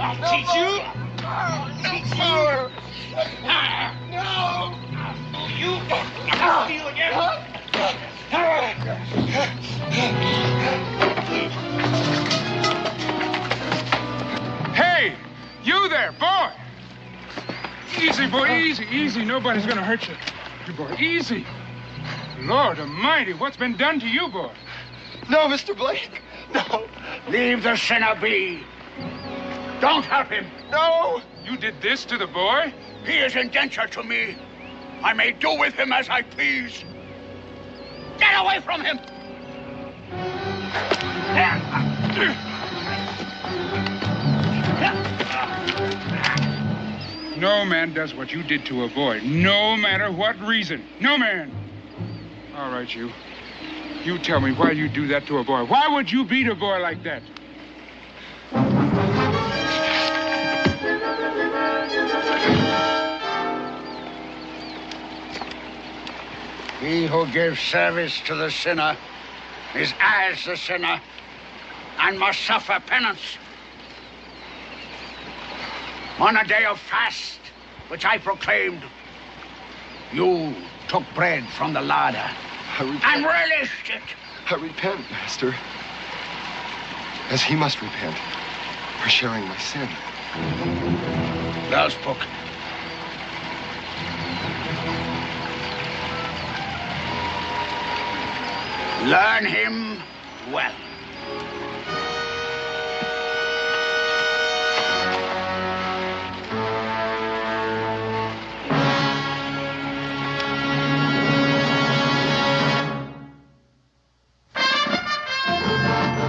I'll teach you. Teach you. No. You steal again. Hey, you there, boy. Easy, boy, easy, easy. Nobody's gonna hurt you. You boy, easy. Lord Almighty, what's been done to you, boy? No, Mr. Blake. No. Leave the sinner be. Don't help him. No. You did this to the boy? He is indentured to me. I may do with him as I please. Get away from him. No man does what you did to a boy, no matter what reason. No man. All right, you. You tell me why you do that to a boy. Why would you beat a boy like that? He who gives service to the sinner is as the sinner and must suffer penance. On a day of fast, which I proclaimed, you took bread from the larder and relished it. I repent, Master, as he must repent for sharing my sin. Well spoken. Learn him well.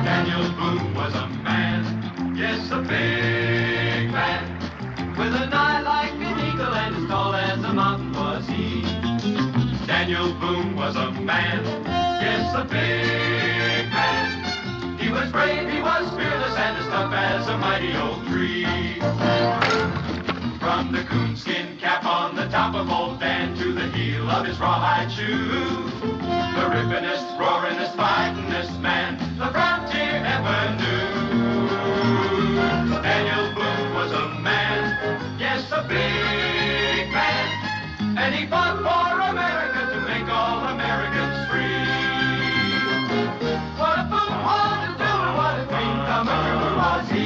Daniel Boone was a man, yes, a big man, with an eye like an eagle and as tall as a mountain was he. Daniel Boone was a man, yes, a big man. He was brave, he was fearless, and as tough as a mighty oak tree. From the coonskin cap on the top of old Dan to the heel of his rawhide shoe, the rippinest, roaringest, fightingest man the frontier ever knew. Daniel Boone was a man, yes, a big man, and he fought for America to make all Americans free. What a Boone was to do, and what a dream come true was he.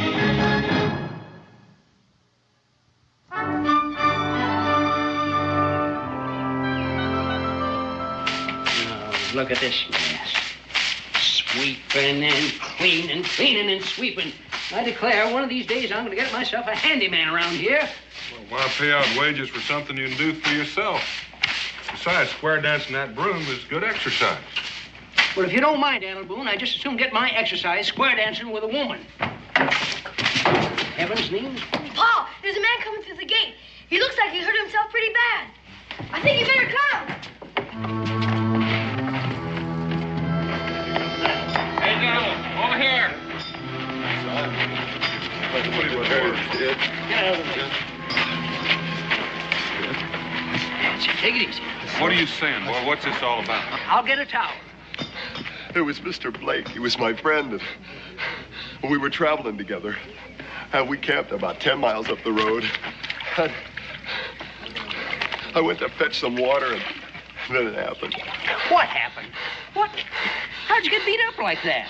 Look at this mess. Sweeping and cleaning, cleaning and sweeping. I declare, one of these days I'm going to get myself a handyman around here. Well, why pay out wages for something you can do for yourself? Besides, square dancing that broom is good exercise. Well, if you don't mind, Daniel Boone, I just as soon get my exercise square dancing with a woman. Heaven's names. Pa, there's a man coming through the gate. He looks like he hurt himself pretty bad. I think you better come. Hey, gentlemen, over here. Take it easy. What are you saying, boy? What's this all about? I'll get a towel. It was Mr. Blake. He was my friend, and we were traveling together. And we camped about 10 miles up the road. And I went to fetch some water, and then it happened. What happened? What? How'd you get beat up like that?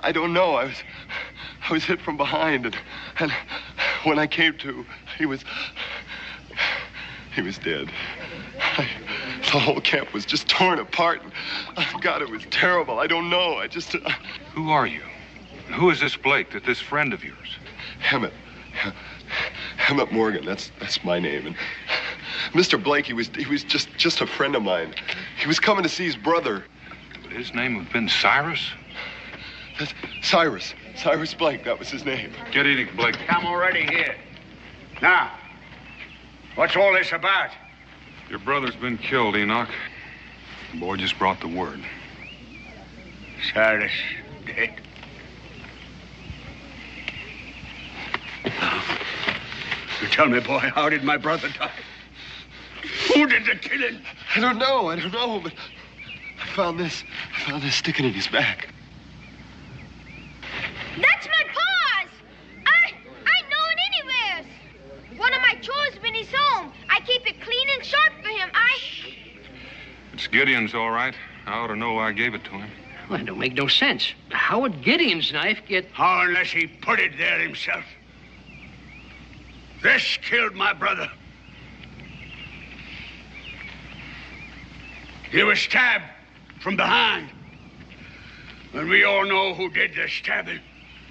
I don't know. I was hit from behind, and when I came to, he was dead. The whole camp was just torn apart. And, God, it was terrible. I don't know. I just... Who are you? And who is this Blake, this friend of yours? Emmett. Emmett Morgan. That's my name. And Mr. Blake, he was just a friend of mine. He was coming to see his brother. Would his name have been Cyrus? That's Cyrus. Cyrus Blake. That was his name. Get eating, Blake. I'm already here. Now, what's all this about? Your brother's been killed, Enoch. The boy just brought the word. Cyrus dead. You tell me, boy, how did my brother die? Who did the killing? I don't know, but found this sticking in his back. That's my paws! I know it anywheres. One of my chores when he's home. I keep it clean and sharp for him. It's Gideon's, all right. I ought to know why I gave it to him. Well, it don't make no sense. How would Gideon's knife get... How unless he put it there himself? This killed my brother. He was stabbed from behind. And we all know who did the stabbing.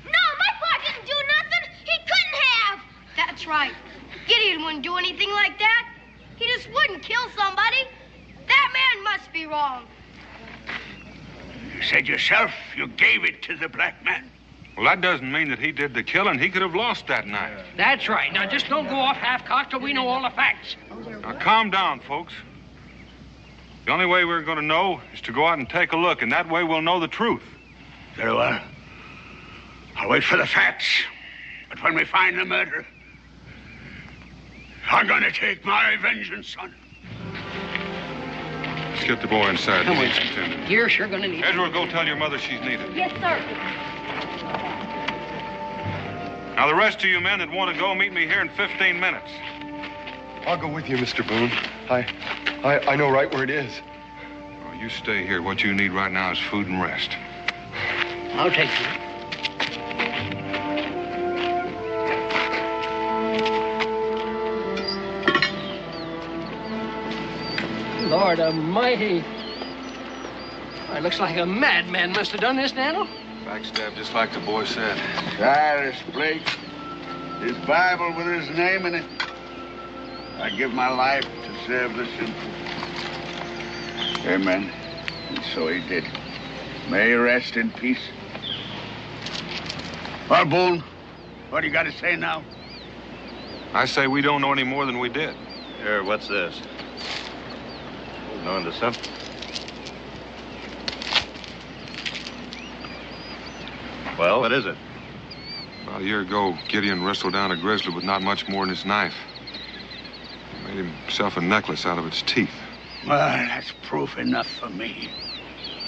No, my pa didn't do nothing. He couldn't have. That's right. Gideon wouldn't do anything like that. He just wouldn't kill somebody. That man must be wrong. You said yourself you gave it to the black man. Well, that doesn't mean that he did the killing. He could have lost that knife. That's right. Now, just don't go off half-cocked till we know all the facts. Now, calm down, folks. The only way we're going to know is to go out and take a look, and that way we'll know the truth. Very well. I'll wait for the facts. But when we find the murderer, I'm going to take my vengeance on him. Let's get the boy inside. Come He on. needs some tending. You're sure gonna need it. Edward, go tell your mother she's needed. Yes, sir. Now, the rest of you men that want to go, meet me here in 15 minutes. I'll go with you, Mr. Boone. I know right where it is. Oh, you stay here. What you need right now is food and rest. I'll take you. Lord Almighty. It looks like a madman must have done this, Daniel. Backstab, just like the boy said. Cyrus Blake. His Bible with his name in it. I give my life to serve the sinful. Amen. And so he did. May he rest in peace. Well, Boone, what do you got to say now? I say we don't know any more than we did. Here, what's this? Holding on to something. Well, what is it? About a year ago, Gideon wrestled down a grizzly with not much more than his knife. He made himself a necklace out of its teeth. Well, that's proof enough for me.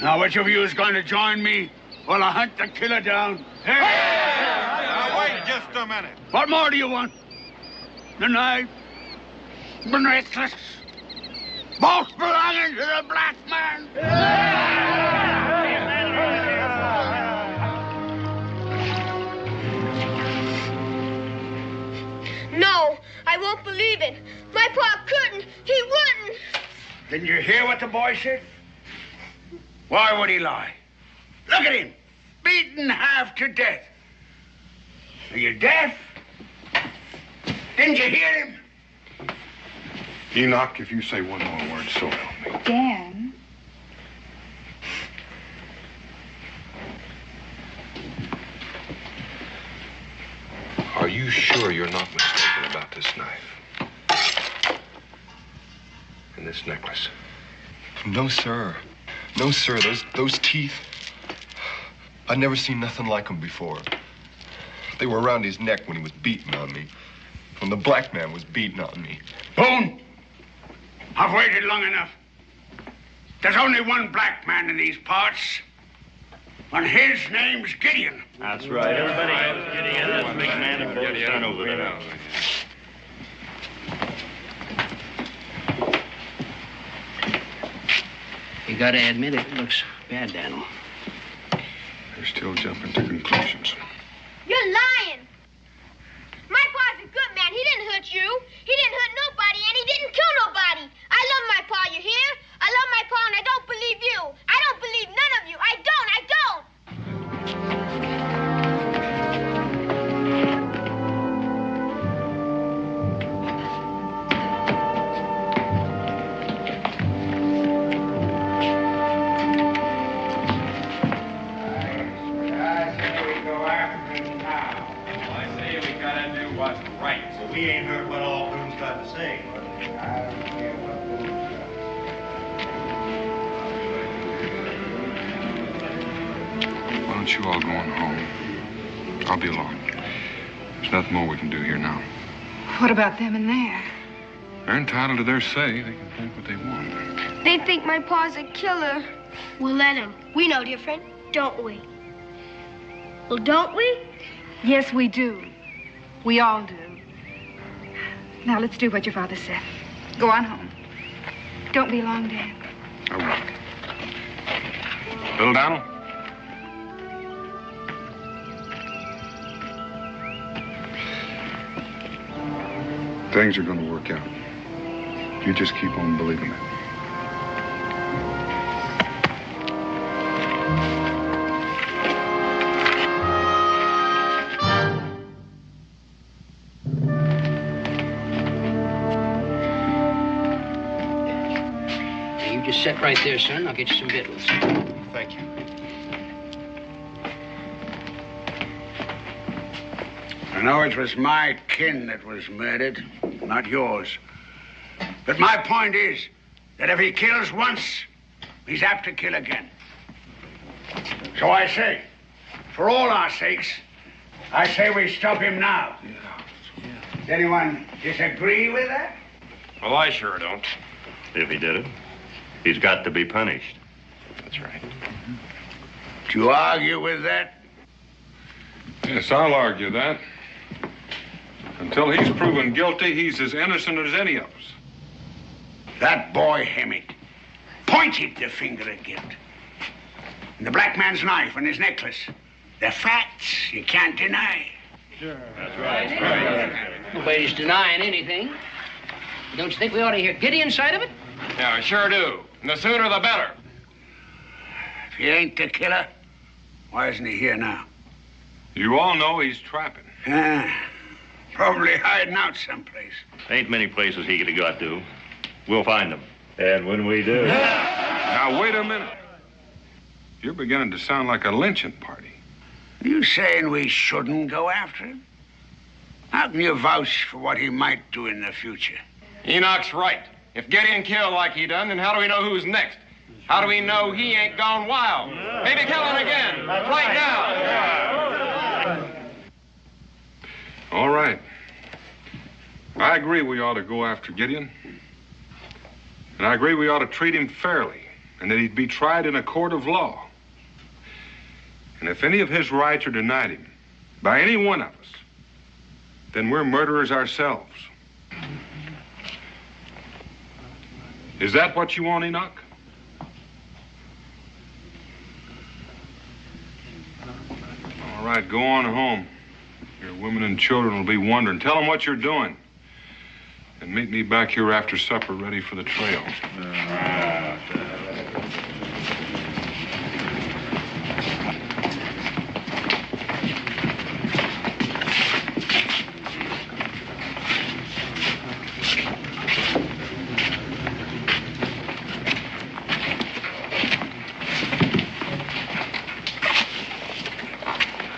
Now, which of you is going to join me while I hunt the killer down? Now, wait just a minute. What more do you want? The knife, the necklace, both belonging to the black man. No, I won't believe it. My pa couldn't. He wouldn't. Didn't you hear what the boy said? Why would he lie? Look at him, beaten half to death. Are you deaf? Didn't you hear him? Enoch, if you say one more word, so help me. Dan. Are you sure you're not mistaken about this knife? And this necklace? No, sir. No, sir. Those teeth. I'd never seen nothing like them before. They were around his neck when he was beating on me. When the black man was beating on me. Boone, I've waited long enough. There's only one black man in these parts. And his name's Gideon. That's right. Everybody knows Gideon. That's a big man in both turn over there. You gotta admit it looks bad, Daniel. You're still jumping to conclusions. You're lying. My pa's a good man. He didn't hurt you. He didn't hurt nobody, and he didn't kill nobody. I love my pa, you hear? I love my pa, and I don't believe you. I don't believe none of you. I don't. We ain't heard what all Boone's got to say. Why don't you all go on home? I'll be along. There's nothing more we can do here now. What about them in there? They're entitled to their say. They can think what they want. They think my pa's a killer. We'll let him. We know, dear friend, don't we? Well, don't we? Yes, we do. We all do. Now, let's do what your father said. Go on home. Don't be long, Dan. I will. Little Donald? Things are going to work out. You just keep on believing it. You just sit right there, son. I'll get you some victuals. Thank you. I know it was my kin that was murdered, not yours. But my point is that if he kills once, he's apt to kill again. So I say, for all our sakes, I say we stop him now. Does anyone disagree with that? Well, I sure don't. If he did it, he's got to be punished. That's right. Do you argue with that? Yes, I'll argue that. Until he's proven guilty, he's as innocent as any of us. That boy Hemmett pointed the finger at guilt. And the black man's knife and his necklace, they're facts you can't deny. That's right. Nobody's denying anything. Don't you think we ought to hear Gideon's side of it? Yeah, I sure do. And the sooner the better. If he ain't the killer, why isn't he here now? You all know he's trapping. Probably hiding out someplace. Ain't many places he could have got to. We'll find him. And when we do... Now, wait a minute. You're beginning to sound like a lynching party. You saying we shouldn't go after him? How can you vouch for what he might do in the future? Enoch's right. If Gideon killed like he done, then how do we know who's next? How do we know he ain't gone wild? Maybe kill him again, right now. All right. I agree we ought to go after Gideon. And I agree we ought to treat him fairly, and that he'd be tried in a court of law. And if any of his rights are denied him by any one of us, then we're murderers ourselves. Is that what you want, Enoch? All right, go on home. Your women and children will be wondering. Tell them what you're doing. And meet me back here after supper, ready for the trail.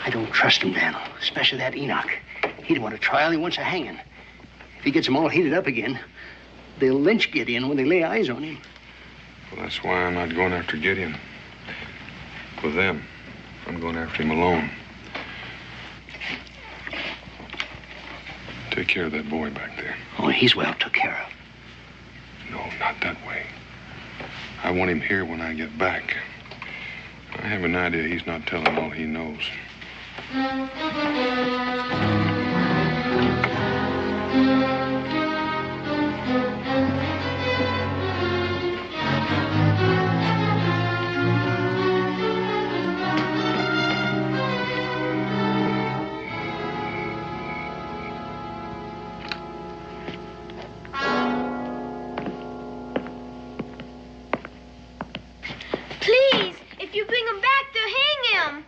I don't trust him, Daniel, especially that Enoch. He don't want a trial, he wants a hanging. If he gets them all heated up again, they'll lynch Gideon when they lay eyes on him. Well, that's why I'm not going after Gideon. With them. I'm going after him alone. Take care of that boy back there. Oh, he's well took care of. No, not that way. I want him here when I get back. I have an idea he's not telling all he knows. Please, if you bring him back, they'll hang him.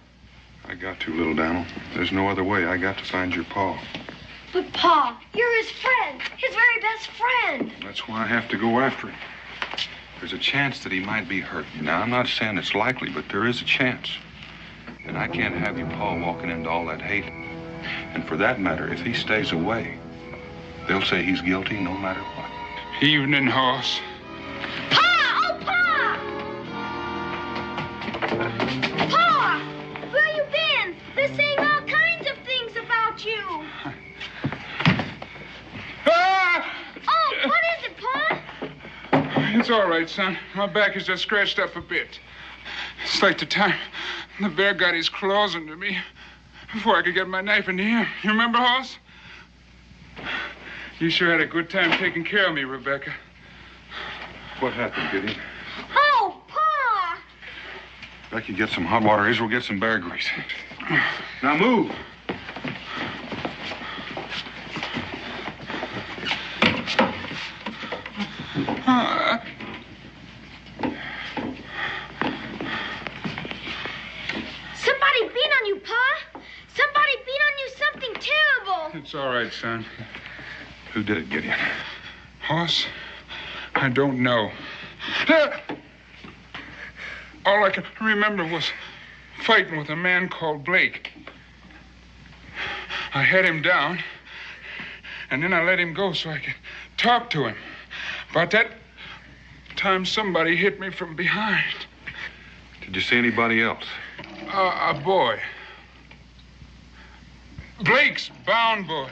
I got to, little Donald. There's no other way. I got to find your pa. But, Pa, you're his friend, his very best friend. That's why I have to go after him. There's a chance that he might be hurt. Now, I'm not saying it's likely, but there is a chance. And I can't have your pa walking into all that hate. And for that matter, if he stays away, they'll say he's guilty no matter what. Evening, horse. Pa! Oh, Pa! Pa! Where you been? They're saying all kinds of things about you. Ah! Oh, what is it, Pa? It's all right, son. My back is just scratched up a bit. It's like the time the bear got his claws into me before I could get my knife into him. You remember, Hoss? You sure had a good time taking care of me, Rebecca. What happened, Gideon? Oh, Pa! Becky, get some hot water. Israel, get some bear grease. Now move. Somebody beat on you, Pa! Somebody beat on you something terrible! It's all right, son. Who did it, Gideon? Hoss, I don't know. All I can remember was fighting with a man called Blake. I had him down, and then I let him go so I could talk to him. But that time somebody hit me from behind. Did you see anybody else? A boy. Blake's bound boy.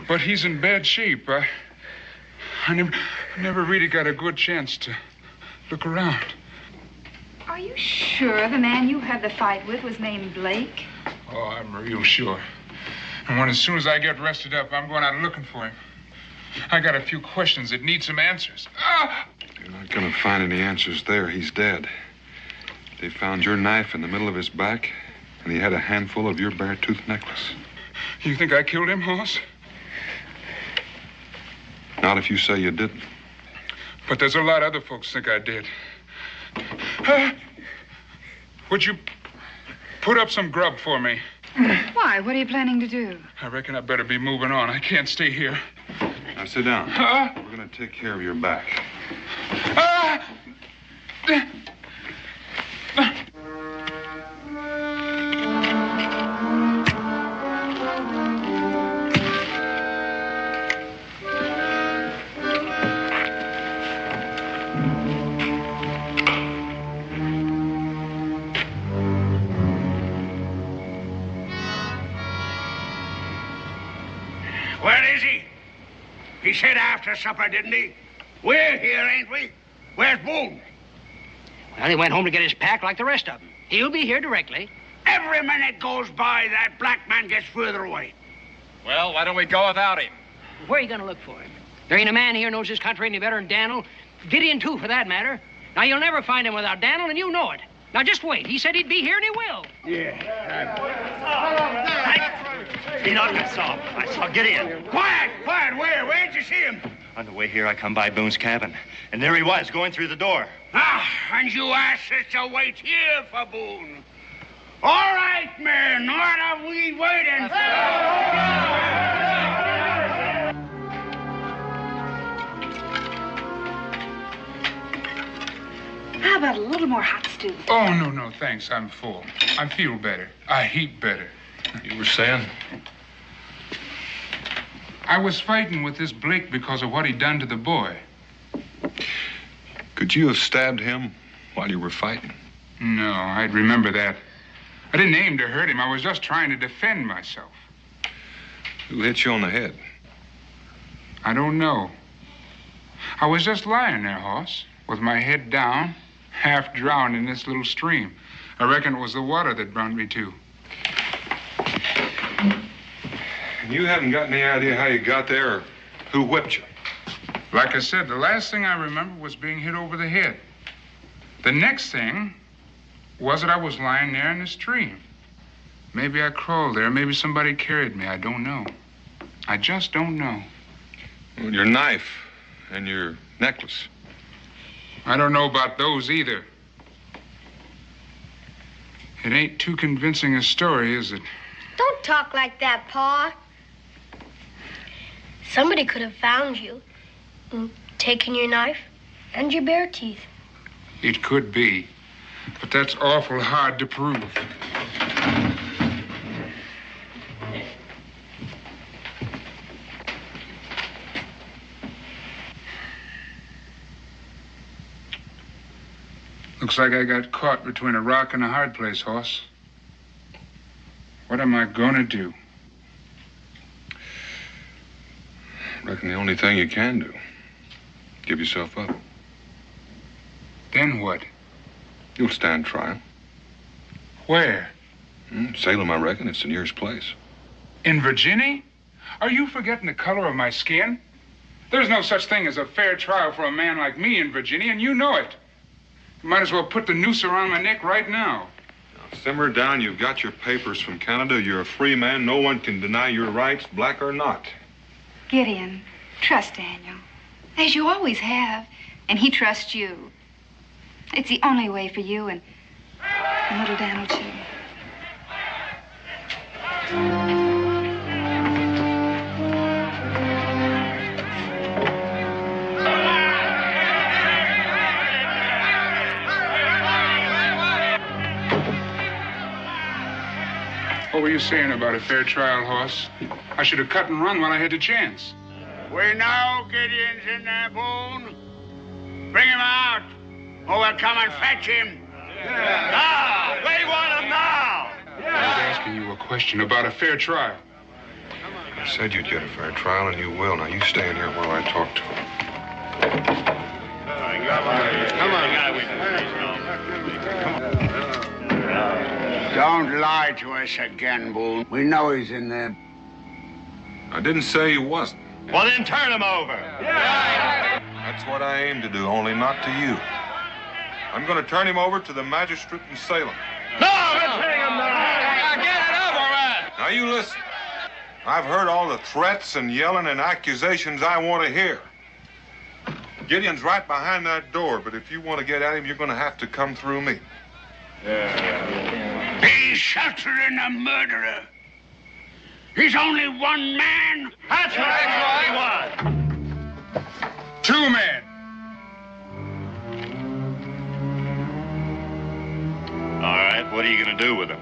But he's in bad shape. I never really got a good chance to look around. Are you sure the man you had the fight with was named Blake? Oh, I'm real sure. And as soon as I get rested up, I'm going out looking for him. I got a few questions that need some answers. You're not going to find any answers there. He's dead. They found your knife in the middle of his back, and he had a handful of your bear-tooth necklace. You think I killed him, Hoss? Not if you say you didn't. But there's a lot of other folks think I did. Would you put up some grub for me? Why? What are you planning to do? I reckon I better be moving on. I can't stay here. Now sit down. We're going to take care of your back. Where is he? He said after supper, didn't he? We're here, ain't we? Where's Boone? Well, he went home to get his pack like the rest of them. He'll be here directly. Every minute goes by, that black man gets further away. Well, why don't we go without him? Where are you going to look for him? There ain't a man here knows this country any better than Daniel. Gideon, too, for that matter. Now, you'll never find him without Daniel, and you know it. Now, just wait. He said he'd be here, and he will. He knocked us off. I saw Gideon. Quiet! Where'd you see him? On the way here, I come by Boone's cabin, and there he was, going through the door. And you asked us to wait here for Boone. All right, men, what are we waiting for? How about a little more hot stew? Oh, no, thanks. I'm full. I feel better. I eat better. You were saying? I was fighting with this Blake because of what he'd done to the boy. Could you have stabbed him while you were fighting? No, I'd remember that. I didn't aim to hurt him. I was just trying to defend myself. Who hit you on the head? I don't know. I was just lying there, Hoss, with my head down, half drowned in this little stream. I reckon it was the water that brought me to. You haven't got any idea how you got there or who whipped you? Like I said, the last thing I remember was being hit over the head. The next thing was that I was lying there in the stream. Maybe I crawled there. Maybe somebody carried me. I don't know. I just don't know. Well, your knife and your necklace. I don't know about those either. It ain't too convincing a story, is it? Don't talk like that, Pa. Somebody could have found you, taken your knife and your bare teeth. It could be, but that's awful hard to prove. Looks like I got caught between a rock and a hard place, Hoss. What am I gonna do? Reckon the only thing you can do. Give yourself up. Then what? You'll stand trial. Where? Salem, I reckon. It's the nearest place. In Virginia? Are you forgetting the color of my skin? There's no such thing as a fair trial for a man like me in Virginia, and you know it. You might as well put the noose around my neck right now. Now, simmer down. You've got your papers from Canada. You're a free man. No one can deny your rights, black or not. Gideon, trust Daniel, as you always have, and he trusts you. It's the only way for you and little Daniel, too. What were you saying about a fair trial, Hoss? I should have cut and run while I had the chance. We know Gideon's in there, Boone. Bring him out, or we'll come and fetch him. Now! We want him now! I was asking you a question about a fair trial. I said you'd get a fair trial, and you will. Now, you stay in here while I talk to him. Don't lie to us again, Boone. We know he's in there. I didn't say he wasn't. Well, then turn him over. That's what I aim to do, only not to you. I'm going to turn him over to the magistrate in Salem. No, let's hang him now. Get it over with. Now, you listen. I've heard all the threats and yelling and accusations I want to hear. Gideon's right behind that door, but if you want to get at him, you're going to have to come through me. He's sheltering a murderer. He's only one man. That's right, what he wants. 2 men. All right, what are you going to do with him?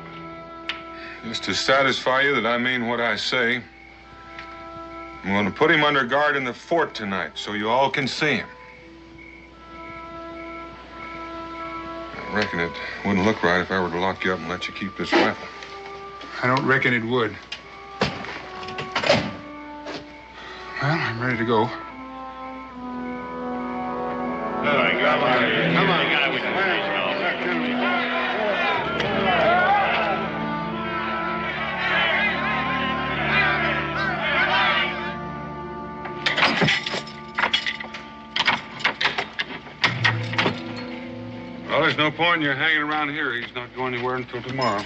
Just to satisfy you that I mean what I say, I'm going to put him under guard in the fort tonight so you all can see him. I reckon it wouldn't look right if I were to lock you up and let you keep this rifle. I don't reckon it would. Well, I'm ready to go. Come on. Well, there's no point in you hanging around here. He's not going anywhere until tomorrow.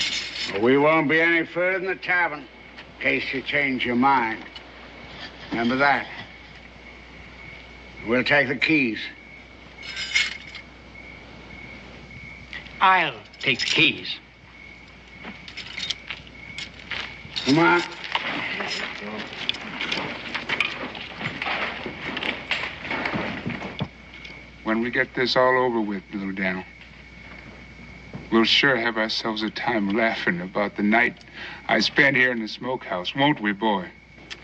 We won't be any further than the tavern, in case you change your mind. Remember that. We'll take the keys. I'll take the keys. Come on. When we get this all over with, little Daniel, we'll sure have ourselves a time laughing about the night I spent here in the smokehouse, won't we, boy?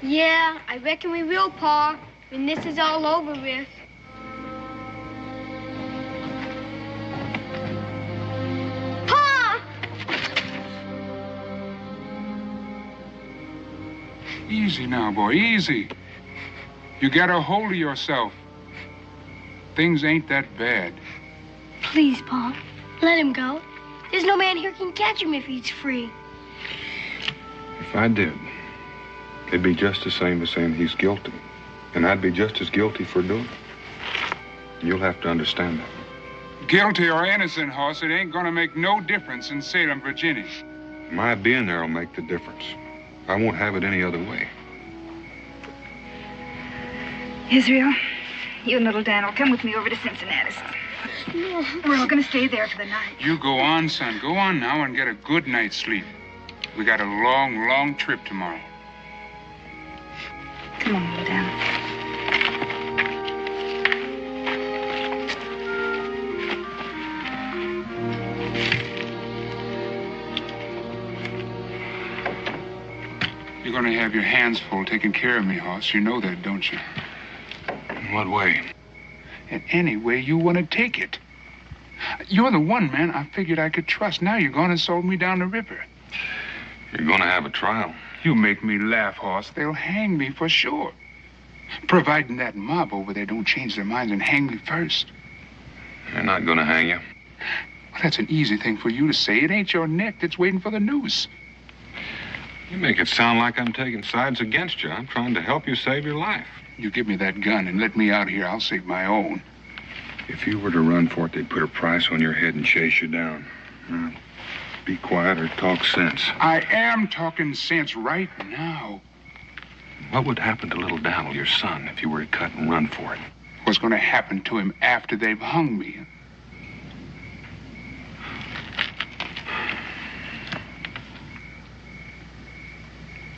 Yeah, I reckon we will, Pa, when this is all over with. Pa! Easy now, boy, easy. You got a hold of yourself. Things ain't that bad. Please, Pa, let him go. There's no man here can catch him if he's free. If I did, it'd be just the same as saying he's guilty. And I'd be just as guilty for doing it. You'll have to understand that. Guilty or innocent, Hoss, it ain't gonna make no difference in Salem, Virginia. My being there will make the difference. I won't have it any other way. Israel, you and little Daniel, come with me over to Cincinnati. We're all going to stay there for the night. You go on, son. Go on now and get a good night's sleep. We got a long, long trip tomorrow. Come on, little Daniel. You're going to have your hands full taking care of me, Hoss. You know that, don't you? In what way? In any way you want to take it. You're the one man I figured I could trust. Now you're going to sold me down the river. You're going to have a trial. You make me laugh, Hoss. They'll hang me for sure. Providing that mob over there don't change their minds and hang me first. They're not going to hang you. Well, that's an easy thing for you to say. It ain't your neck that's waiting for the noose. You make it sound like I'm taking sides against you. I'm trying to help you save your life. You give me that gun and let me out of here, I'll save my own. If you were to run for it, they'd put a price on your head and chase you down. Be quiet or talk sense. I am talking sense right now. What would happen to little Daniel, your son, if you were to cut and run for it? What's going to happen to him after they've hung me?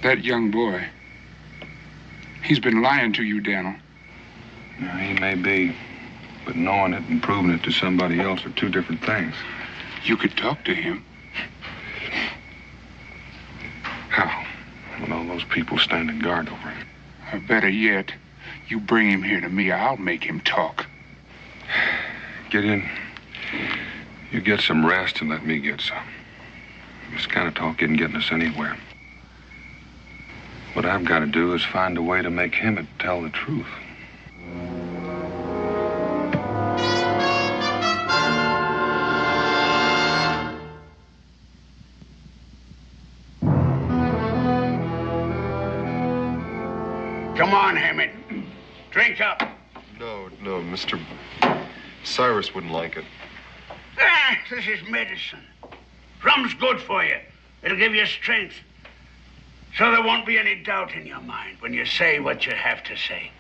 That young boy, he's been lying to you, Daniel. Now, he may be, but knowing it and proving it to somebody else are two different things. You could talk to him. How? With all those people standing guard over him. Or better yet, you bring him here to me. I'll make him talk. Gideon, you get some rest and let me get some. This kind of talk isn't getting us anywhere. What I've got to do is find a way to make him tell the truth. Come on, Hammond. Drink up. No, Mr. Cyrus wouldn't like it. This is medicine. Rum's good for you. It'll give you strength. So there won't be any doubt in your mind when you say what you have to say.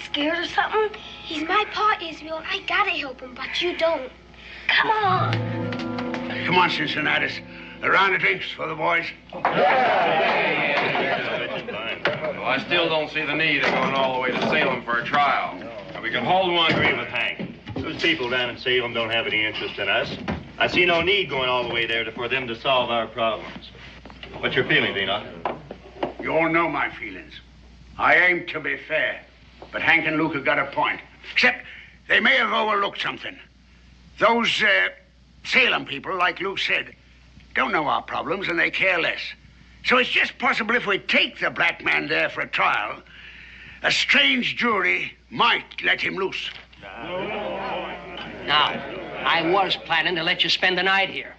Scared or something? He's my pa, Israel. I gotta help him, but you don't. Come on. Come on, Cincinnatus. A round of drinks for the boys. Well, I still don't see the need of going all the way to Salem for a trial. We can hold one. I agree with Hank. Those people down in Salem don't have any interest in us. I see no need going all the way there for them to solve our problems. What's your feeling, Enoch? You all know my feelings. I aim to be fair. But Hank and Luke have got a point. Except they may have overlooked something. Those Salem people, like Luke said, don't know our problems and they care less. So it's just possible if we take the black man there for a trial, a strange jury might let him loose. Now, I was planning to let you spend the night here,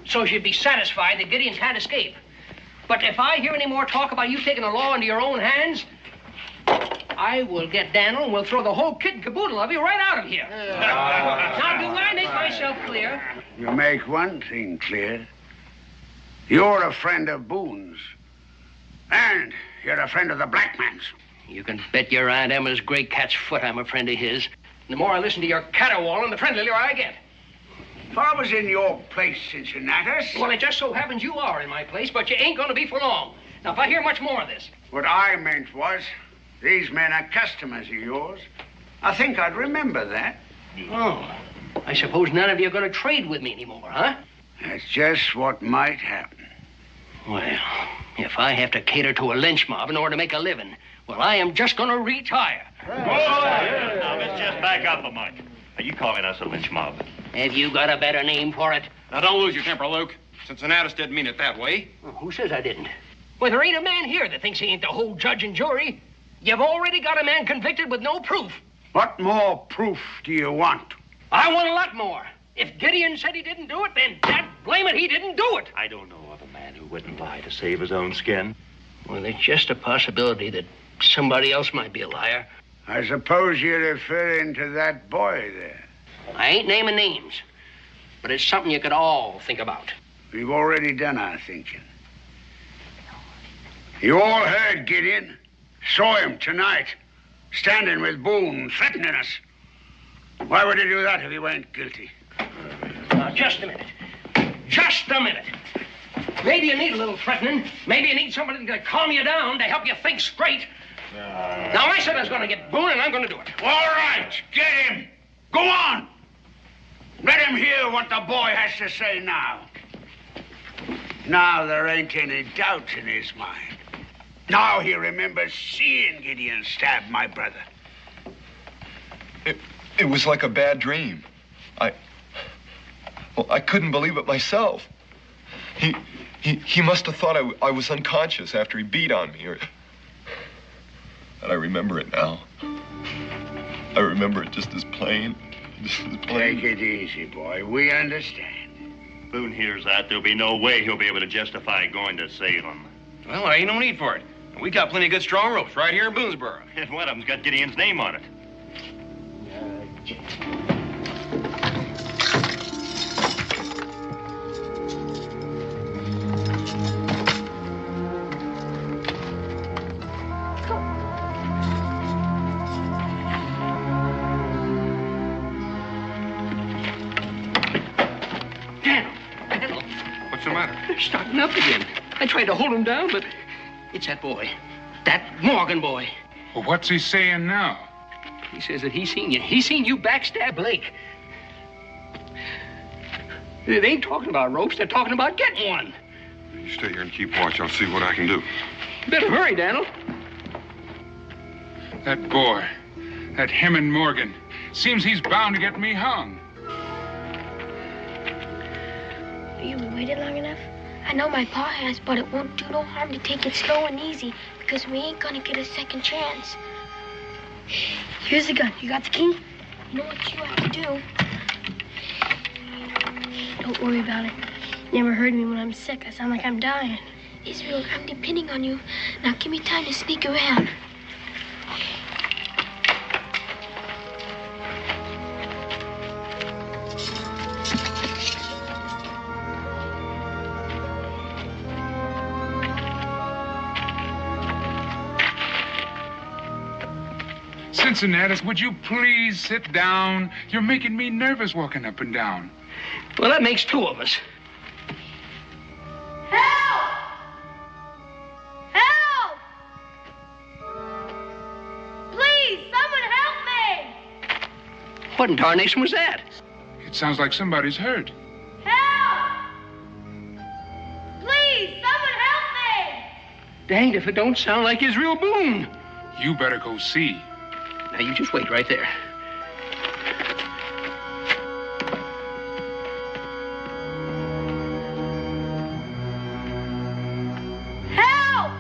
so you'd be satisfied that Gideon can't escape. But if I hear any more talk about you taking the law into your own hands, I will get Daniel and we'll throw the whole kit and caboodle of you right out of here. Now, do I make myself clear? You make one thing clear. You're a friend of Boone's. And you're a friend of the black man's. You can bet your Aunt Emma's gray cat's foot I'm a friend of his. The more I listen to your caterwauling, the friendlier I get. If I was in your place, Cincinnatus... Well, it just so happens you are in my place, but you ain't going to be for long. Now, if I hear much more of this... What I meant was... These men are customers of yours. I think I'd remember that. Oh, I suppose none of you are going to trade with me anymore, huh? That's just what might happen. Well, if I have to cater to a lynch mob in order to make a living, well, I am just going to retire. Now, let's just back up a mite. Are you calling us a lynch mob? Have you got a better name for it? Now, don't lose your temper, Luke. Cincinnatus didn't mean it that way. Well, who says I didn't? Well, there ain't a man here that thinks he ain't the whole judge and jury. You've already got a man convicted with no proof. What more proof do you want? I want a lot more. If Gideon said he didn't do it, then dad blame it, he didn't do it. I don't know of a man who wouldn't lie to save his own skin. Well, it's just a possibility that somebody else might be a liar. I suppose you're referring to that boy there. I ain't naming names, but it's something you could all think about. We've already done our thinking. You all heard Gideon. Saw him tonight, standing with Boone, threatening us. Why would he do that if he weren't guilty? Now, just a minute. Just a minute. Maybe you need a little threatening. Maybe you need somebody to calm you down, to help you think straight. Now, I said I was going to get Boone, and I'm going to do it. All right, get him. Go on. Let him hear what the boy has to say now. Now there ain't any doubt in his mind. Now he remembers seeing Gideon stab my brother. It was like a bad dream. I couldn't believe it myself. He must have thought I was unconscious after he beat on me. And I remember it now. I remember it just as plain. Take it easy, boy. We understand. Boone hears that. There'll be no way he'll be able to justify going to Salem. Well, there ain't no need for it. We got plenty of good strong ropes right here in Boonesboro. And one of them's got Gideon's name on it. What's the matter? They're starting up again. I tried to hold them down, but it's that boy. That Morgan boy. Well, what's he saying now? He says that he's seen you. He's seen you backstab Blake. They ain't talking about ropes. They're talking about getting one. You stay here and keep watch. I'll see what I can do. Better hurry, Daniel. That boy, that Hammond Morgan, seems he's bound to get me hung. You waited long enough? I know my pa has, but it won't do no harm to take it slow and easy because we ain't gonna get a second chance. Here's the gun. You got the key? You know what you have to do. Don't worry about it. Never heard me when I'm sick. I sound like I'm dying. Israel, I'm depending on you. Now give me time to sneak around. Cincinnatus, would you please sit down? You're making me nervous walking up and down. Well, that makes two of us. Help! Help! Please, someone help me! What in tarnation was that? It sounds like somebody's hurt. Help! Please, someone help me! Danged if it don't sound like Israel Boone. You better go see. Now, you just wait right there. Help!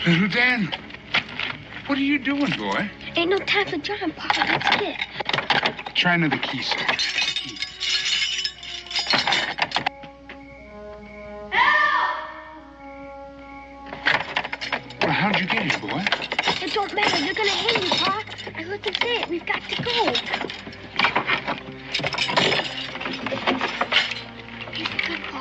Little Dan, what are you doing, boy? Ain't no time for John, Papa. That's it. Try another key, sir. Key. Help! Well, how'd you get here, boy? It don't matter. They're gonna hang you, Pa. I heard them say it. We've got to go. Here's the gun, Pa.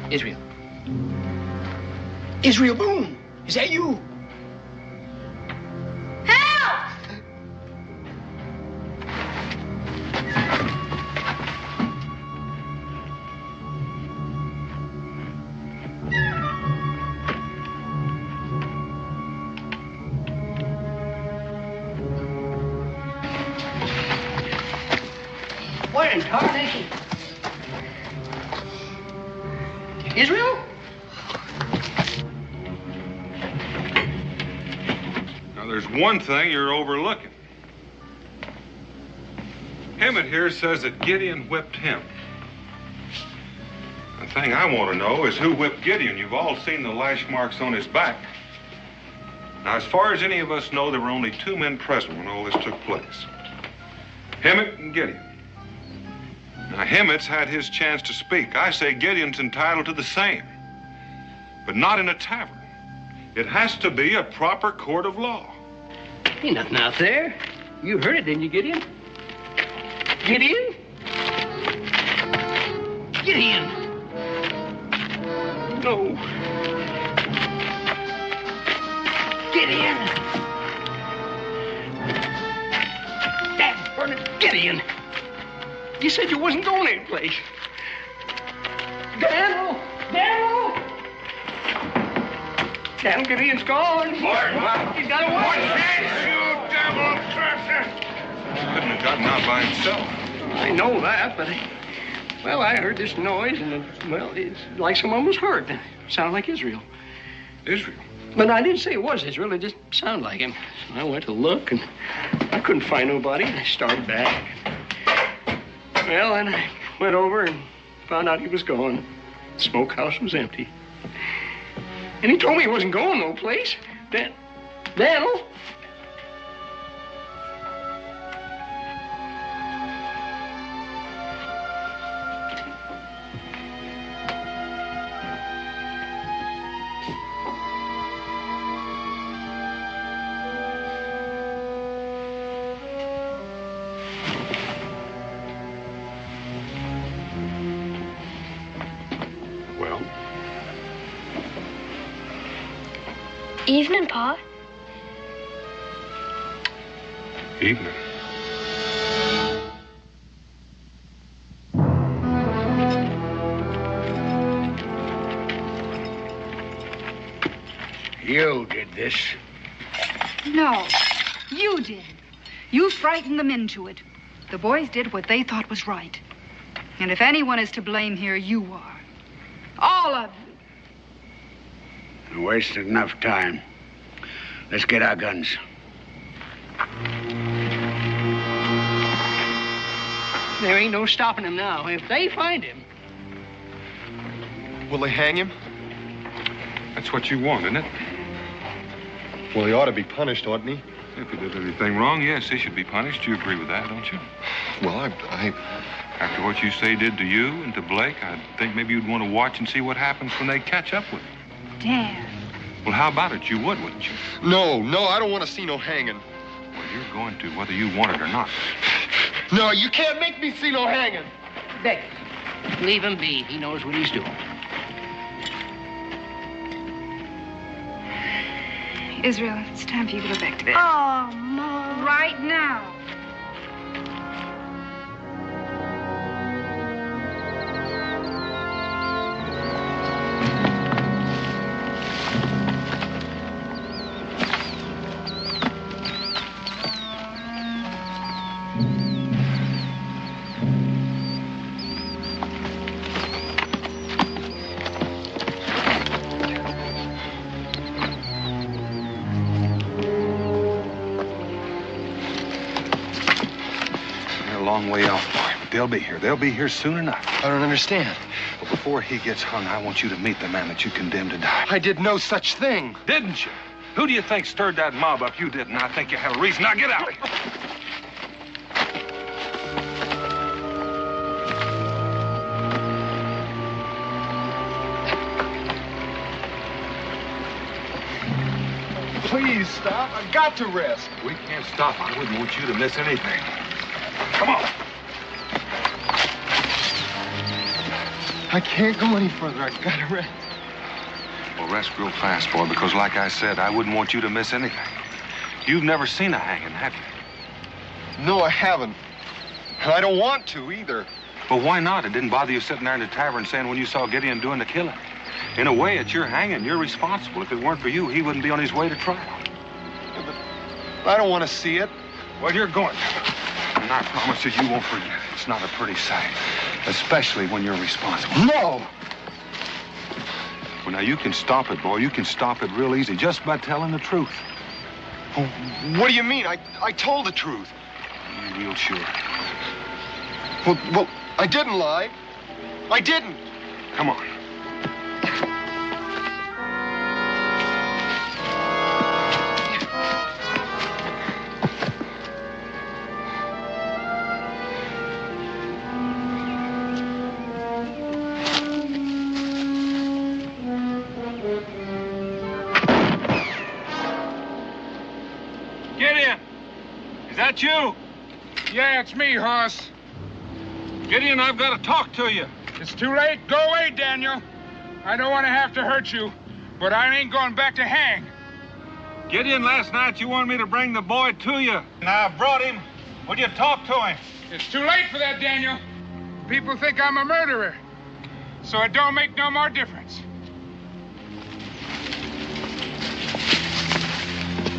Israel. Israel Boone. Is that you? Help! What in tarnation? Israel? Now, there's one thing you're overlooking. Emmett here says that Gideon whipped him. The thing I want to know is who whipped Gideon. You've all seen the lash marks on his back. Now, as far as any of us know, there were only two men present when all this took place. Emmett and Gideon. Now, Hemmett's had his chance to speak. I say Gideon's entitled to the same. But not in a tavern. It has to be a proper court of law. Ain't nothing out there. You heard it, didn't you, Gideon? Gideon? Gideon! No. Gideon! Dad, burn it, Gideon! You said you wasn't going anyplace. Daniel! Daniel! Daniel, Gideon's gone. He's got away. You devil crusher! Couldn't have gotten out by himself. I know that, but well, I heard this noise, and it's like someone was hurt. It sounded like Israel. Israel? But I didn't say it was Israel. It just sounded like him. So I went to look, and I couldn't find nobody, and I started back. Well, then I went over and found out he was gone. The smokehouse was empty. And he told me he wasn't going no place. Daniel? Evening, Pa. Evening. You did this. No, you did. You frightened them into it. The boys did what they thought was right. And if anyone is to blame here, you are. All of you. You wasted enough time. Let's get our guns. There ain't no stopping him now. If they find him. Will they hang him? That's what you want, isn't it? Well, he ought to be punished, oughtn't he? If he did anything wrong, yes, he should be punished. You agree with that, don't you? Well, After what you say did to you and to Blake, I think maybe you'd want to watch and see what happens when they catch up with him. Dan. Well, how about it? You would, wouldn't you? No, I don't want to see no hanging. Well, you're going to, whether you want it or not. No, you can't make me see no hanging. Beck, leave him be. He knows what he's doing. Israel, it's time for you to go back to bed. Oh, Mom. Right now. Long way off, boy, but they'll be here. They'll be here soon enough. I don't understand. But before he gets hung, I want you to meet the man that you condemned to die. I did no such thing. Didn't you? Who do you think stirred that mob up? You didn't. I think you had a reason. Now get out. Please stop. I've got to rest. We can't stop. I wouldn't want you to miss anything. Come on. I can't go any further. I've got to rest. Well, rest real fast, boy, because like I said, I wouldn't want you to miss anything. You've never seen a hanging, have you? No, I haven't. And I don't want to either. Well, why not? It didn't bother you sitting there in the tavern saying when you saw Gideon doing the killing. In a way, it's your hanging. You're responsible. If it weren't for you, he wouldn't be on his way to trial. Yeah, but I don't want to see it. Well, you're going to. And I promise you, you won't forget it. It's not a pretty sight, especially when you're responsible. No! Well, now, you can stop it, boy. You can stop it real easy just by telling the truth. Well, what do you mean? I told the truth. You're real sure. Well, I didn't lie. I didn't. Come on. that you? Yeah, it's me, Hoss. Gideon, I've got to talk to you. It's too late. Go away, Daniel. I don't want to have to hurt you, but I ain't going back to hang. Gideon, last night you wanted me to bring the boy to you. And I brought him. Would you talk to him? It's too late for that, Daniel. People think I'm a murderer, so it don't make no more difference.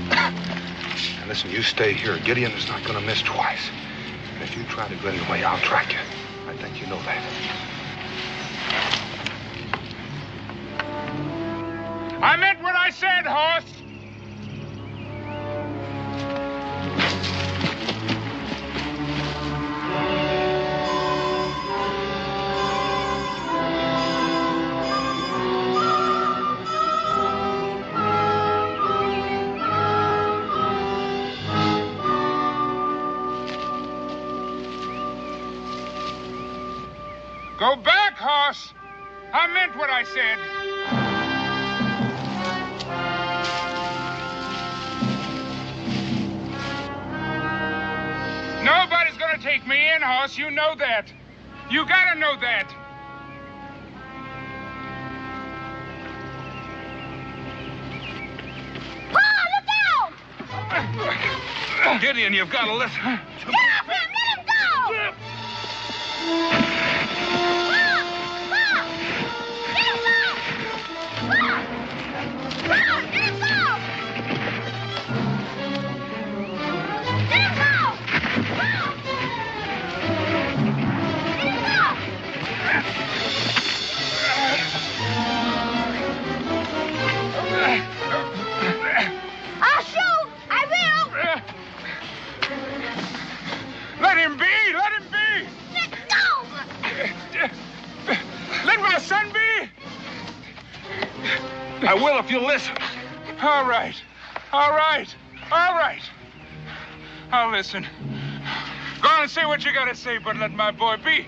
Now listen, you stay here. Gideon is not going to miss twice. And if you try to get away, I'll track you. I think you know that. I meant what I said, Hoss. Go back, Hoss. I meant what I said. Nobody's gonna take me in, Hoss. You know that. You gotta know that. Pa, look out! Gideon, you've got to listen. Get off him! Let him go! I'll shoot! I will! Let him be! Let him be! Let go! Let my son be! I will if you listen. All right. All right. All right. I'll listen. Go on and say what you gotta say, but let my boy be.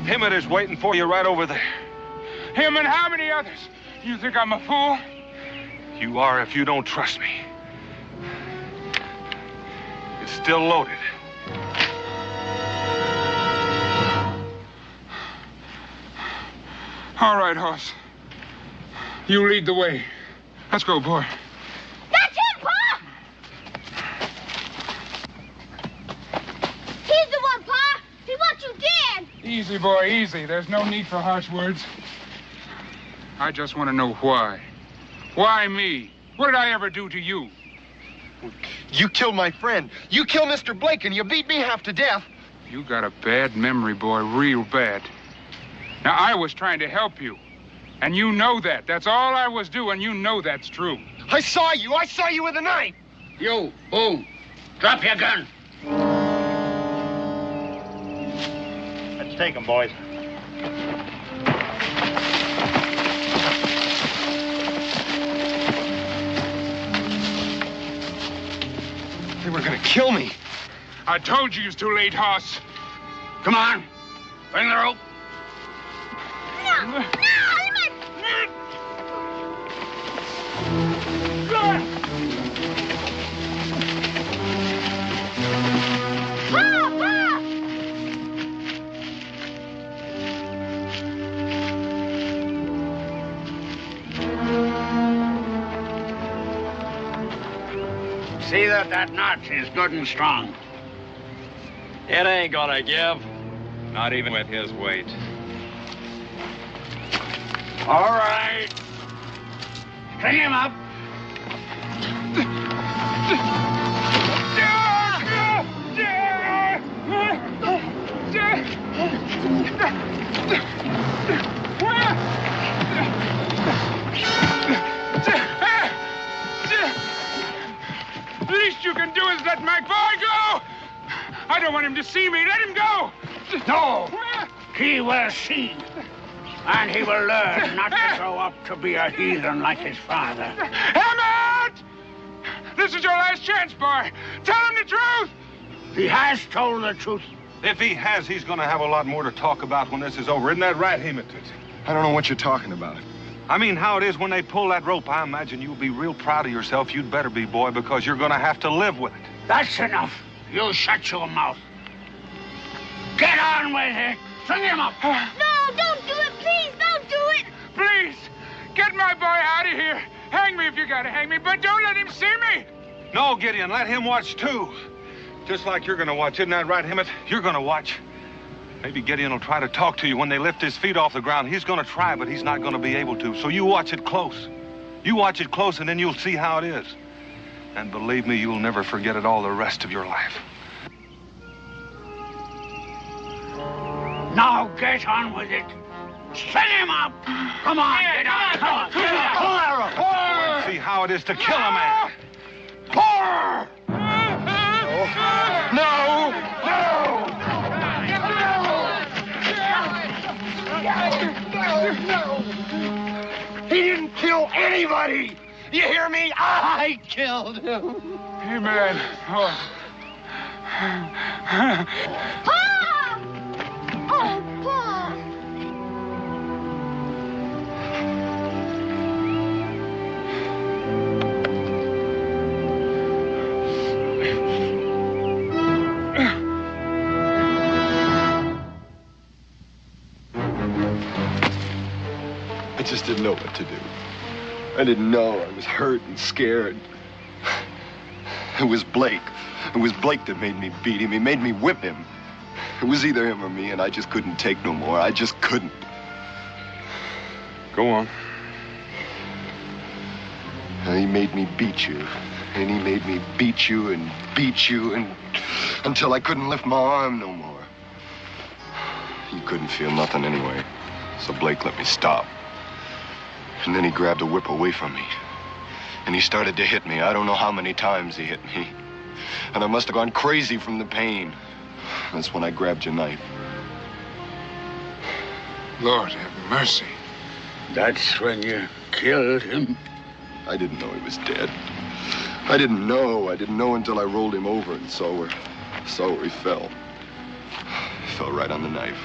Him is waiting for you right over there. Him and how many others? You think I'm a fool? You are if you don't trust me. It's still loaded. All right, Hoss. You lead the way. Let's go, boy. That's him, Pa! He's the one, Pa! He wants you dead! Easy, boy, easy. There's no need for harsh words. I just want to know why. Why me? What did I ever do to you? You killed my friend. You killed Mr. Blake, and you beat me half to death. You got a bad memory, boy, real bad. Now, I was trying to help you. And you know that. That's all I was doing. You know that's true. I saw you. I saw you with a knife. You, Boone, drop your gun. Let's take him, boys. They were gonna kill me. I told you it's too late, Hoss. Come on. Bring the rope. No! No! See that knot is good and strong. It ain't gonna give. Not even with his weight. All right. String him up. The least you can do is let my boy go. I don't want him to see me. Let him go. No. He will see. And he will learn not to grow up to be a heathen like his father. Hammett! This is your last chance, boy. Tell him the truth. He has told the truth. If he has, he's gonna have a lot more to talk about when this is over. Isn't that right, Hematite? I don't know what you're talking about. I mean, how it is when they pull that rope. I imagine you'll be real proud of yourself. You'd better be, boy, because you're going to have to live with it. That's enough. You shut your mouth. Get on with it. String him up. No, don't do it. Please, don't do it. Please, get my boy out of here. Hang me if you gotta hang me, but don't let him see me. No, Gideon, let him watch, too. Just like you're going to watch. Isn't that right, Emmett? You're going to watch. Maybe Gideon will try to talk to you when they lift his feet off the ground. He's going to try, but he's not going to be able to. So you watch it close. You watch it close, and then you'll see how it is. And believe me, you'll never forget it all the rest of your life. Now get on with it. String him up. Come on, get on. Come on. Pull that rope. See how it is to kill a man. Pour! No! He didn't kill anybody! You hear me? I killed him. Hey, man. Oh. Pa! Oh, Pa! I just didn't know what to do. I didn't know. I was hurt and scared. It was Blake. It was Blake that made me beat him. He made me whip him. It was either him or me, and I just couldn't take no more. I just couldn't. Go on. And he made me beat you. And he made me beat you and until I couldn't lift my arm no more. You couldn't feel nothing anyway. So Blake let me stop. And then he grabbed a whip away from me. And he started to hit me. I don't know how many times he hit me. And I must have gone crazy from the pain. That's when I grabbed your knife. Lord have mercy. That's when you killed him. I didn't know he was dead. I didn't know until I rolled him over and saw where he fell. He fell right on the knife.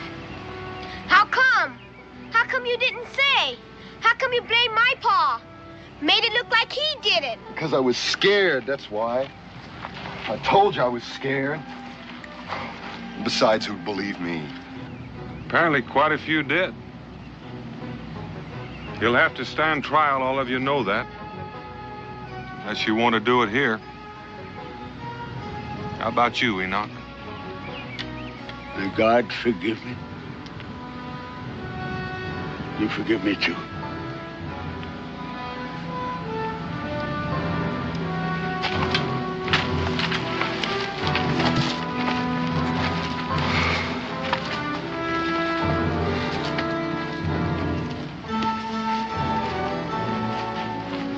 How come? How come you didn't say? How come you blamed my pa? Made it look like he did it. Because I was scared, that's why. I told you I was scared. Besides, who'd believe me? Apparently quite a few did. You'll have to stand trial, all of you know that. Unless you want to do it here. How about you, Enoch? May God forgive me. You forgive me, too.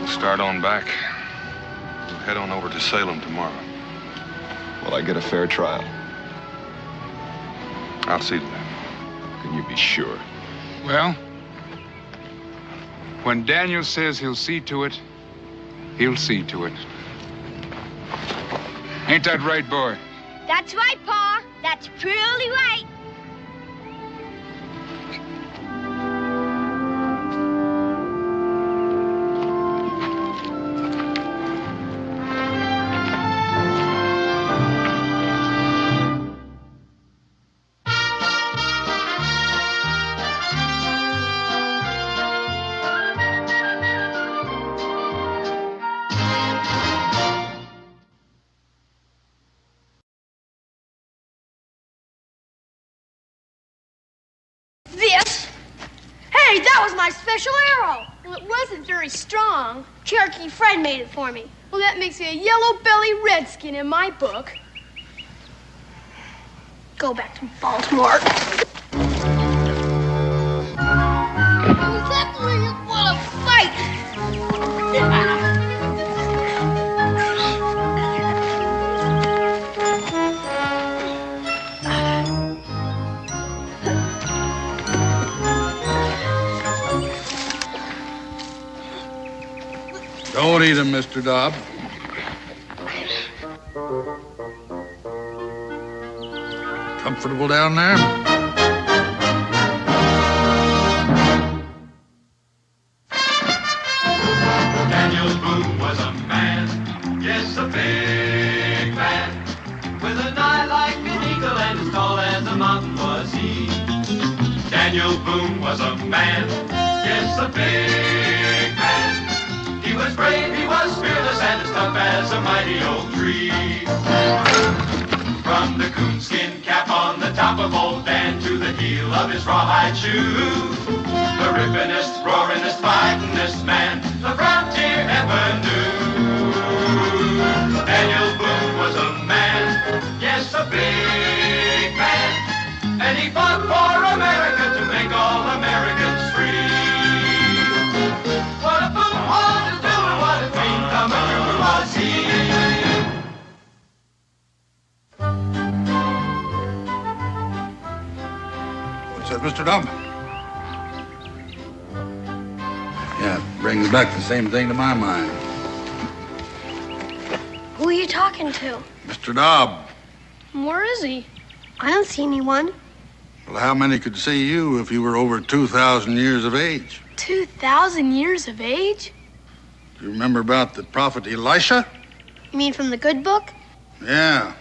Start on back. We'll head on over to Salem tomorrow. Will I get a fair trial? I'll see to that. Can you be sure? Well, when Daniel says he'll see to it, he'll see to it. Ain't that right, boy? That's right, Pa. That's purely right. This? Hey, that was my special arrow. Well, it wasn't very strong. Cherokee Fred made it for me. Well, that makes me a yellow-belly redskin in my book. Go back to Baltimore. Exactly what a fight! Don't eat him, Mr. Dobb. Comfortable down there? Boone was a man, yes, a big man. He was brave, he was fearless, and as tough as a mighty oak tree. From the coonskin cap on the top of old Dan to the heel of his rawhide shoe, the rippin'est, roaring'est, fighting'est man the frontier ever knew. Daniel Boone was a man, yes, a big man, and he fought for America to make all Americans free. What a Boone wanted to do and what a dream come true was he. What's that, Mr. Dobb? Yeah, brings back the same thing to my mind. Who are you talking to? Mr. Dobb. Where is he? I don't see anyone. Well, how many could see you if you were over 2,000 years of age? 2,000 years of age? Do you remember about the prophet Elisha? You mean from the good book? Yeah.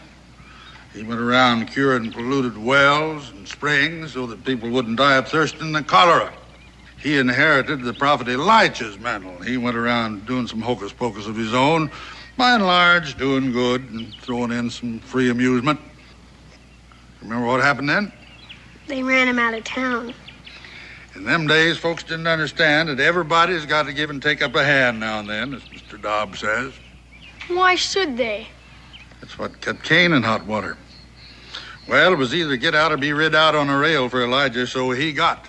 He went around curing polluted wells and springs so that people wouldn't die of thirst and the cholera. He inherited the prophet Elijah's mantle. He went around doing some hocus pocus of his own, by and large doing good and throwing in some free amusement. Remember what happened then? They ran him out of town. In them days, folks didn't understand that everybody's got to give and take up a hand now and then, as Mr. Dobb says. Why should they? That's what kept Cain in hot water. Well, it was either get out or be rid out on a rail for Elijah, so he got.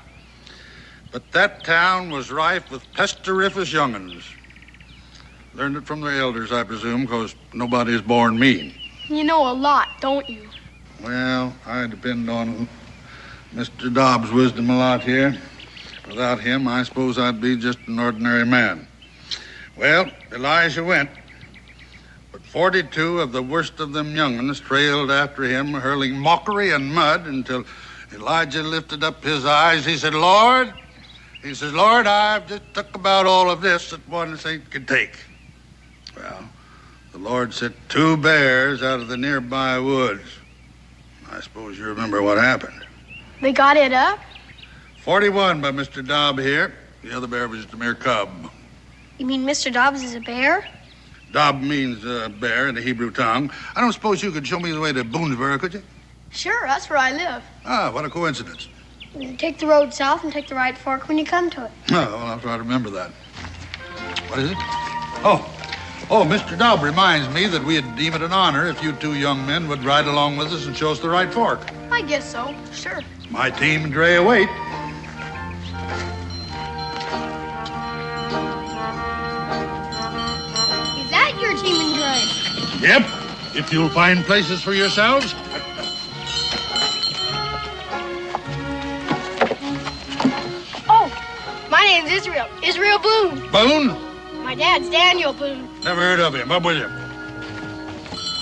But that town was rife with pesteriferous young'uns. Learned it from their elders, I presume, because nobody is born mean. You know a lot, don't you? Well, I depend on Mr. Dobb's wisdom a lot here. Without him, I suppose I'd be just an ordinary man. Well, Elijah went. But 42 of the worst of them young'uns trailed after him, hurling mockery and mud until Elijah lifted up his eyes. He said, Lord, I've just took about all of this that one saint could take. Well, the Lord sent 2 bears out of the nearby woods. I suppose you remember what happened. They got it up? 41 by Mr. Dobb here. The other bear was just a mere cub. You mean Mr. Dobbs is a bear? Dobb means bear in the Hebrew tongue. I don't suppose you could show me the way to Boonesboro, could you? Sure, that's where I live. Ah, what a coincidence. You take the road south and take the right fork when you come to it. Oh, well, I'll try to remember that. What is it? Oh, Mr. Dobb reminds me that we'd deem it an honor if you 2 young men would ride along with us and show us the right fork. I guess so, sure. It's my team and Dre await. Is that your team and Dre? Yep, if you'll find places for yourselves. Oh, my name's Israel. Israel Boone. Boone? My dad's Daniel Boone. Never heard of him. Up with you.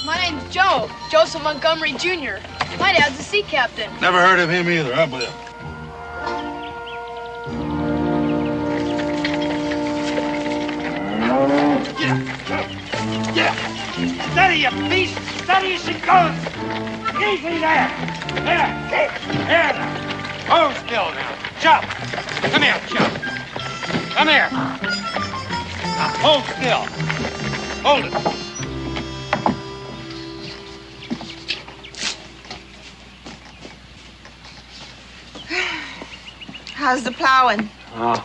My name's Joe. Joseph Montgomery Jr. My dad's a sea captain. Never heard of him either. Up with you. Yeah. Steady, you beast. Steady as she goes. Easy there. There now. Hold still now. Jump. Come here, jump. Come here. Now hold still. Hold it. How's the plowing? Oh.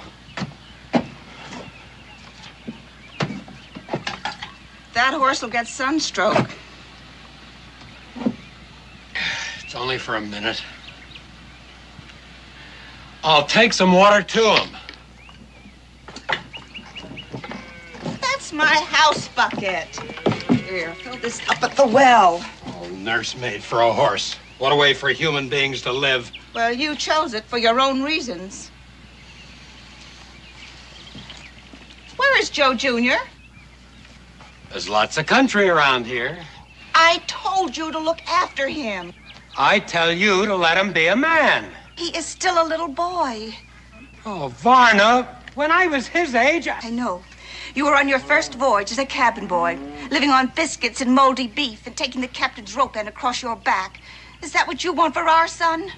That horse will get sunstroke. It's only for a minute. I'll take some water to him. That's my house bucket. Here, fill this up at the well. Oh, nursemaid for a horse. What a way for human beings to live. Well, you chose it for your own reasons. Where is Joe Jr.? There's lots of country around here. I told you to look after him. I tell you to let him be a man. He is still a little boy. Oh, Varna, when I was his age, I know. You were on your first voyage as a cabin boy, living on biscuits and moldy beef and taking the captain's rope end across your back. Is that what you want for our son?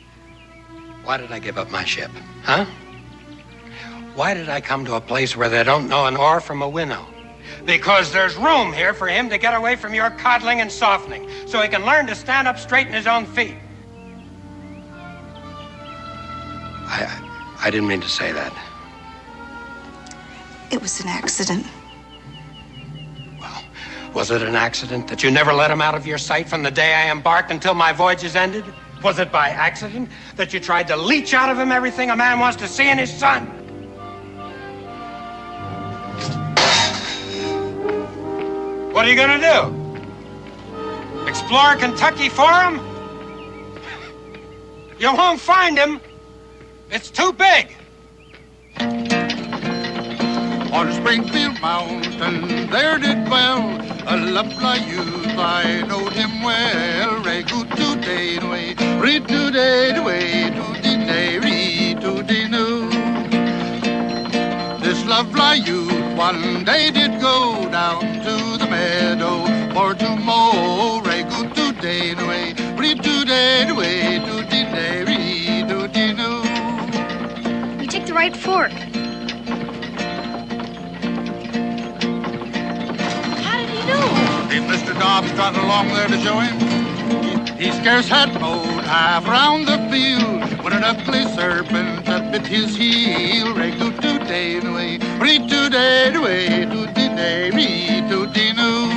Why did I give up my ship? Huh? Why did I come to a place where they don't know an oar from a winnow? Because there's room here for him to get away from your coddling and softening, so he can learn to stand up straight in his own feet. I didn't mean to say that. It was an accident. Well, was it an accident that you never let him out of your sight from the day I embarked until my voyage is ended? Was it by accident that you tried to leech out of him everything a man wants to see in his son? What are you gonna do? Explore Kentucky for him? You won't find him. It's too big. On Springfield Mountain, there did dwell a lovely youth. I knowed him well. Re good to day way, read to day way, to the day, read to the new. This lovely youth one day did go down to the meadow for to mow. Re good to day way, read to day way, to the day, read to the new. You take the right fork. If Mr. Dobbs trotted along there to show him, he scarce had mowed half round the field when an ugly serpent had bit his heel. Re do to day way, re to day way, to the day, re to the new.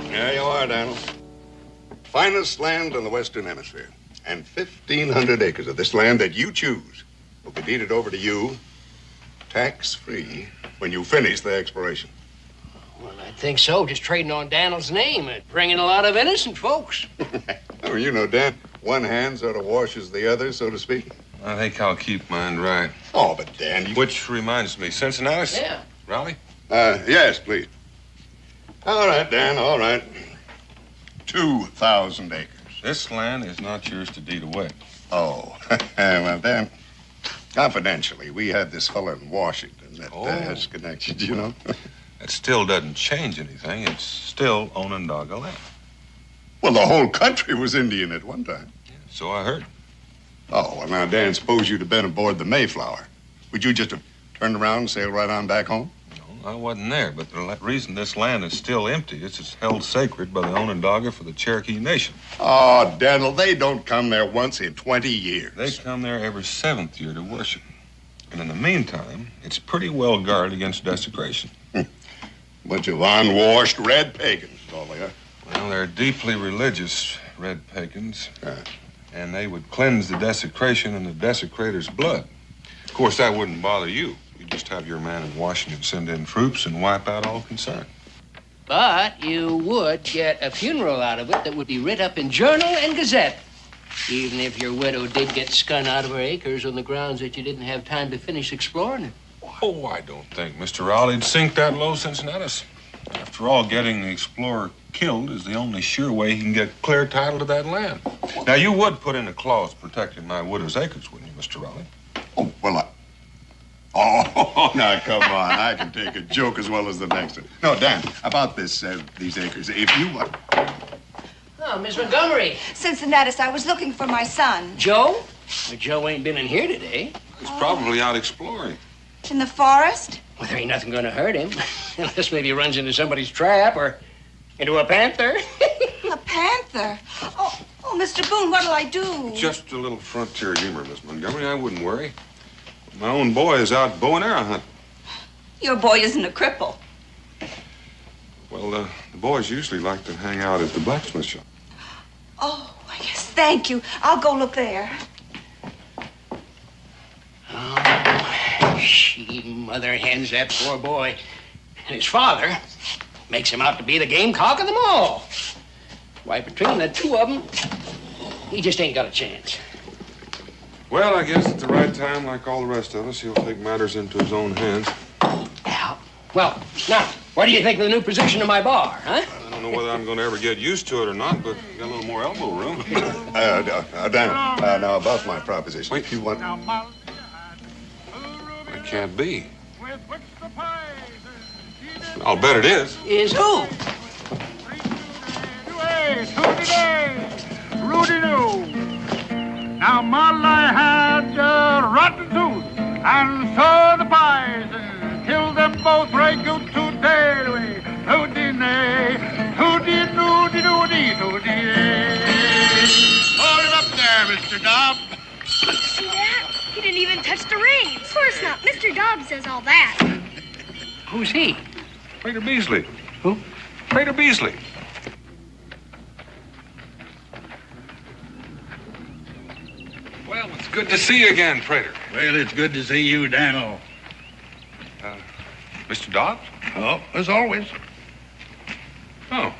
There you are, Daniel. Finest land in the Western Hemisphere. And 1,500 acres of this land that you choose will be deeded over to you, tax-free, when you finish the exploration. Well, I think so. Just trading on Daniel's name and bringing a lot of innocent folks. Oh, you know, Dan, one hand sort of washes the other, so to speak. I think I'll keep mine right. Oh, but Dan, you... Which reminds me, Cincinnati? Yeah. Raleigh? Yes, please. All right, Dan, all right. 2,000 acres. This land is not yours to deed away. Oh, well, Dan, confidentially, we had this fellow in Washington that has connections, you know. That still doesn't change anything. It's still Onondaga land. Well, the whole country was Indian at one time. Yeah, so I heard. Oh, well, now, Dan, suppose you'd have been aboard the Mayflower. Would you just have turned around and sailed right on back home? No, I wasn't there, but the reason this land is still empty is it's held sacred by the Onondaga for the Cherokee Nation. Oh, Daniel, they don't come there once in 20 years. They come there every 7th year to worship. And in the meantime, it's pretty well guarded against desecration. Bunch of unwashed red pagans, all they are. Well, they're deeply religious red pagans. And they would cleanse the desecration in the desecrator's blood. Of course, that wouldn't bother you. You'd just have your man in Washington send in troops and wipe out all concern. But you would get a funeral out of it that would be writ up in Journal and Gazette. Even if your widow did get skun out of her acres on the grounds that you didn't have time to finish exploring it. Oh, I don't think Mr. Raleigh'd sink that low, Cincinnatus. After all, getting the explorer killed is the only sure way he can get clear title to that land. Now, you would put in a clause protecting my widow's acres, wouldn't you, Mr. Raleigh? Oh, well, Oh, now, come on. I can take a joke as well as the next one. No, Dan, about these acres, if you... Oh, Miss Montgomery. Cincinnatus, I was looking for my son. Joe? Well, Joe ain't been in here today. He's probably out exploring. In the forest? Well, there ain't nothing going to hurt him. Unless maybe he runs into somebody's trap or into a panther. A panther? Oh, Mr. Boone, what'll I do? Just a little frontier humor, Miss Montgomery. I wouldn't worry. My own boy is out bow and arrow hunting. Your boy isn't a cripple. Well, the boys usually like to hang out at the blacksmith shop. Oh, yes, thank you. I'll go look there. Oh, she mother hens that poor boy. And his father makes him out to be the gamecock of them all. Why, between the two of them, he just ain't got a chance. Well, I guess at the right time, like all the rest of us, he'll take matters into his own hands. Yeah. Well, now, what do you think of the new position of my bar, huh? I don't know whether I'm going to ever get used to it or not, but got a little more elbow room. Dan, now about my proposition. Wait. If you want... It can't be. I'll bet it is. Is who? Rudy-doo. Now, Molly had a rotten tooth, and so the poison killed them both right good today. Hoody-nay, hoody-doody-doody, hoody-nay. Hold him up there, Mr. Dobb. See that? He didn't even touch the reins. Of course not. Mr. Dobbs says all that. Who's he? Prater Beasley. Who? Prater Beasley. Well, it's good to see you again, Prater. Well, it's good to see you, Daniel. Mr. Dobbs? Oh, as always. Oh.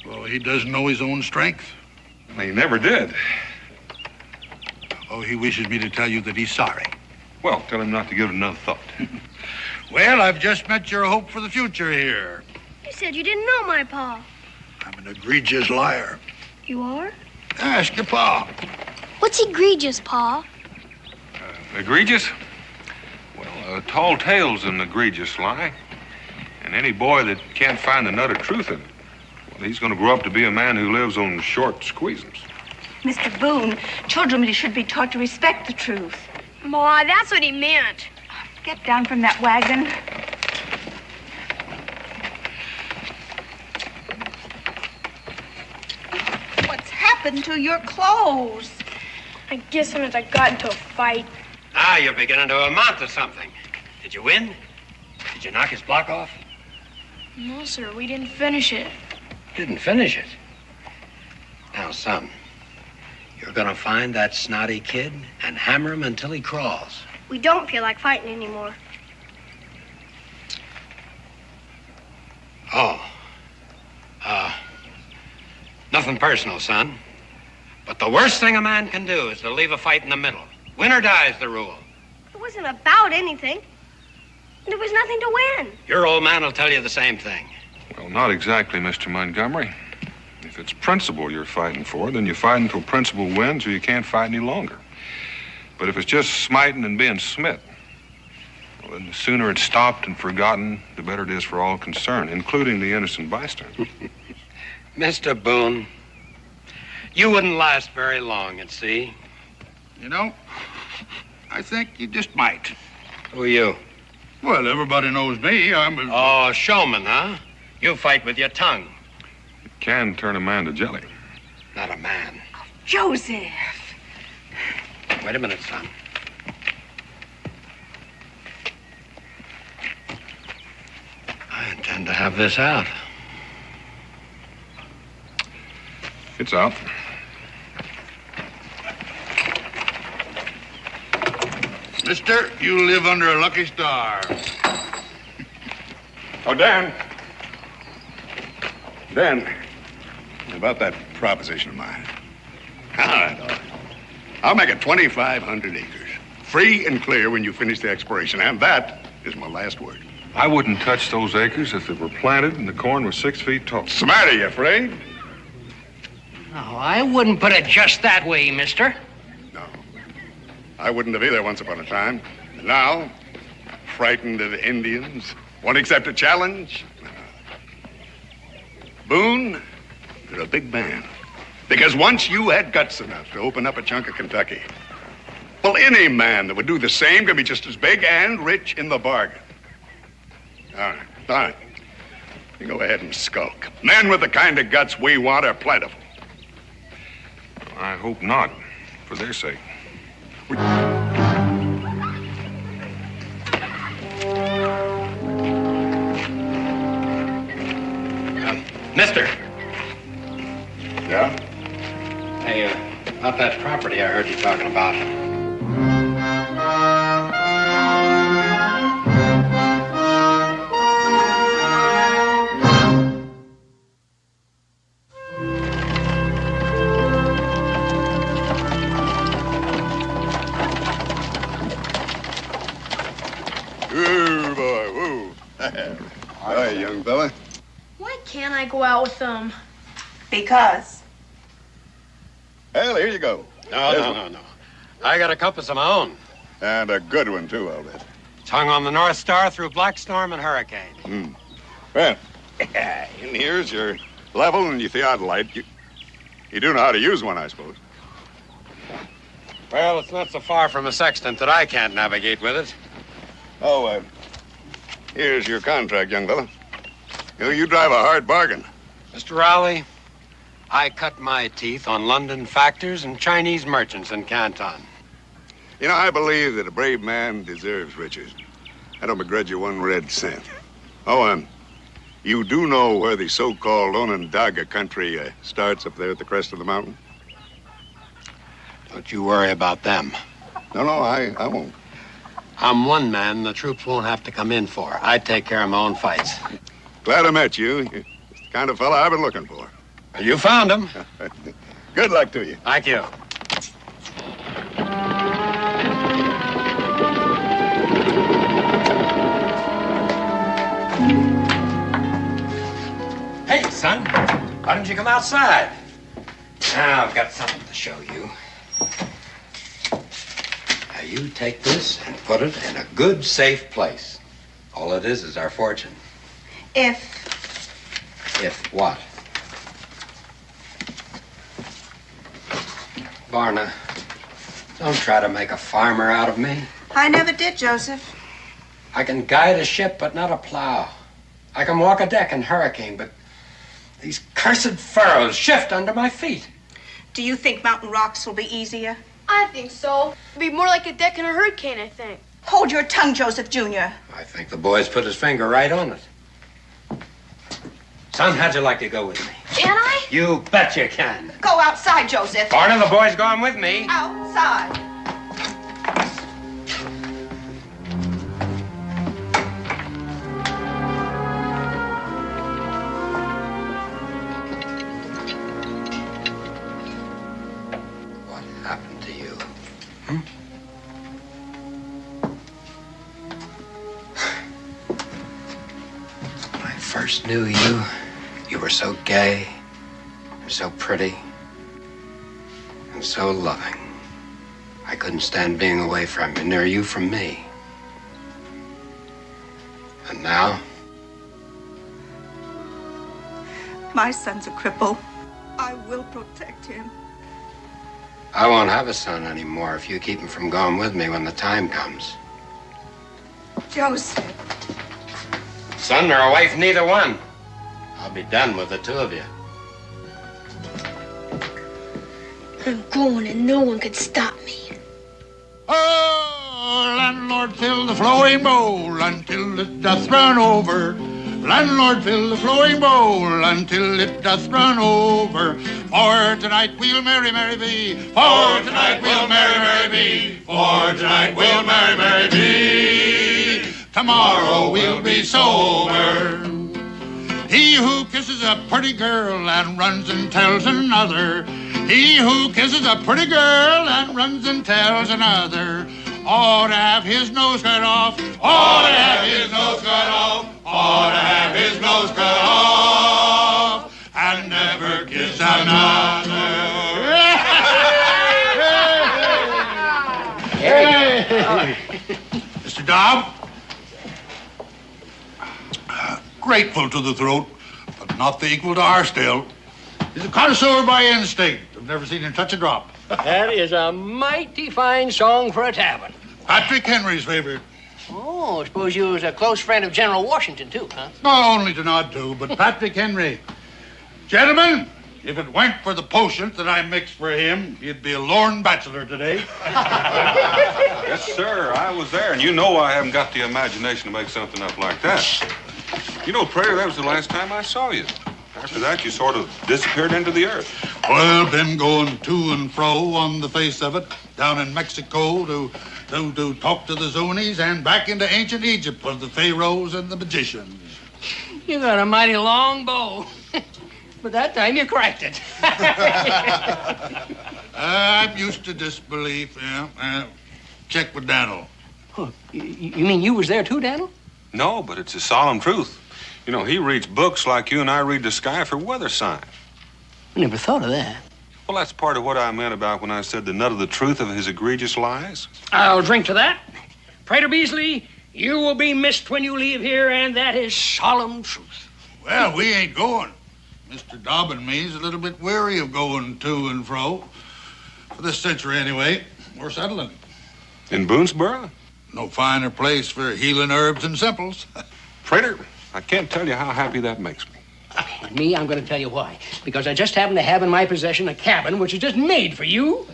Well, he doesn't know his own strength. He never did. Oh, he wishes me to tell you that he's sorry. Well, tell him not to give it another thought. Well, I've just met your hope for the future here. You said you didn't know my pa. I'm an egregious liar. You are? Ask your pa. What's egregious, Pa? Egregious? Well, a tall tale's an egregious lie. And any boy that can't find the nut of truth in it, well, he's going to grow up to be a man who lives on short squeezins. Mr. Boone, children should be taught to respect the truth. Ma, that's what he meant. Get down from that wagon. What's happened to your clothes? I guess I got into a fight. Now you're beginning to amount to something. Did you win? Did you knock his block off? No, sir, we didn't finish it. Didn't finish it. Now, son, you're gonna find that snotty kid and hammer him until he crawls. We don't feel like fighting anymore. Oh. Nothing personal, son. But the worst thing a man can do is to leave a fight in the middle. Win or die is the rule. It wasn't about anything. There was nothing to win. Your old man will tell you the same thing. Well, not exactly, Mr. Montgomery. If it's principle you're fighting for, then you fight until principle wins or you can't fight any longer. But if it's just smiting and being smit, well, then the sooner it's stopped and forgotten, the better it is for all concerned, including the innocent bystander. Mr. Boone, you wouldn't last very long at sea. You know, I think you just might. Who are you? Well, everybody knows me. I'm a... Oh, showman, huh? You fight with your tongue. It can turn a man to jelly. Not a man. Joseph. Wait a minute, son. I intend to have this out. It's out. Mister, you live under a lucky star. Oh, Dan. Dan, about that proposition of mine. I'll make it 2,500 acres. Free and clear when you finish the exploration. And that is my last word. I wouldn't touch those acres if they were planted and the corn was 6 feet tall. What's the matter, you afraid? No, I wouldn't put it just that way, mister. No. I wouldn't have either once upon a time. And now, frightened of the Indians, won't accept a challenge. Boone, you're a big man. Because once you had guts enough to open up a chunk of Kentucky, well, any man that would do the same can be just as big and rich in the bargain. All right. You go ahead and skulk. Men with the kind of guts we want are plentiful. I hope not, for their sake. Mister. Yeah? Hey, about that property I heard you talking about. Ooh, boy, woo. Hi, young fella. Why can't I go out with them? Because. Well, here you go. No. I got a compass of my own. And a good one, too, I'll bet. It's hung on the North Star through black storm and hurricane. Well, in here's your level and your theodolite. You do know how to use one, I suppose. Well, it's not so far from a sextant that I can't navigate with it. Oh, here's your contract, young fella. You drive a hard bargain. Mr. Rowley, I cut my teeth on London factors and Chinese merchants in Canton. You know, I believe that a brave man deserves riches. I don't begrudge you 1 red cent. Oh, you do know where the so-called Onondaga country starts up there at the crest of the mountain? Don't you worry about them. No, I won't. I'm one man the troops won't have to come in for. I take care of my own fights. Glad I met you. You're the kind of fella I've been looking for. You found him. Good luck to you. Thank you. Hey, son, why don't you come outside? Now, I've got something to show you. Now, you take this and put it in a good, safe place. All it is our fortune. If what? Barna, don't try to make a farmer out of me. I never did, Joseph. I can guide a ship, but not a plow. I can walk a deck in hurricane, but these cursed furrows shift under my feet. Do you think mountain rocks will be easier? I think so. It'll be more like a deck in a hurricane, I think. Hold your tongue, Joseph Jr. I think the boy's put his finger right on it. Son, how'd you like to go with me? Can I? You bet you can. Go outside, Joseph. Barna, the boy's going with me. Outside. What happened to you? When I first knew you, you were so gay, and so pretty, and so loving. I couldn't stand being away from you, nor you from me. And now? My son's a cripple. I will protect him. I won't have a son anymore if you keep him from going with me when the time comes. Joseph. Son or a wife, neither one. I'll be done with the two of you. I'm going and no one could stop me. Oh, landlord, fill the flowing bowl until it doth run over. Landlord, fill the flowing bowl until it doth run over. For tonight we'll merry, merry be. For tonight we'll merry, merry be. For tonight we'll merry, merry be. Tomorrow we'll be sober. He who kisses a pretty girl and runs and tells another. He who kisses a pretty girl and runs and tells another ought to have his nose cut off. Ought to have his nose cut off. Ought to have his nose cut off. And never kiss another. Hey. Mr. Dobb? Grateful to the throat, but not the equal to our still. He's a connoisseur by instinct. I've never seen him touch a drop. That is a mighty fine song for a tavern. Patrick Henry's favorite. Oh, I suppose you was a close friend of General Washington, too, huh? Not only to nod to, but Patrick Henry. Gentlemen, if it weren't for the potions that I mixed for him, he'd be a lorn bachelor today. Yes, sir, I was there, and you know I haven't got the imagination to make something up like that. You know, Prayer, that was the last time I saw you. After that, you sort of disappeared into the earth. Well, been going to and fro on the face of it, down in Mexico to talk to the Zunis and back into ancient Egypt with the pharaohs and the magicians. You got a mighty long bow. But that time you cracked it. I'm used to disbelief, yeah. Check with Daniel. Oh, you mean you was there too, Daniel? No, but it's a solemn truth. You know, he reads books like you and I read the sky for weather signs. I never thought of that. Well, that's part of what I meant about when I said the nut of the truth of his egregious lies. I'll drink to that. Prater Beasley, you will be missed when you leave here, and that is solemn truth. Well, we ain't going. Mr. Dobb and me's a little bit weary of going to and fro. For this century, anyway. We're settling. In Boonesboro? No finer place for healing herbs and simples. Prater, I can't tell you how happy that makes me. Me, I'm going to tell you why. Because I just happen to have in my possession a cabin which is just made for you.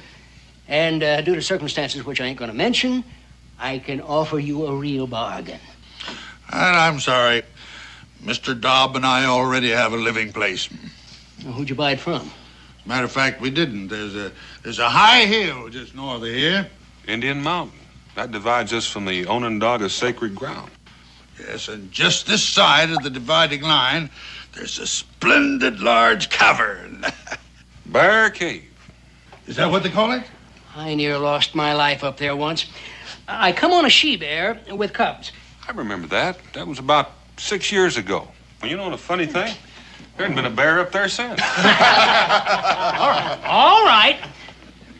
And due to circumstances which I ain't going to mention, I can offer you a real bargain. And I'm sorry. Mr. Dobb and I already have a living place. Well, who'd you buy it from? Matter of fact, we didn't. There's a high hill just north of here. Indian Mountain. That divides us from the Onondaga sacred ground. Yes, and just this side of the dividing line, there's a splendid large cavern. Bear Cave. Is that what they call it? I near lost my life up there once. I come on a she-bear with cubs. I remember that. That was about 6 years ago. Well, you know the funny thing? There hadn't been a bear up there since. All right.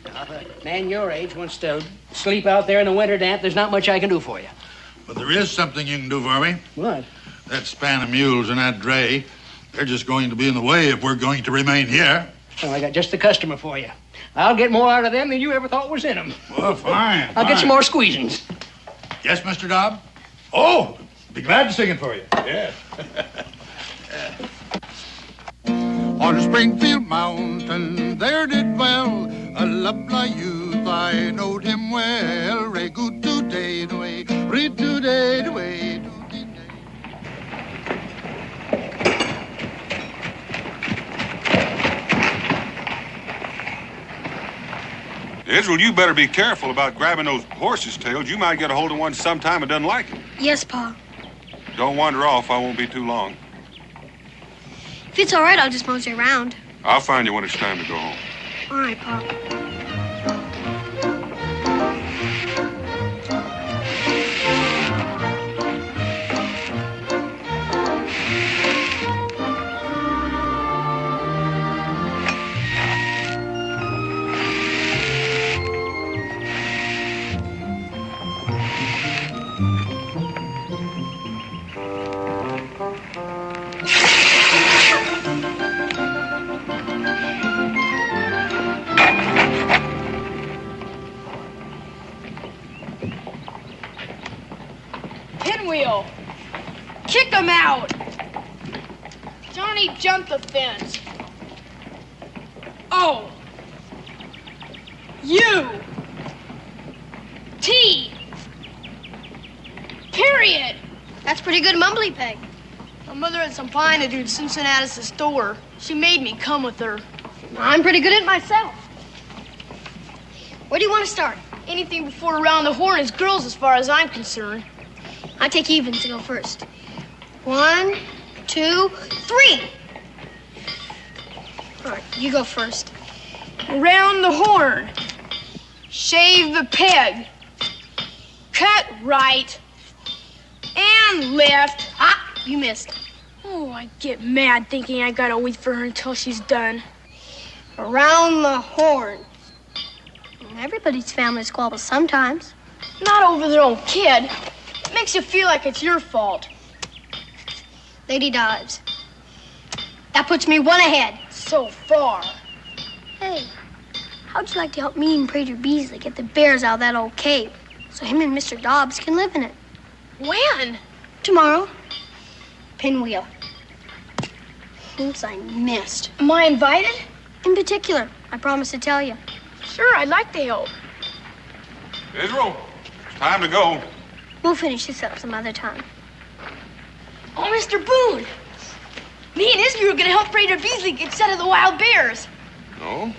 Now, if a man your age wants to sleep out there in the winter damp, there's not much I can do for you. But there is something you can do for me. What? That span of mules and that dray, they're just going to be in the way if we're going to remain here. Well, I got just the customer for you. I'll get more out of them than you ever thought was in them. Well, fine. I'll get some more squeezings. Yes, Mr. Dobb? Oh, be glad to sing it for you. Yes. On Springfield Mountain, there did dwell a lovely youth. I knowed him well. Re good today, way, read today, way. Israel, you better be careful about grabbing those horses' tails. You might get a hold of one sometime and doesn't like it. Yes, Pa. Don't wander off. I won't be too long. If it's all right, I'll just mosey around. I'll find you when it's time to go home. All right, Pa. Pinwheel! Kick him out! Johnny jumped the fence. O. U. T. Period. That's pretty good mumbly peg. My mother had some pine to do at Cincinnatus' store. She made me come with her. I'm pretty good at it myself. Where do you want to start? Anything before around the horn is girls as far as I'm concerned. I take evens to go first. 1, 2, 3. All right, you go first. Around the horn. Shave the peg. Cut right. And left. Ah, you missed. Oh, I get mad thinking I gotta wait for her until she's done. Around the horn. Everybody's family squabbles sometimes. Not over their own kid. It makes you feel like it's your fault. Lady dives. That puts me 1 ahead. So far. Hey, how'd you like to help me and Prater Beasley get the bears out of that old cave so him and Mr. Dobbs can live in it? When? Tomorrow. Pinwheel. Oops, I missed. Am I invited? In particular, I promised to tell you. Sure, I'd like to help. Israel, it's time to go. We'll finish this up some other time. Oh, Mr. Boone. Me and Israel are gonna help Prater Beasley get set of the wild bears. No?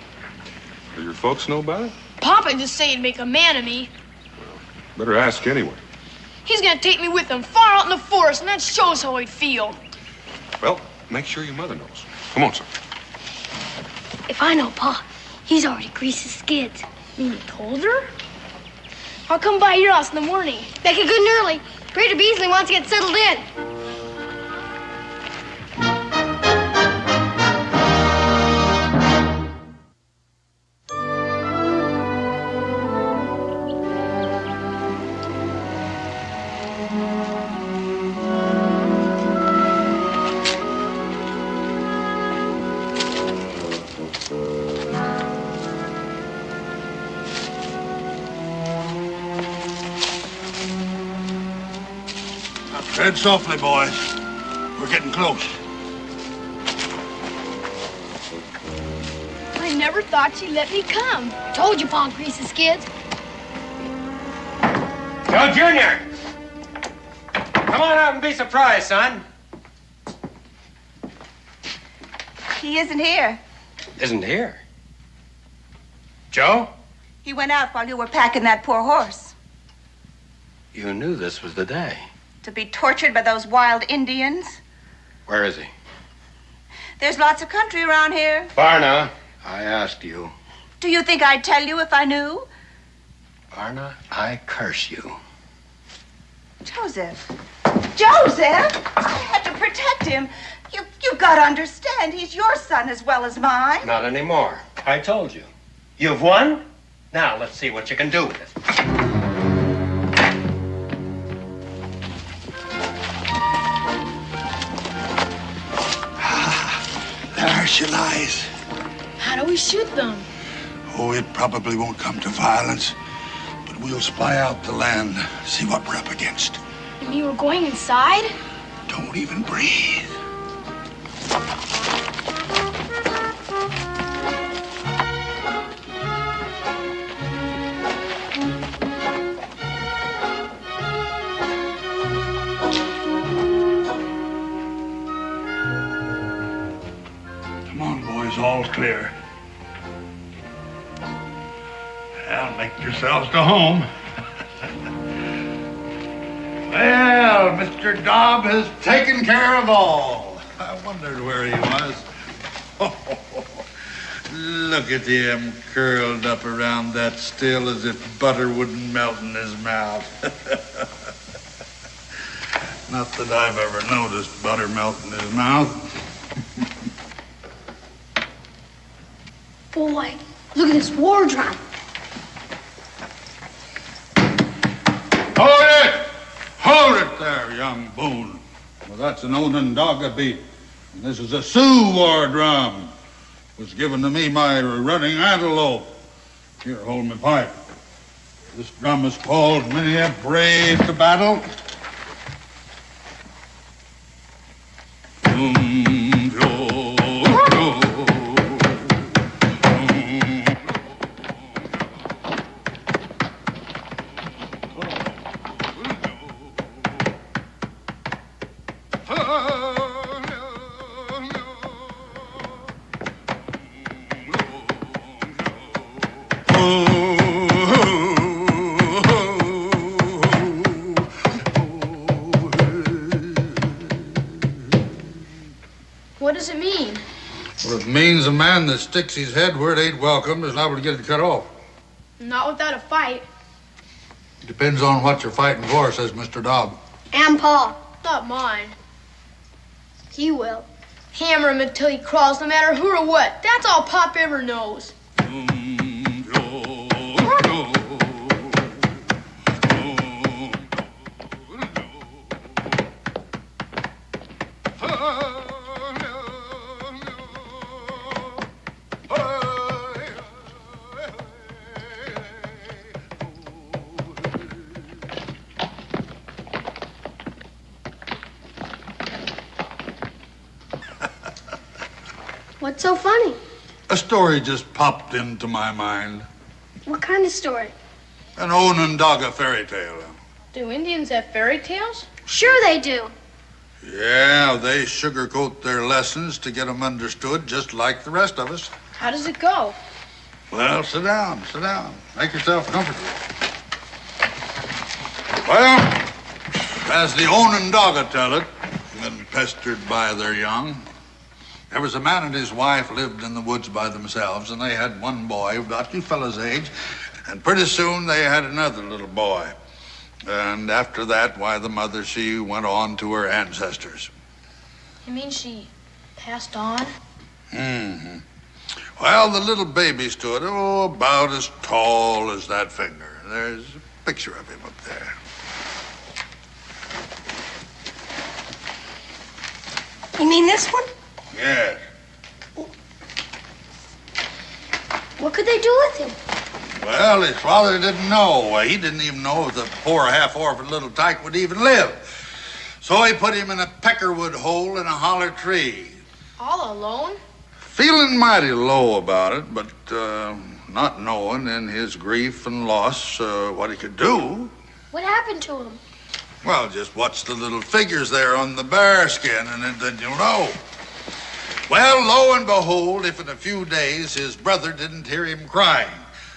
Do your folks know about it? Papa just said he'd make a man of me. Better ask anyway. He's gonna take me with him far out in the forest, and that shows how he'd feel. Well, make sure your mother knows. Come on, son. If I know Pa, he's already greased his skids. You told her? I'll come by your house in the morning. Make it good and early. Prater Beasley wants to get settled in. Tread softly, boys. We're getting close. I never thought she'd let me come. Told you, Paul Grease's kids. Joe Jr. Come on out and be surprised, son. He isn't here. Isn't here? Joe? He went out while you were packing that poor horse. You knew this was the day. To be tortured by those wild Indians. Where is he? There's lots of country around here. Barna, I asked you. Do you think I'd tell you if I knew? Barna, I curse you. Joseph. Joseph! I had to protect him. You've got to understand, he's your son as well as mine. Not anymore. I told you. You've won? Now let's see what you can do with it. There she lies. How do we shoot them? Oh, it probably won't come to violence, but we'll spy out the land, see what we're up against. You mean we're going inside? Don't even breathe. Come on, boys, all's clear. Well, make yourselves to home. Well, Mr. Dobb has taken care of all. I wondered where he was. Look at him curled up around that still as if butter wouldn't melt in his mouth. Not that I've ever noticed butter melt in his mouth. Boy, look at this war drum. Hold it! Hold it there, young Boone. Well, that's an Onondaga beat. And this is a Sioux war drum. It was given to me by running antelope. Here, hold my pipe. This drum is called many a brave to battle. What does it mean? Well, it means a man that sticks his head where it ain't welcome is liable to get it cut off. Not without a fight. It depends on what you're fighting for, says Mr. Dobb. And Paul. Not mine. He will. Hammer him until he crawls, no matter who or what. That's all Pop ever knows. What's so funny? A story just popped into my mind. What kind of story? An Onondaga fairy tale. Do Indians have fairy tales? Sure they do. Yeah, they sugarcoat their lessons to get them understood just like the rest of us. How does it go? Well, sit down, sit down. Make yourself comfortable. Well, as the Onondaga tell it, when pestered by their young, there was a man and his wife lived in the woods by themselves, and they had one boy about you fellas' age, and pretty soon they had another little boy. And after that, why, the mother, she went on to her ancestors. You mean she passed on? Mm-hmm. Well, the little baby stood, about as tall as that finger. There's a picture of him up there. You mean this one? Yes. What could they do with him? Well, his father didn't know. He didn't even know if the poor half-orphan little tyke would even live. So he put him in a peckerwood hole in a holler tree. All alone? Feeling mighty low about it, but not knowing in his grief and loss what he could do. What happened to him? Well, just watch the little figures there on the bear skin, and then you'll know. Well, lo and behold, if in a few days his brother didn't hear him crying.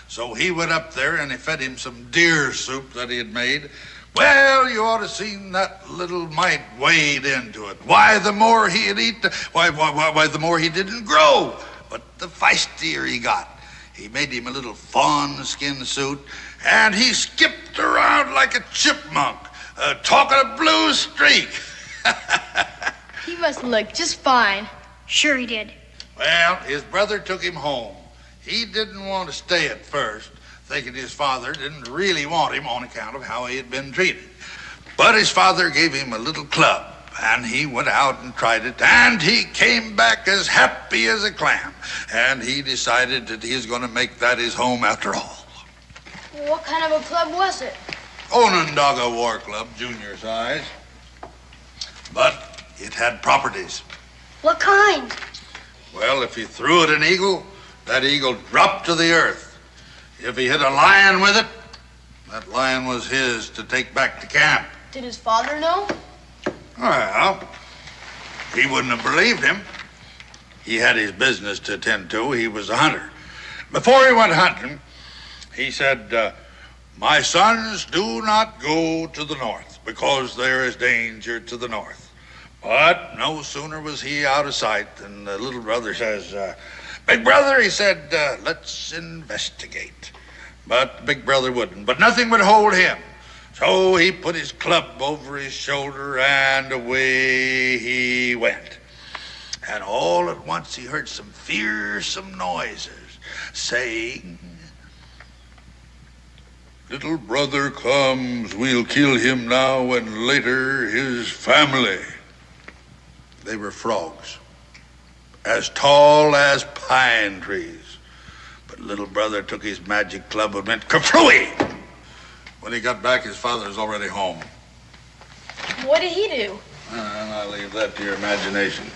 So he went up there and he fed him some deer soup that he had made. Well, you ought to seen that little mite wade into it. Why, the more he'd eat, why, the more he didn't grow. But the feistier he got. He made him a little fawn skin suit, and he skipped around like a chipmunk, talking a blue streak. He must look just fine. Sure he did. Well, his brother took him home. He didn't want to stay at first, thinking his father didn't really want him on account of how he had been treated. But his father gave him a little club, and he went out and tried it, and he came back as happy as a clam. And he decided that he was going to make that his home after all. What kind of a club was it? Onondaga War Club, junior size. But it had properties. What kind? Well, if he threw at an eagle, that eagle dropped to the earth. If he hit a lion with it, that lion was his to take back to camp. Did his father know? Well, he wouldn't have believed him. He had his business to attend to. He was a hunter. Before he went hunting, he said, my sons, do not go to the north, because there is danger to the north. But no sooner was he out of sight than the little brother says, Big brother, he said, let's investigate. But big brother wouldn't. But nothing would hold him. So he put his club over his shoulder and away he went. And all at once he heard some fearsome noises saying, little brother comes, we'll kill him now and later his family. They were frogs, as tall as pine trees. But little brother took his magic club and went kerflooey. When he got back, his father was already home. What did he do? And I leave that to your imagination.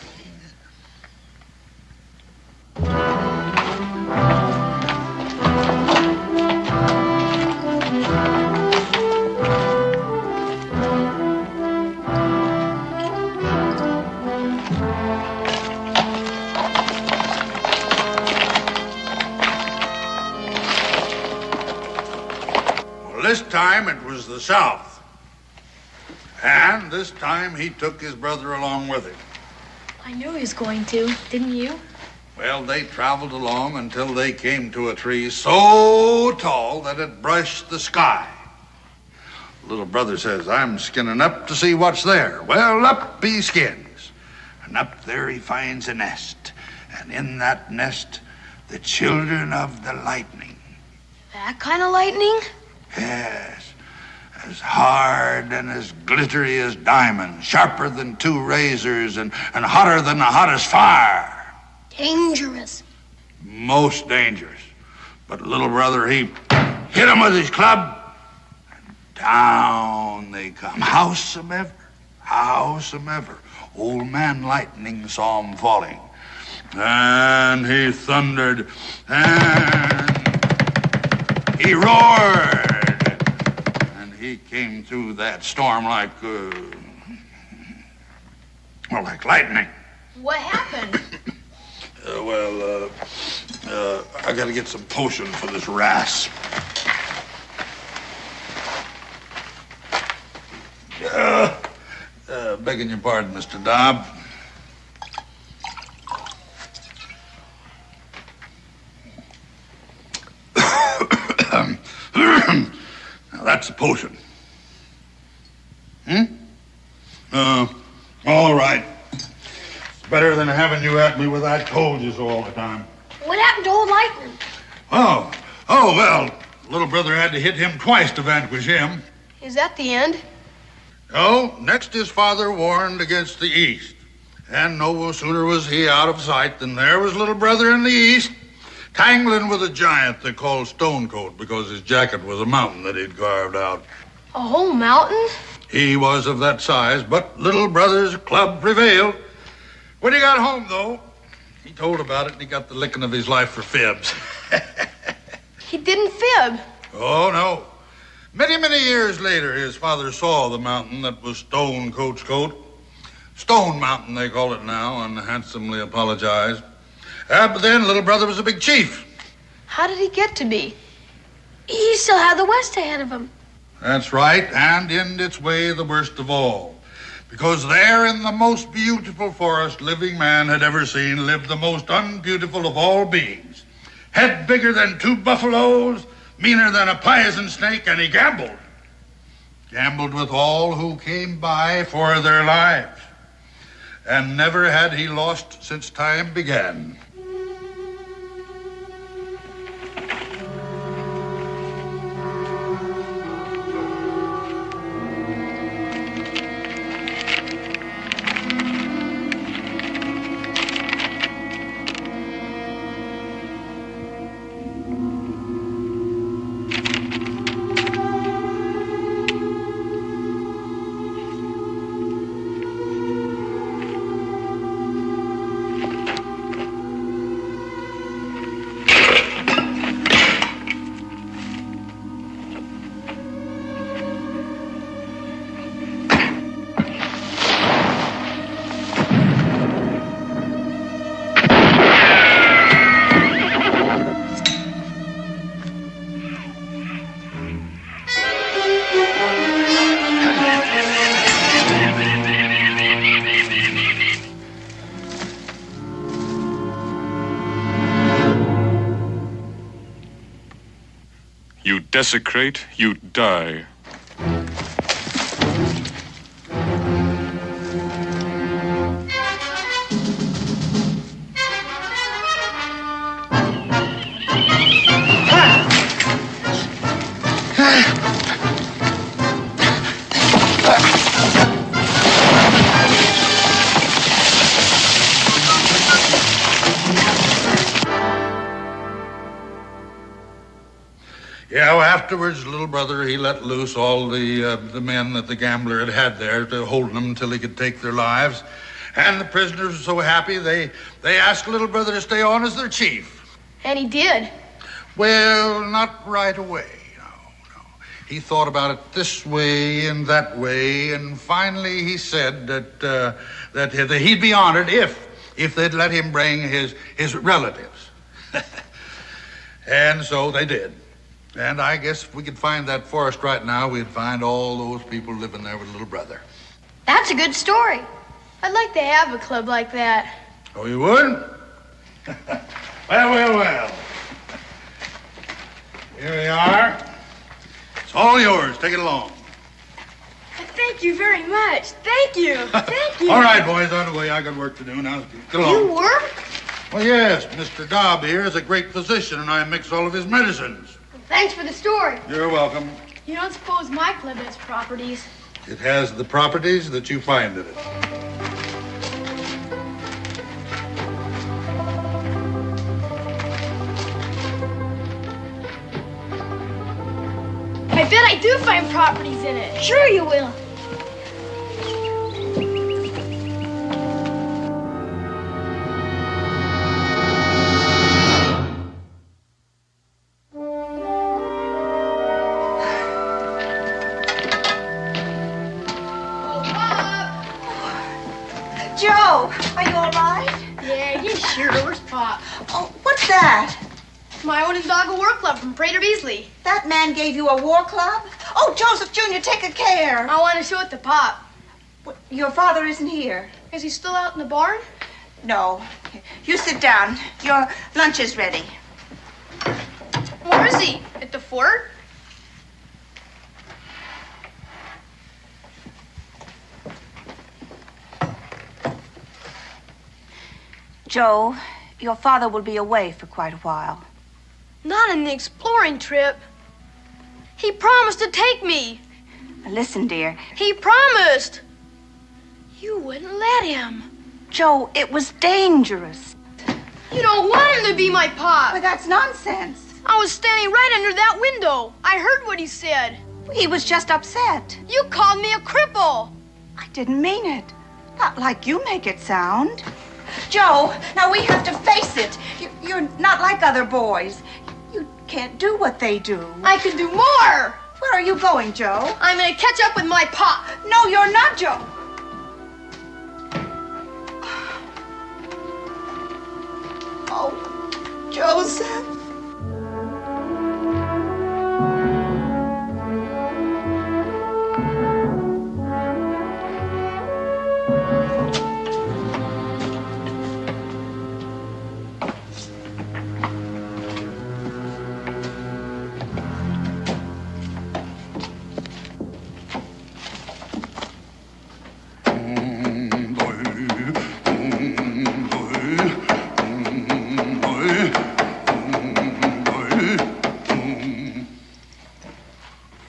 This time it was the South. And this time he took his brother along with him. I knew he was going to, didn't you? Well, they traveled along until they came to a tree so tall that it brushed the sky. Little brother says, I'm skinning up to see what's there. Well, up he skins. And up there he finds a nest. And in that nest, the children of the lightning. That kind of lightning? Yes, as hard and as glittery as diamonds, sharper than two razors, and hotter than the hottest fire. Dangerous. Most dangerous. But little brother, he hit him with his club, and down they come. Howsomever, old man Lightning saw him falling. And he thundered, and he roared. He came through that storm like lightning. What happened? I gotta get some potion for this rasp. Begging your pardon, Mr. Dobb. Now, that's a potion. All right. It's better than having you at me with I told you so all the time. What happened to old Lightning? Well, little brother had to hit him twice to vanquish him. Is that the end? No, next his father warned against the east. And no sooner was he out of sight than there was little brother in the east, tangling with a giant they called Stonecoat because his jacket was a mountain that he'd carved out. A whole mountain? He was of that size, but little brother's club prevailed. When he got home, though, he told about it and he got the licking of his life for fibs. He didn't fib. Oh, no. Many, many years later, his father saw the mountain that was Stone Coat's coat. Stone Mountain, they call it now, and handsomely apologized. But then little brother was a big chief. How did he get to be? He still had the West ahead of him. That's right, and in its way the worst of all. Because there in the most beautiful forest living man had ever seen lived the most unbeautiful of all beings. Head bigger than 2 buffaloes, meaner than a poison snake, and he gambled. Gambled with all who came by for their lives. And never had he lost since time began. You desecrate, you die. Yeah, well, afterwards, little brother, he let loose all the men that the gambler had there to hold them until he could take their lives. And the prisoners were so happy, they asked little brother to stay on as their chief. And he did. Well, not right away, no. He thought about it this way and that way, and finally he said that he'd be honored if they'd let him bring his relatives. And so they did. And I guess if we could find that forest right now, we'd find all those people living there with little brother. That's a good story. I'd like to have a club like that. Oh, you would? Well. Here we are. It's all yours. Take it along. Thank you very much. Thank you. Thank you. All right, boys, on the way. I got work to do now. Get along. You work? Well, yes. Mr. Dobb here is a great physician, and I mix all of his medicines. Thanks for the story. You're welcome. You don't suppose my club has properties? It has the properties that you find in it. I bet I do find properties in it. Sure you will. Joe, are you all right? Yeah, he's sure. Where's Pop? Oh, what's that? My own Doggo War Club from Prater Beasley. That man gave you a war club? Oh, Joseph Jr., take a care. I want to show it to Pop. Your father isn't here. Is he still out in the barn? No. You sit down. Your lunch is ready. Where is he? At the fort? Joe, your father will be away for quite a while. Not on the exploring trip. He promised to take me. Now, listen, dear. He promised. You wouldn't let him. Joe, it was dangerous. You don't want him to be my Pop. But that's nonsense. I was standing right under that window. I heard what he said. He was just upset. You called me a cripple. I didn't mean it. Not like you make it sound. Joe, now we have to face it. You're not like other boys. You can't do what they do. I can do more. Where are you going, Joe? I'm gonna catch up with my pop. No, you're not, Joe. Oh, Joseph.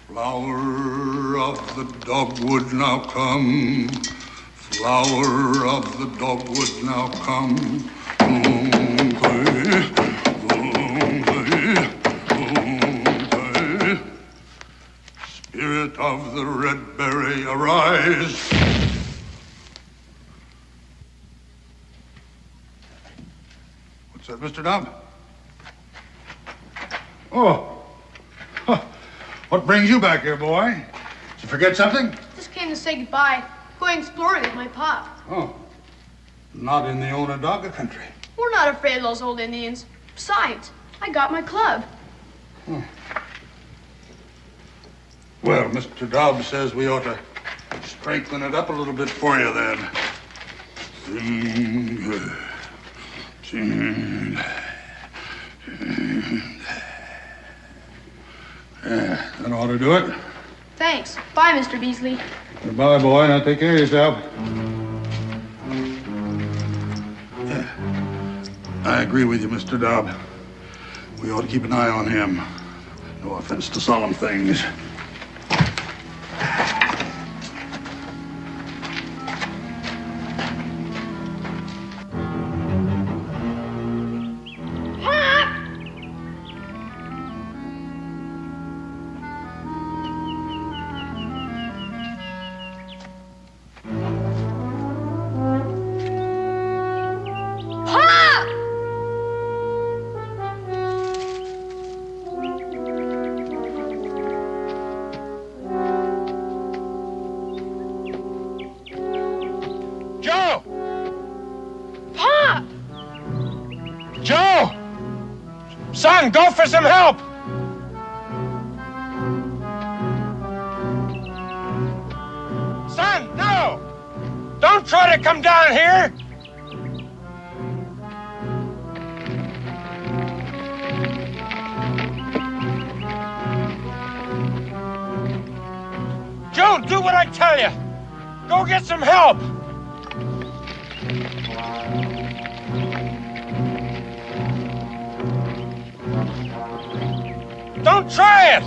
Flower of the dogwood now come, flower of the dogwood now come. Spirit of the red berry, arise. What's that, Mr. Dobb? Oh. Huh. What brings you back here, boy? Did you forget something? Just came to say goodbye. Going exploring with my pop. Oh. Not in the Onondaga country. We're not afraid of those old Indians. Besides, I got my club. Oh. Well, Mr. Dobbs says we ought to strengthen it up a little bit for you then. Yeah, that ought to do it. Thanks. Bye, Mr. Beasley. Goodbye, boy. Now take care of yourself. Yeah. I agree with you, Mr. Dobb. We ought to keep an eye on him. No offense to solemn things. Son, go for some help! Son, no! Don't try to come down here! Joe, do what I tell you! Go get some help! Don't try it!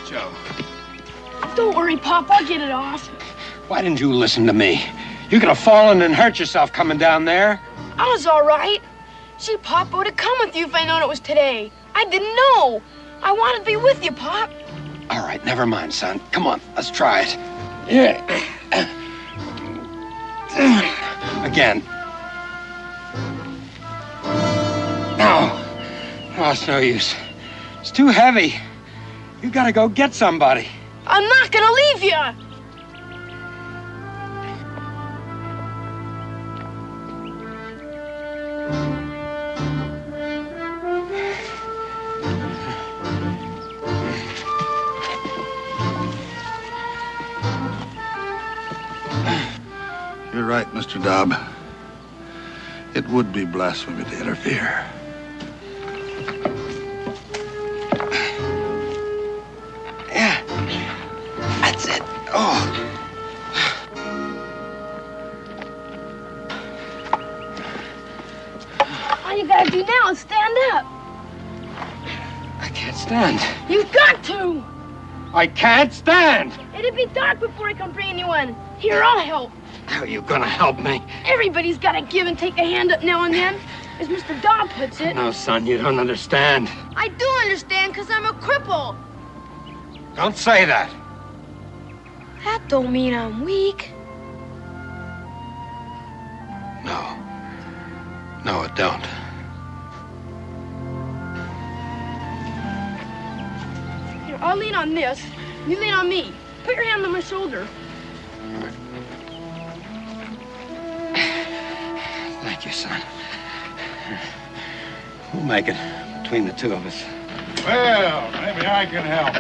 Joe. Don't worry, Pop. I'll get it off. Why didn't you listen to me? You could have fallen and hurt yourself coming down there. I was all right. See, Pop, I would have come with you if I'd known it was today. I didn't know. I wanted to be with you, Pop. All right, never mind, son. Come on, let's try it. Yeah. Again. No. Oh, it's no use. It's too heavy. You gotta go get somebody. I'm not gonna leave you. You're right, Mr. Dobb. It would be blasphemy to interfere. Yeah. That's it. Oh. All you gotta do now is stand up. stand. You've got to! I can't stand. It'd be dark before I can bring anyone. Here, I'll help. How are you gonna help me? Everybody's got to give and take a hand up now and then, as Mr. Dobb puts it. No, son, you don't understand. I do understand, because I'm a cripple. Don't say that. That don't mean I'm weak. No. No, it don't. Here, I'll lean on this. You lean on me. Put your hand on my shoulder. Thank you, son. We'll make it between the two of us. Well, maybe I can help.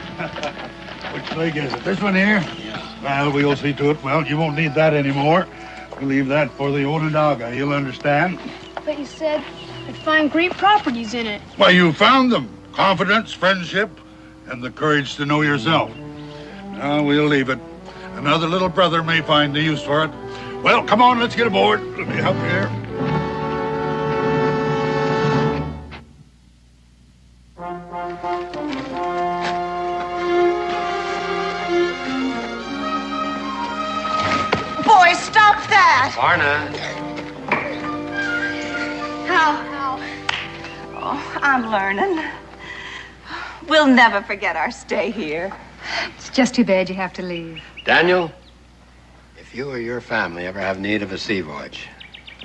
Which leg is it? This one here? Yeah. Well, we'll see to it. Well, you won't need that anymore. We'll leave that for the Onondaga. He'll understand. But you said I'd find great properties in it. Well, you found them. Confidence, friendship, and the courage to know yourself. Now, we'll leave it. Another little brother may find the use for it. Well, come on, let's get aboard. Let me help you here. Boy, stop that! Varna. How? Oh, I'm learning. We'll never forget our stay here. It's just too bad you have to leave. Daniel, if you or your family ever have need of a sea voyage.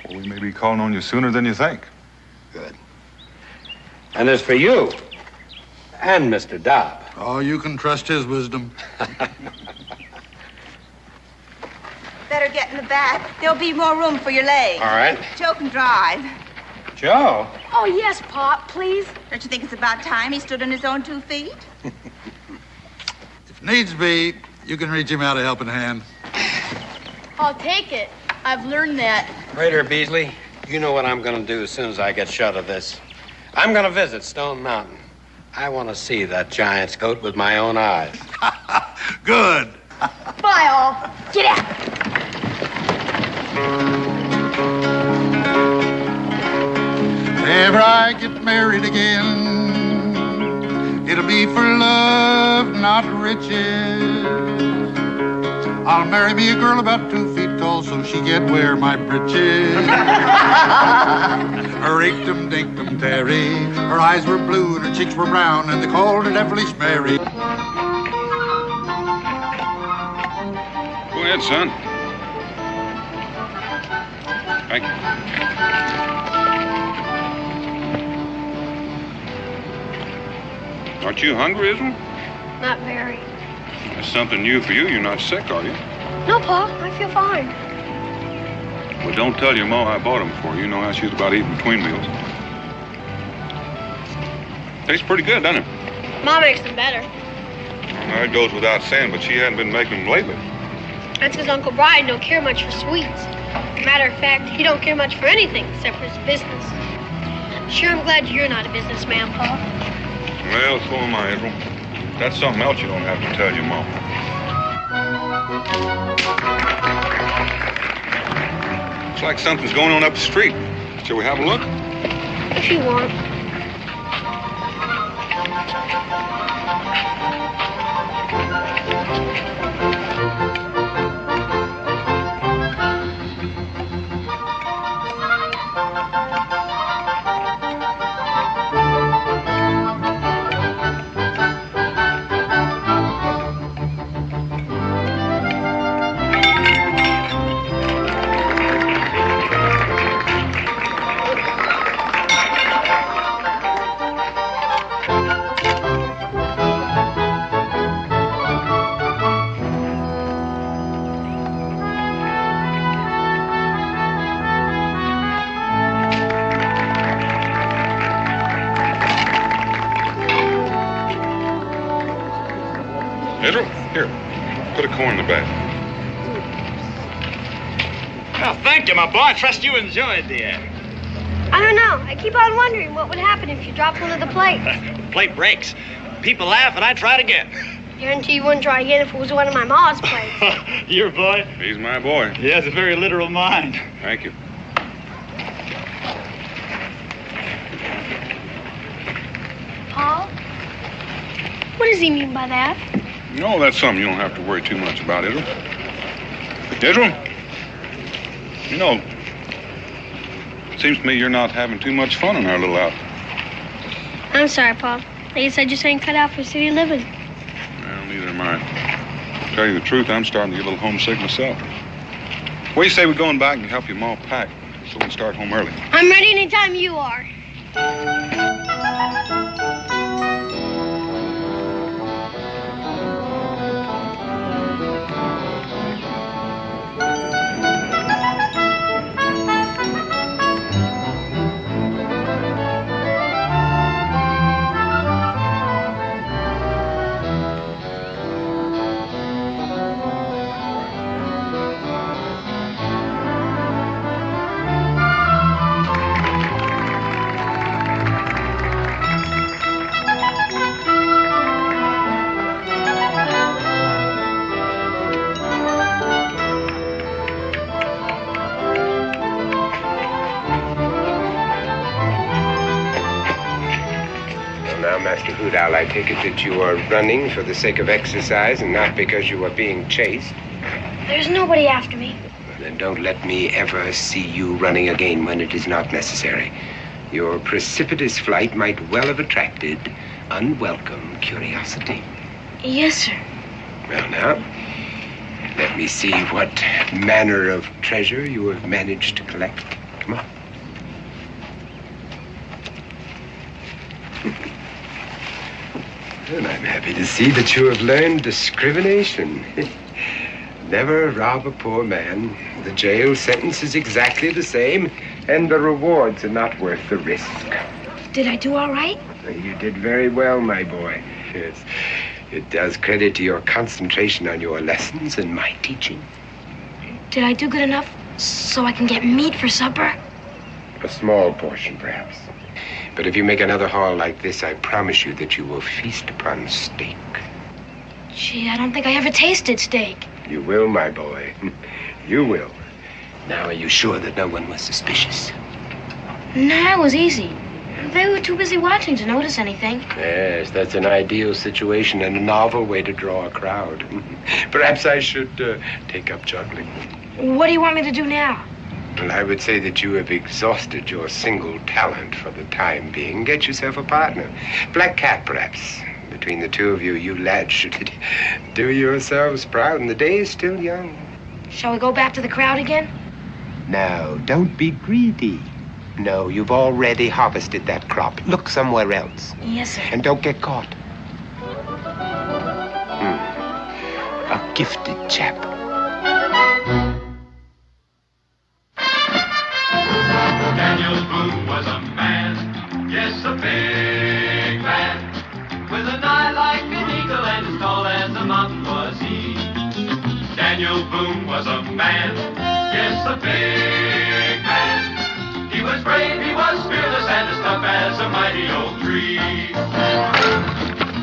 Well, we may be calling on you sooner than you think. Good. And as for you and Mr. Dobb. Oh, you can trust his wisdom. Better get in the back. There'll be more room for your legs. All right. Joe can drive. Joe? Oh, yes, Pop, please. Don't you think it's about time he stood on his own 2 feet? If needs be, you can reach him out a helping hand. I'll take it. I've learned that. Raider Beasley, you know what I'm going to do as soon as I get shut of this. I'm going to visit Stone Mountain. I want to see that giant's coat with my own eyes. Good. Bye, all. Get out. If ever I get married again, it'll be for love, not riches. I'll marry me a girl about 2 feet tall so she can wear my breeches. Her inktum dinktum Terry, her eyes were blue and her cheeks were brown, and they called her Devilish Mary. Go ahead, son. Thank you. Aren't you hungry, Israel? Not very. That's something new for you. You're not sick, are you? No, Pa, I feel fine. Well, don't tell your ma I bought them for you. You know how she's about eating between meals. Tastes pretty good, doesn't it? Ma makes them better. Well, it goes without saying, but she hadn't been making them lately. That's because Uncle Brian don't care much for sweets. Matter of fact, he don't care much for anything except for his business. Sure, I'm glad you're not a businessman, Pa. Well, so am I, Israel. That's something else you don't have to tell your mom. Looks like something's going on up the street. Shall we have a look? If you want. Israel, here. Put a corn in the bag. Well, thank you, my boy. I trust you enjoyed the act. I don't know. I keep on wondering what would happen if you dropped one of the plates. The plate breaks. People laugh, and I try it again. Guarantee you wouldn't try again if it was one of my ma's plates. Your boy? He's my boy. He has a very literal mind. Thank you. Paul? does he mean by that? No, that's something you don't have to worry too much about, Israel. Israel? You know, seems to me you're not having too much fun in our little outfit. I'm sorry, Pop. I guess I just ain't cut out for city living. Well, neither am I. To tell you the truth, I'm starting to get a little homesick myself. What do you say we go back and help your mom pack so we can start home early? I'm ready anytime you are. Master Hoot Owl, I take it that you are running for the sake of exercise and not because you are being chased. There's nobody after me. Then don't let me ever see you running again when it is not necessary. Your precipitous flight might well have attracted unwelcome curiosity. Yes, sir. Well, now, let me see what manner of treasure you have managed to collect. Come on. And I'm happy to see that you have learned discrimination. Never rob a poor man. The jail sentence is exactly the same, and the rewards are not worth the risk. Did I do all right? You did very well, my boy. Yes. It does credit to your concentration on your lessons and my teaching. Did I do good enough so I can get meat for supper? A small portion, perhaps. But if you make another haul like this, I promise you that you will feast upon steak. Gee, I don't think I ever tasted steak. You will, my boy. You will. Now, are you sure that no one was suspicious? Nah, it was easy. They were too busy watching to notice anything. Yes, that's an ideal situation and a novel way to draw a crowd. Perhaps I should take up juggling. What do you want me to do now? Well, I would say that you have exhausted your single talent for the time being. Get yourself a partner. Black Cat, perhaps. Between the two of you, you lads should do yourselves proud, and the day is still young. Shall we go back to the crowd again? Now, don't be greedy. No, you've already harvested that crop. Look somewhere else. Yes, sir. And don't get caught. A gifted chap. Daniel Boone was a man, yes, a big man, with an eye like an eagle and as tall as a mountain was he. Daniel Boone was a man, yes, a big man. He was brave, he was fearless, and as tough as a mighty old tree.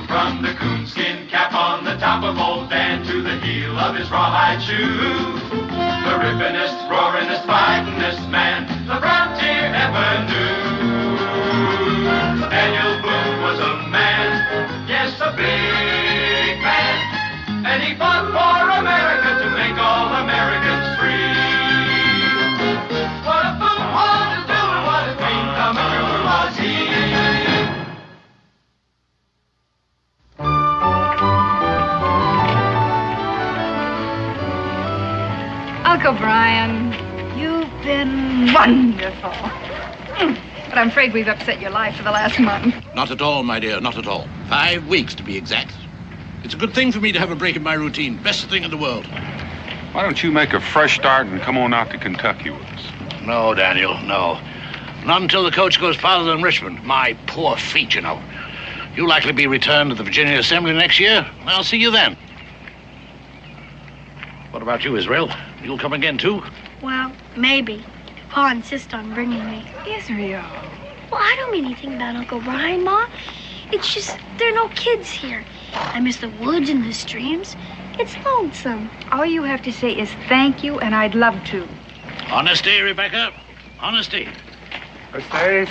From the coonskin cap on the top of old Dan to the heel of his rawhide shoe, the rippin'est, roaring'est, fighting'est man the frontier ever knew. Daniel Boone was a man, yes, a big man, and he fought for America to make all Americans free. What a Boone wanted to do and what a dream come true was he. Uncle Brian, you've been wonderful. But I'm afraid we've upset your life for the last month. Not at all, my dear, not at all. 5 weeks, to be exact. It's a good thing for me to have a break in my routine. Best thing in the world. Why don't you make a fresh start and come on out to Kentucky with us? No, Daniel, no. Not until the coach goes farther than Richmond. My poor feet, you know. You'll likely be returned to the Virginia Assembly next year. I'll see you then. What about you, Israel? You'll come again, too? Well, maybe. Pa insists on bringing me. Israel. Well, I don't mean anything about Uncle Brian, Ma. It's just there are no kids here. I miss the woods and the streams. It's lonesome. All you have to say is thank you, and I'd love to. Honesty, Rebecca. Honesty. Sirs,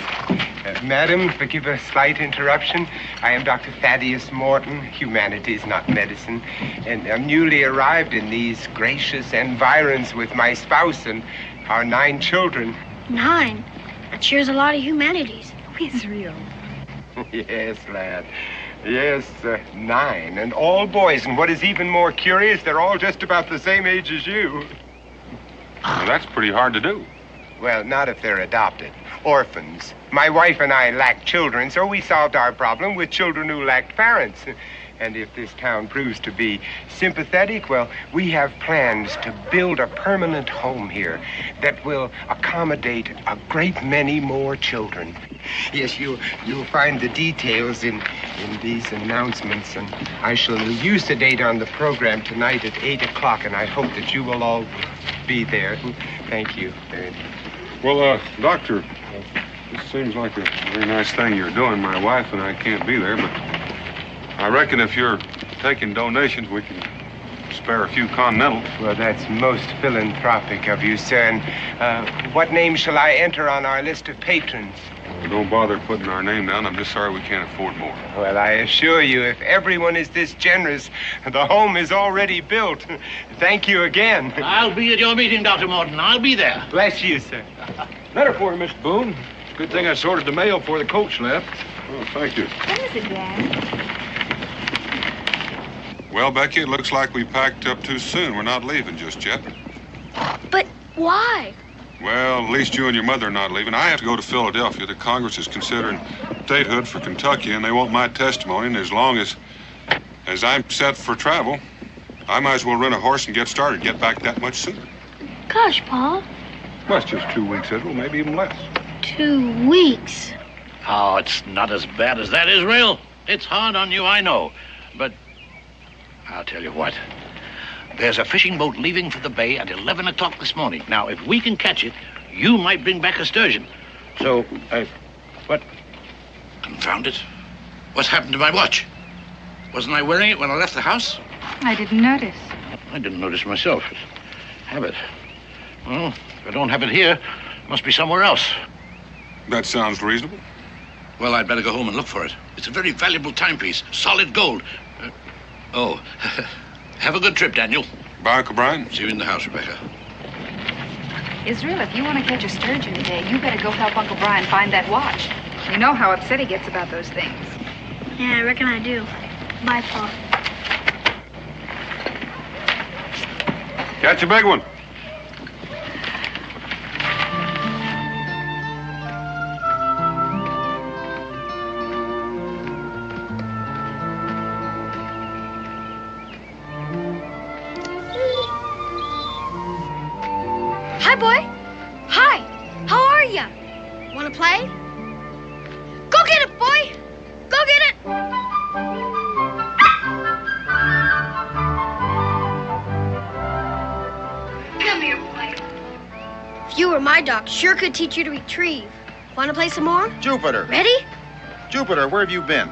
madam, forgive a slight interruption. I am Dr. Thaddeus Morton, humanities, not medicine, and I'm newly arrived in these gracious environs with my spouse and our 9 children. 9? That shares a lot of humanities. Israel. Yes, lad. Yes, 9, and all boys. And what is even more curious, they're all just about the same age as you. Well, that's pretty hard to do. Well, not if they're adopted. Orphans. My wife and I lacked children, so we solved our problem with children who lacked parents. And if this town proves to be sympathetic, well, we have plans to build a permanent home here that will accommodate a great many more children. Yes, you'll find the details in these announcements, and I shall elucidate on the program tonight at 8 o'clock, and I hope that you will all be there. Thank you. Well, Doctor, this seems like a very nice thing you're doing. My wife and I can't be there, but I reckon if you're taking donations, we can spare a few Continentals. Well, that's most philanthropic of you, sir. And what name shall I enter on our list of patrons? Well, don't bother putting our name down. I'm just sorry we can't afford more. Well, I assure you, if everyone is this generous, the home is already built. Thank you again. I'll be at your meeting, Dr. Morton. I'll be there. Bless you, sir. Letter for you, Mr. Boone. Good thing I sorted the mail before the coach left. Oh, thank you. What is it, Dad? Well, Becky, it looks like we packed up too soon. We're not leaving just yet. But why? Well, at least you and your mother are not leaving. I have to go to Philadelphia. The Congress is considering statehood for Kentucky, and they want my testimony. And as long as I'm set for travel, I might as well rent a horse and get started, get back that much sooner. Gosh, Pa. Well, it's just 2 weeks, Israel, maybe even less. 2 weeks. Oh, it's not as bad as that, Israel. It's hard on you, I know. But I'll tell you what. There's a fishing boat leaving for the bay at 11 o'clock this morning. Now, if we can catch it, you might bring back a sturgeon. So, what? Confound it. What's happened to my watch? Wasn't I wearing it when I left the house? I didn't notice. I didn't notice myself. Have it. Well, if I don't have it here, it must be somewhere else. That sounds reasonable. Well, I'd better go home and look for it. It's a very valuable timepiece. Solid gold. Have a good trip, Daniel. Bye, Uncle Brian. See you in the house, Rebecca. Israel, if you want to catch a sturgeon today, you better go help Uncle Brian find that watch. You know how upset he gets about those things. Yeah, I reckon I do. Bye, Pa. Catch a big one. Hi, boy. Hi. How are ya? Want to play? Go get it, boy. Go get it. Come here, boy. If you were my dog, sure could teach you to retrieve. Want to play some more? Jupiter. Ready? Jupiter, where have you been?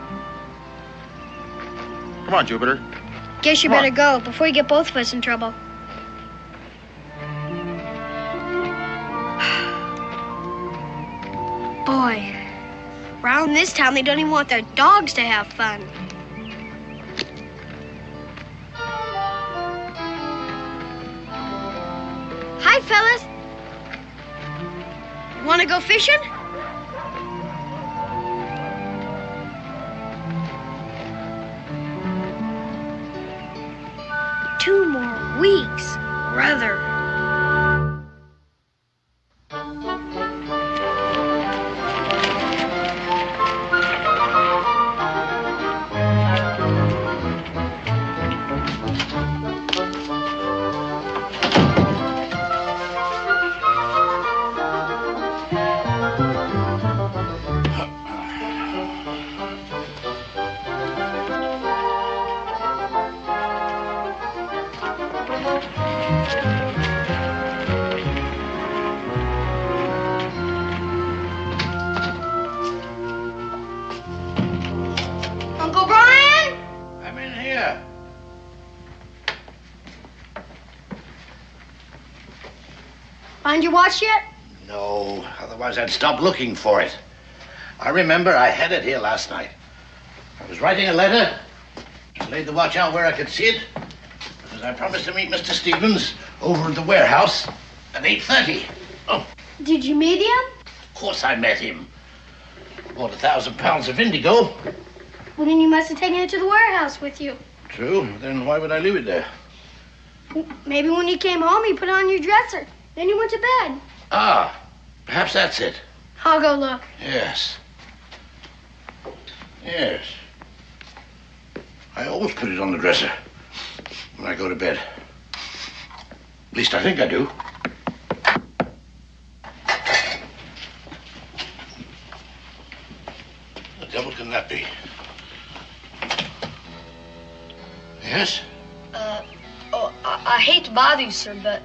Come on, Jupiter. Guess you Come better go before you get both of us in trouble. Boy, around this town, they don't even want their dogs to have fun. Hi, fellas. Want to go fishing? Two more weeks, brother. Uncle Brian? I'm in here. Find your watch yet? No, otherwise I'd stop looking for it. I remember I had it here last night. I was writing a letter. I laid the watch out where I could see it, because I promised to meet Mr. Stevens over at the warehouse at 8:30. Oh, Did you meet him? of course I met him. Bought 1,000 pounds of indigo. Well, then you must have taken it to the warehouse with you. True. Then why would I leave it there? Maybe when you came home, you put it on your dresser. Then you went to bed. Ah, perhaps that's it. I'll go look. Yes. Yes. I always put it on the dresser when I go to bed. At least I think I do. The devil can that be? Yes? I hate to bother you, sir, but,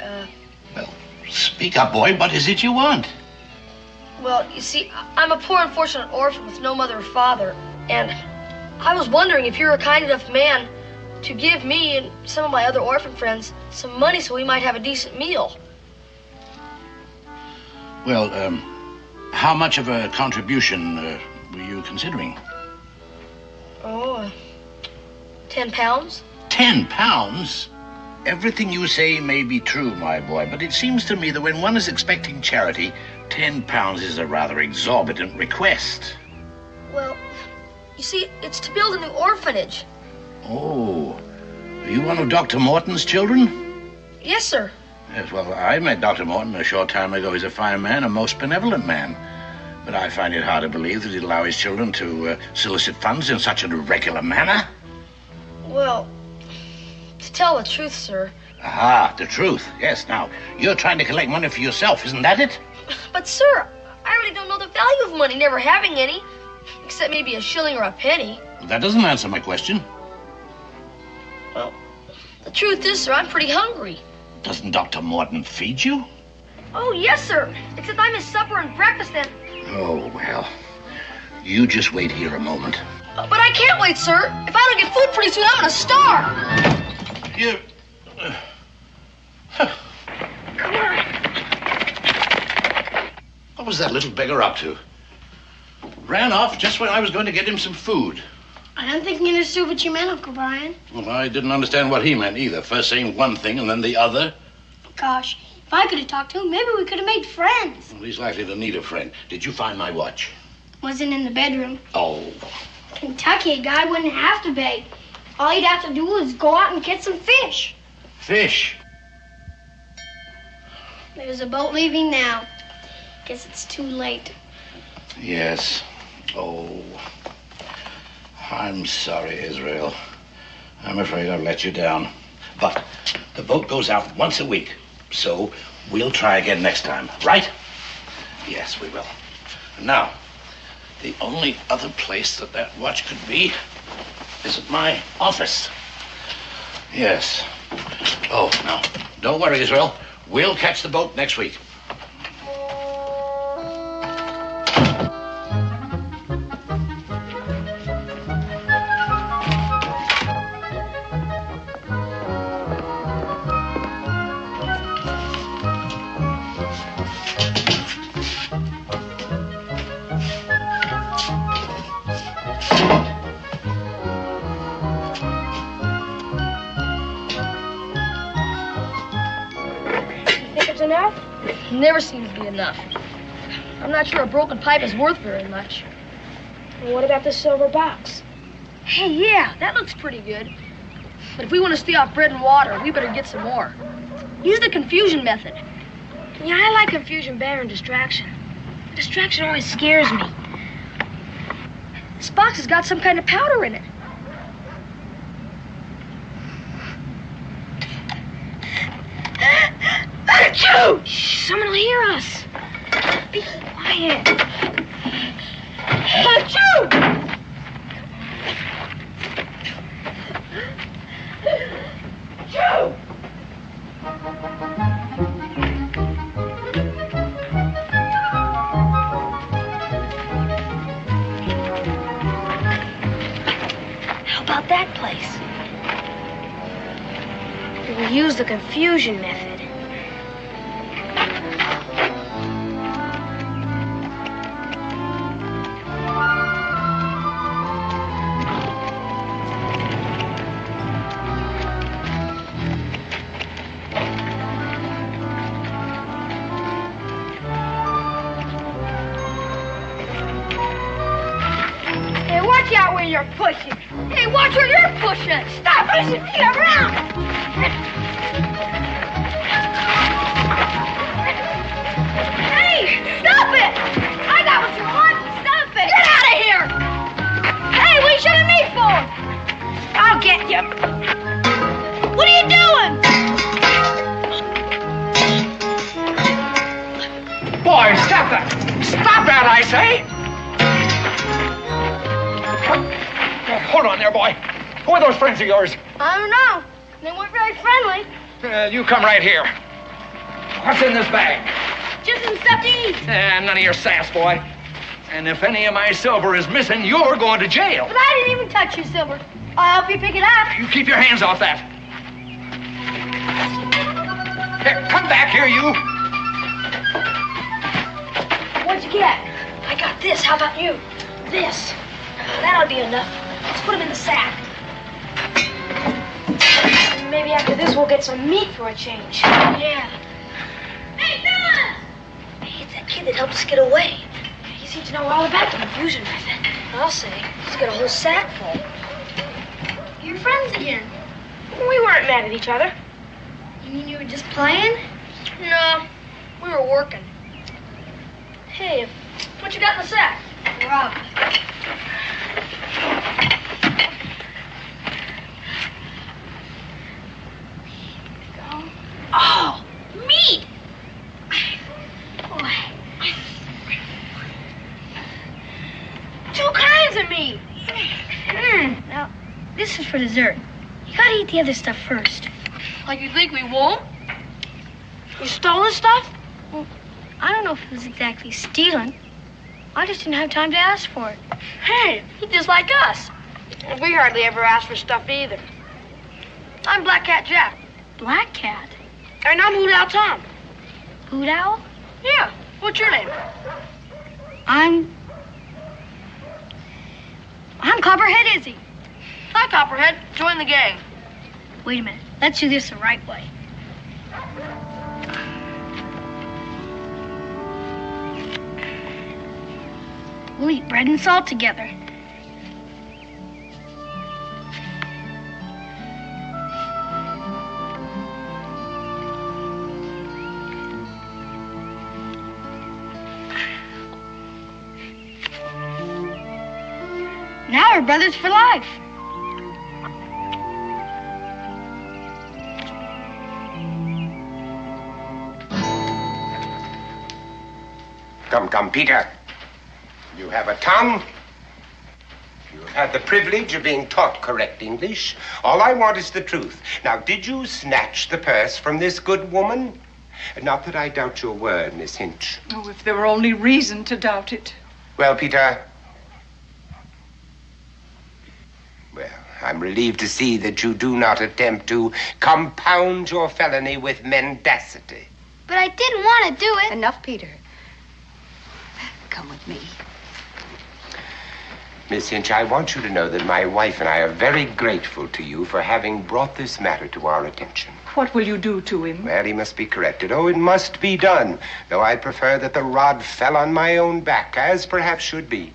Speak up, boy. What is it you want? well, you see, I'm a poor, unfortunate orphan with no mother or father, and I was wondering if you're a kind enough man to give me and some of my other orphan friends some money so we might have a decent meal. Well, how much of a contribution were you considering? Oh, 10 pounds? 10 pounds? Everything you say may be true, my boy, but it seems to me that when one is expecting charity, 10 pounds is a rather exorbitant request. Well, you see, it's to build a new orphanage. Oh, are you one of Dr. Morton's children? Yes, sir. Yes, well, I met Dr. Morton a short time ago. He's a fine man, a most benevolent man. But I find it hard to believe that he'd allow his children to solicit funds in such an irregular manner. Well, to tell the truth, sir. Aha, the truth. Yes, now, you're trying to collect money for yourself, isn't that it? But, sir, I really don't know the value of money, never having any. Except maybe a shilling or a penny. That doesn't answer my question. Well, the truth is, sir, I'm pretty hungry. Doesn't Dr. Morton feed you? Oh, yes, sir. Except I miss supper and breakfast and... Oh, well, you just wait here a moment. But I can't wait, sir. If I don't get food pretty soon, I'm gonna starve. You... Come on. What was that little beggar up to? Ran off just when I was going to get him some food. I don't think you understood what you meant, Uncle Brian. Well, I didn't understand what he meant either. First saying one thing and then the other. Gosh, if I could have talked to him, maybe we could have made friends. Well, he's likely to need a friend. Did you find my watch? Wasn't in the bedroom. Oh. Kentucky, a guy wouldn't have to beg. All he'd have to do is go out and get some fish. Fish? There's a boat leaving now. Guess it's too late. Yes. Oh. I'm sorry, Israel. I'm afraid I've let you down. But the boat goes out once a week, so we'll try again next time, right? Yes, we will. Now, the only other place that watch could be is at my office. Yes. Oh, no. Don't worry, Israel. We'll catch the boat next week. Enough? Never seems to be enough. I'm not sure a broken pipe is worth very much. And what about the silver box? Hey, yeah, that looks pretty good. But if we want to stay off bread and water, we better get some more. Use the confusion method. Yeah, I like confusion better than distraction. Distraction always scares me. This box has got some kind of powder in it. Achoo! Shh, someone will hear us. Be quiet. Achoo! Achoo! How about that place? We use the confusion method. where you're pushing. Hey, watch where you're pushing. Stop pushing me around. Hey, stop it. I got what you want. Stop it. Get out of here. Hey, what are you shooting me for? I'll get you. What are you doing? Boy, stop that. Stop that, I say. Hold on there, boy. Who are those friends of yours? I don't know. They weren't very friendly. You come right here. What's in this bag? Just some stuff to eat. None of your sass, boy. And if any of my silver is missing, you're going to jail. But I didn't even touch your silver. I'll help you pick it up. You keep your hands off that. Here, come back here, you. What'd you get? I got this. How about you? This. That'll be enough. Let's put them in the sack. Maybe after this we'll get some meat for a change. Yeah. Hey, Don! Hey, it's that kid that helped us get away. He seems to know all about the confusion method. I'll say, he's got a whole sack full. You're friends again. We weren't mad at each other. You mean you were just playing? No, we were working. Hey, what you got in the sack? Rob. Oh, meat! Boy. 2 kinds of meat. Now, this is for dessert. You gotta eat the other stuff first. Like you think we won't? You stole this stuff? Well, I don't know if it was exactly stealing. I just didn't have time to ask for it. Hey, he's just like us. We hardly ever ask for stuff either. I'm Black Cat Jack. Black Cat? And I'm Hoot Owl Tom. Hoot Owl? Yeah. What's your name? I'm Copperhead Izzy. Hi, Copperhead. Join the gang. Wait a minute. Let's do this the right way. We'll eat bread and salt together. Now we're brothers for life. Come, Peter. You have a tongue. You have had the privilege of being taught correct English. All I want is the truth. Now, did you snatch the purse from this good woman? Not that I doubt your word, Miss Hinch. Oh, if there were only reason to doubt it. Well, Peter. Well, I'm relieved to see that you do not attempt to compound your felony with mendacity. But I didn't want to do it. Enough, Peter. Come with me. Miss Hinch, I want you to know that my wife and I are very grateful to you for having brought this matter to our attention. What will you do to him? Well, he must be corrected. Oh, it must be done. Though I'd prefer that the rod fell on my own back, as perhaps should be.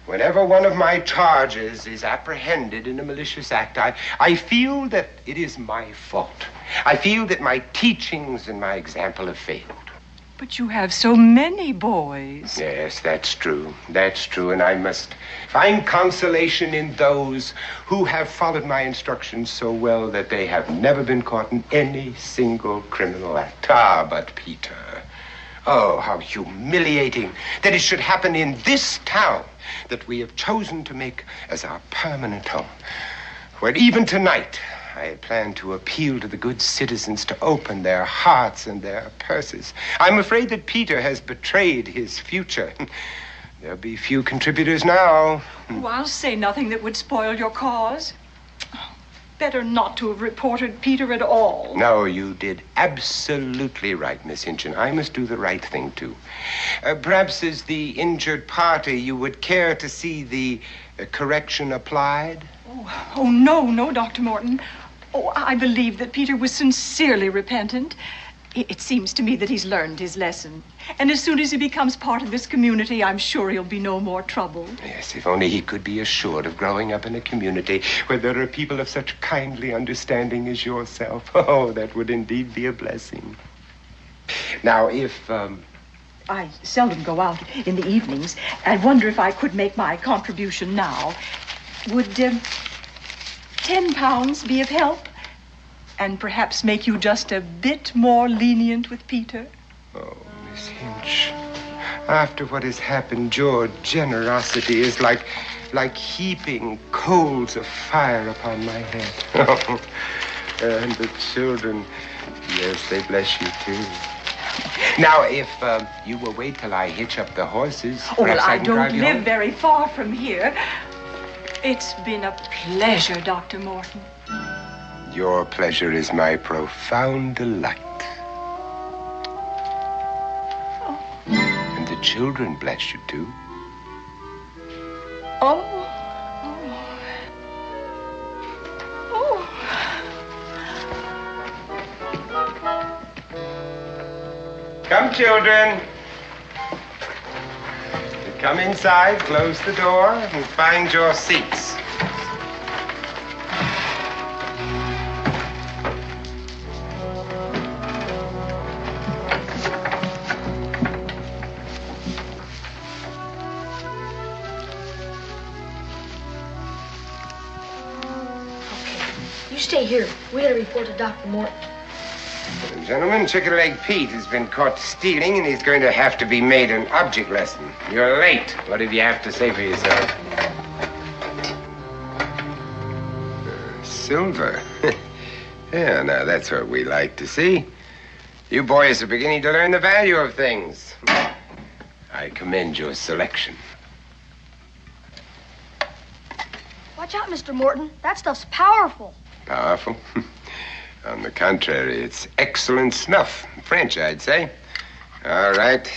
Whenever one of my charges is apprehended in a malicious act, I feel that it is my fault. I feel that my teachings and my example have failed. But you have so many boys. Yes, that's true. That's true. And I must find consolation in those who have followed my instructions so well that they have never been caught in any single criminal act. Ah, but Peter. Oh, how humiliating that it should happen in this town that we have chosen to make as our permanent home. Where even tonight I had planned to appeal to the good citizens to open their hearts and their purses. I'm afraid that Peter has betrayed his future. There'll be few contributors now. Oh, I'll say nothing that would spoil your cause. Better not to have reported Peter at all. No, you did absolutely right, Miss Hinchin. I must do the right thing, too. Perhaps as the injured party, you would care to see the correction applied? Oh, no, Dr. Morton. Oh, I believe that Peter was sincerely repentant. It seems to me that he's learned his lesson. And as soon as he becomes part of this community, I'm sure he'll be no more trouble. Yes, if only he could be assured of growing up in a community where there are people of such kindly understanding as yourself. Oh, that would indeed be a blessing. Now, if, I seldom go out in the evenings. I wonder if I could make my contribution now. Would £10 be of help? And perhaps make you just a bit more lenient with Peter? Oh, Miss Hinch, after what has happened, your generosity is like heaping coals of fire upon my head. And the children, yes, they bless you too. Now, if you will wait till I hitch up the horses, Oh, well, perhaps I can don't drive you live home. very far from here. It's been a pleasure, Dr. Morton. Your pleasure is my profound delight. Oh. And the children bless you too. Oh. Oh. Come, children. Come inside, close the door, and find your seats. You stay here. We gotta report to Dr. Morton. Gentlemen, Chicken Leg Pete has been caught stealing, and he's going to have to be made an object lesson. You're late. What did you have to say for yourself? Silver. Yeah, now that's what we like to see. You boys are beginning to learn the value of things. I commend your selection. Watch out, Mr. Morton. That stuff's powerful. Powerful? On the contrary, it's excellent snuff. French, I'd say. All right.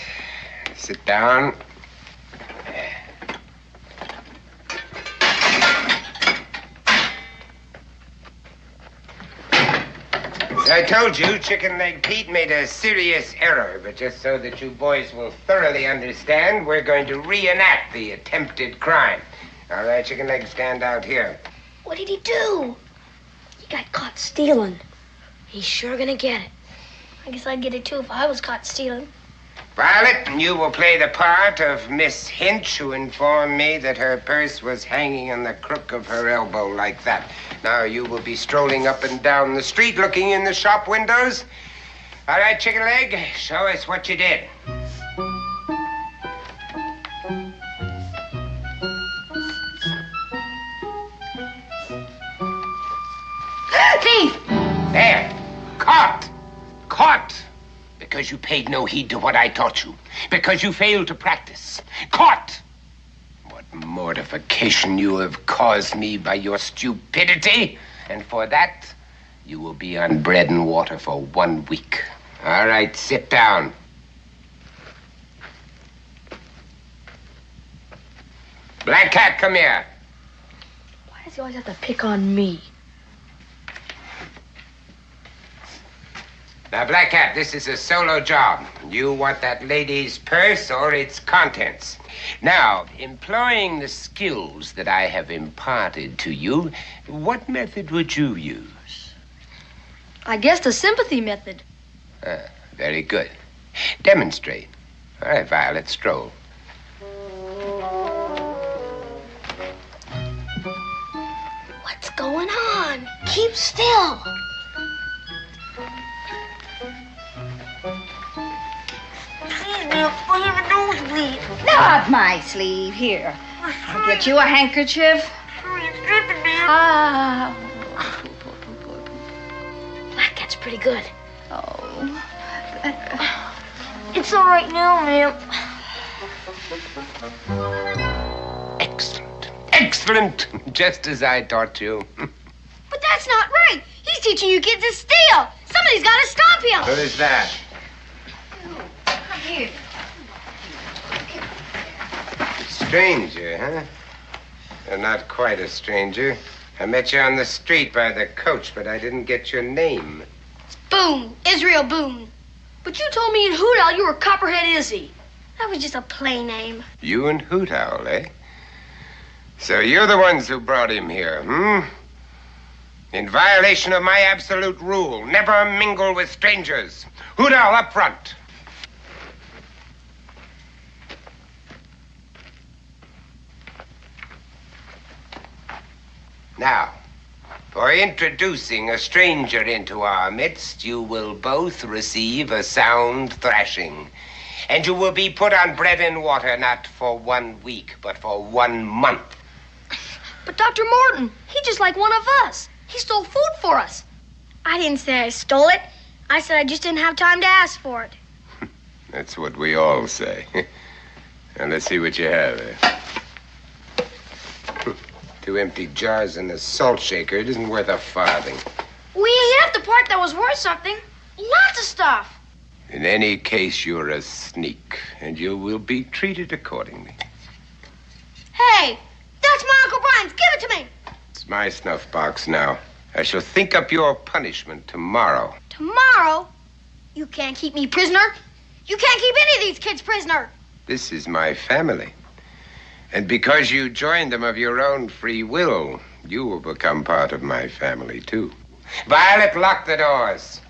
Sit down. As I told you, Chicken Leg Pete made a serious error, but just so that you boys will thoroughly understand, we're going to reenact the attempted crime. All right, Chicken Leg, stand out here. What did he do? He got caught stealing. He's sure gonna get it. I guess I'd get it too if I was caught stealing. Violet, you will play the part of Miss Hinch, who informed me that her purse was hanging on the crook of her elbow like that. Now you will be strolling up and down the street looking in the shop windows. All right, Chicken Leg, show us what you did. Thief! There. Caught. Caught. Because you paid no heed to what I taught you. Because you failed to practice. Caught. What mortification you have caused me by your stupidity. And for that, you will be on bread and water for 1 week. All right, sit down. Black Cat, come here. Why does he always have to pick on me? Now, Black Cat, this is a solo job. You want that lady's purse or its contents. Now, employing the skills that I have imparted to you, what method would you use? I guess the sympathy method. Very good. Demonstrate. All right, Violet, stroll. What's going on? Keep still. Not my sleeve. Here. I'll get you a handkerchief. Ah. Black Cat's pretty good. Oh. It's all right now, ma'am. Excellent. Excellent. Just as I taught you. But that's not right. He's teaching you kids to steal. Somebody's got to stop him. Who is that? Come here. Stranger, huh? You're not quite a stranger. I met you on the street by the coach, but I didn't get your name. Boone. Israel Boone. But you told me in Hoot Owl you were Copperhead Izzy. That was just a play name. You and Hoot Owl, eh? So you're the ones who brought him here, In violation of my absolute rule, never mingle with strangers. Hoot Owl, up front. Now, for introducing a stranger into our midst, you will both receive a sound thrashing. And you will be put on bread and water not for 1 week, but for 1 month. But Dr. Morton, he's just like one of us. He stole food for us. I didn't say I stole it. I said I just didn't have time to ask for it. That's what we all say. Now, let's see what you have there. 2 empty jars and a salt shaker. It isn't worth a farthing. We ate up the part that was worth something. Lots of stuff. In any case, you're a sneak, and you will be treated accordingly. Hey, that's my Uncle Brian's. Give it to me. It's my snuff box now. I shall think up your punishment tomorrow. Tomorrow? You can't keep me prisoner. You can't keep any of these kids prisoner. This is my family. And because you joined them of your own free will, you will become part of my family, too. Violet, lock the doors.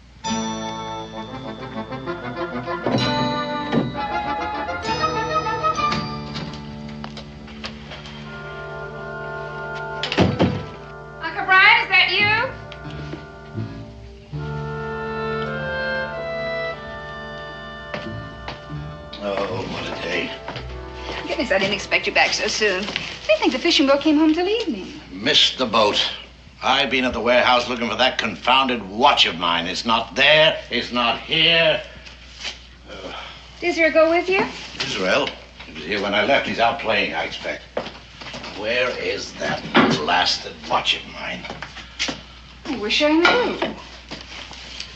Uncle Brian, is that you? Oh, what a day. Goodness, I didn't expect you back so soon. I didn't think the fishing boat came home till evening. Missed the boat. I've been at the warehouse looking for that confounded watch of mine. It's not there. It's not here. Did Israel go with you? Israel? He was here when I left. He's out playing, I expect. Where is that blasted watch of mine? I wish I knew.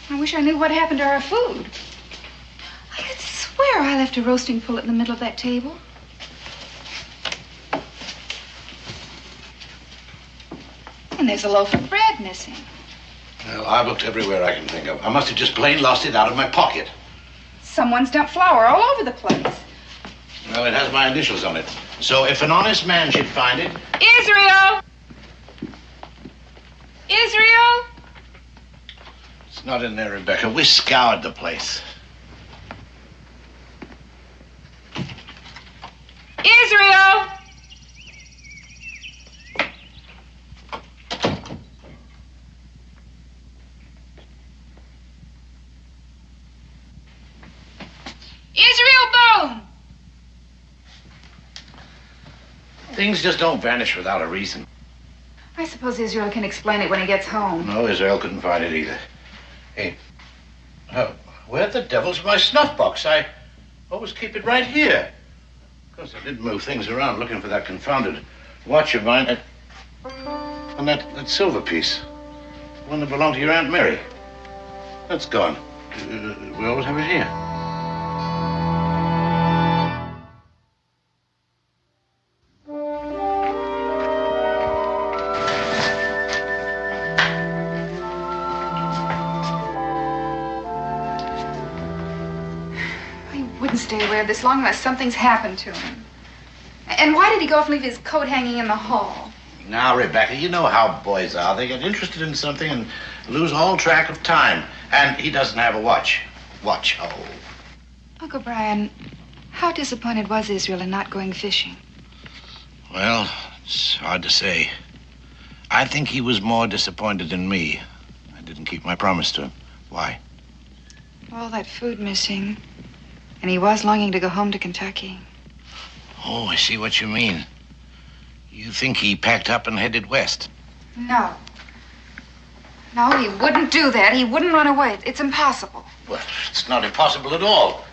I wish I knew what happened to our food. I could swear I left a roasting pullet in the middle of that table. And there's a loaf of bread missing. Well, I've looked everywhere I can think of. I must have just plain lost it out of my pocket. Someone's dumped flour all over the place. Well, it has my initials on it. So if an honest man should find it... Israel! Israel! It's not in there, Rebecca. We scoured the place. Israel! Israel Boone! Things just don't vanish without a reason. I suppose Israel can explain it when he gets home. No, Israel couldn't find it either. Hey, where the devil's my snuff box? I always keep it right here. Of course, I did move things around looking for that confounded watch of mine. And that silver piece. The one that belonged to your Aunt Mary. That's gone. We always have it here. Stay away of this long unless something's happened to him. And why did he go off and leave his coat hanging in the hall? Now, Rebecca, you know how boys are. They get interested in something and lose all track of time. And he doesn't have a watch. Watch, oh. Uncle Brian, how disappointed was Israel in not going fishing? Well, it's hard to say. I think he was more disappointed in me. I didn't keep my promise to him. Why? All that food missing. And he was longing to go home to Kentucky. Oh, I see what you mean. You think he packed up and headed west? No. No, he wouldn't do that. He wouldn't run away. It's impossible. Well, it's not impossible at all.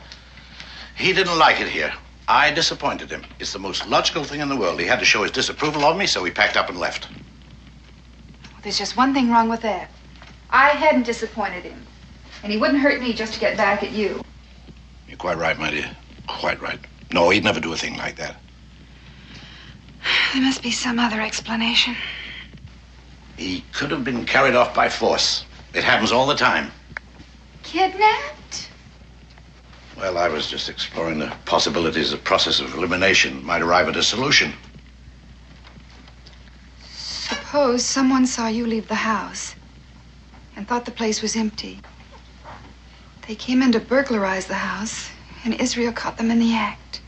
He didn't like it here. I disappointed him. It's the most logical thing in the world. He had to show his disapproval of me, so he packed up and left. Well, there's just one thing wrong with that. I hadn't disappointed him. And he wouldn't hurt me just to get back at you. You're quite right, my dear. Quite right. No, he'd never do a thing like that. There must be some other explanation. He could have been carried off by force. It happens all the time. Kidnapped? Well, I was just exploring the possibilities of process of elimination might arrive at a solution. Suppose someone saw you leave the house and thought the place was empty. They came in to burglarize the house, and Israel caught them in the act.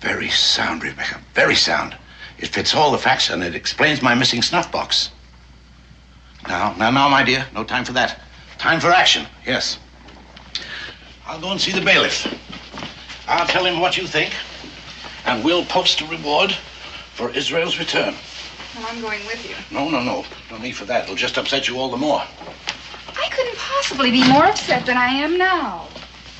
Very sound, Rebecca. Very sound. It fits all the facts, and it explains my missing snuff box. Now, my dear. No time for that. Time for action. Yes. I'll go and see the bailiff. I'll tell him what you think, and we'll post a reward for Israel's return. Well, I'm going with you. No. No need for that. It'll just upset you all the more. I couldn't possibly be more upset than I am now.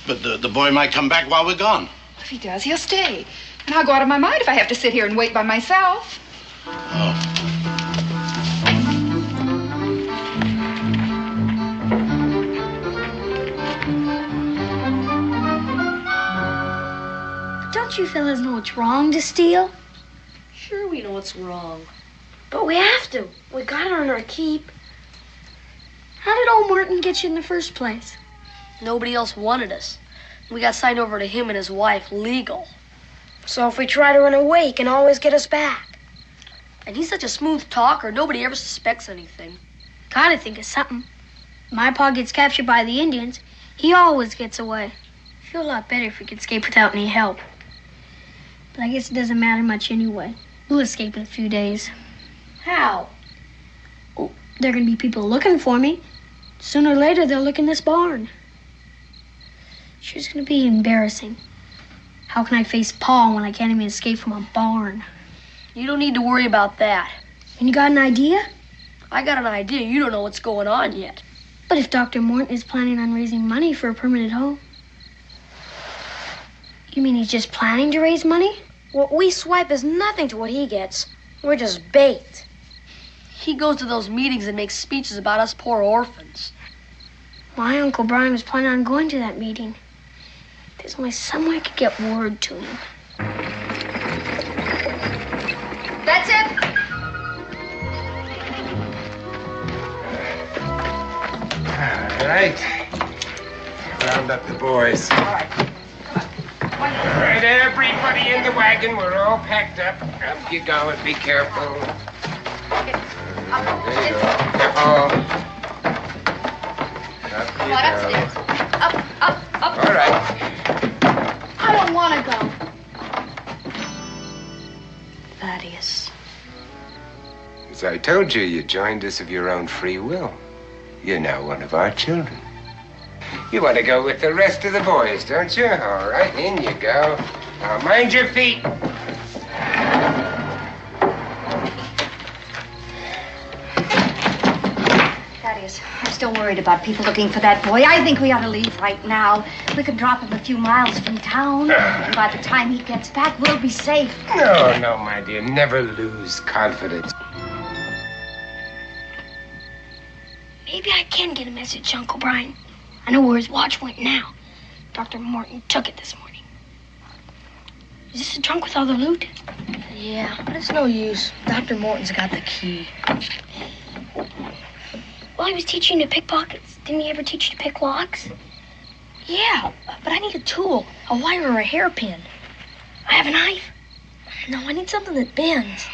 But the boy might come back while we're gone. If he does, he'll stay. And I'll go out of my mind if I have to sit here and wait by myself. Don't you fellas know it's wrong to steal? Sure we know it's wrong. But we have to. We gotta earn our keep. How did old Martin get you in the first place? Nobody else wanted us. We got signed over to him and his wife, legal. So if we try to run away, he can always get us back. And he's such a smooth talker, nobody ever suspects anything. Gotta think of something. My pa gets captured by the Indians. He always gets away. I feel a lot better if we could escape without any help. But I guess it doesn't matter much anyway. We'll escape in a few days. How? Oh, there are gonna be people looking for me. Sooner or later, they'll look in this barn. Sure, gonna be embarrassing. How can I face Pa when I can't even escape from a barn? You don't need to worry about that. And you got an idea? I got an idea. You don't know what's going on yet. But if Dr. Morton is planning on raising money for a permanent home, you mean he's just planning to raise money? What we swipe is nothing to what he gets. We're just bait. He goes to those meetings and makes speeches about us poor orphans. My Uncle Brian was planning on going to that meeting. There's only some way I could get word to him. That's it. All right. Round up the boys. All right, everybody in the wagon. We're all packed up. Up you go and be careful. There you go. Careful. Up Come you on, go. upstairs. Up. All right. I don't want to go. Thaddeus. As I told you, you joined us of your own free will. You're now one of our children. You want to go with the rest of the boys, don't you? All right, in you go. Now, mind your feet. Thaddeus, I'm still worried about people looking for that boy. I think we ought to leave right now. We could drop him a few miles from town, and by the time he gets back, we'll be safe. No, my dear. Never lose confidence. Maybe I can get a message to Uncle Brian. I know where his watch went now. Dr. Morton took it this morning. Is this the trunk with all the loot? Yeah, but it's no use. Dr. Morton's got the key. Well, he was teaching you to pick pockets. Didn't he ever teach you to pick locks? Yeah, but I need a tool, a wire or a hairpin. I have a knife. No, I need something that bends.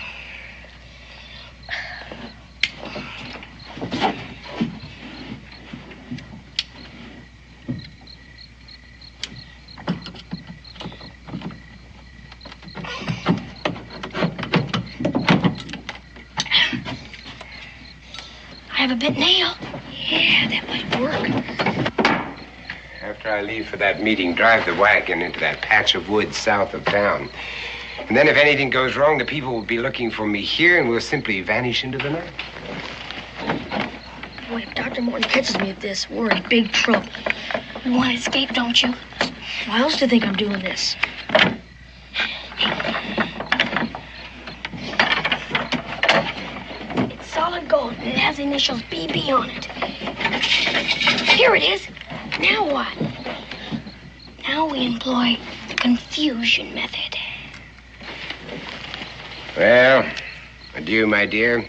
I have a bent nail. Yeah, that might work. After I leave for that meeting, drive the wagon into that patch of woods south of town. And then if anything goes wrong, the people will be looking for me here, and we'll simply vanish into the night. Boy, if Dr. Morton catches me at this, we're in big trouble. You want to escape, don't you? Why else do you think I'm doing this? It's solid gold, and it has the initials BB on it. Here it is. Now what? Now we employ the confusion method. Well, adieu, my dear.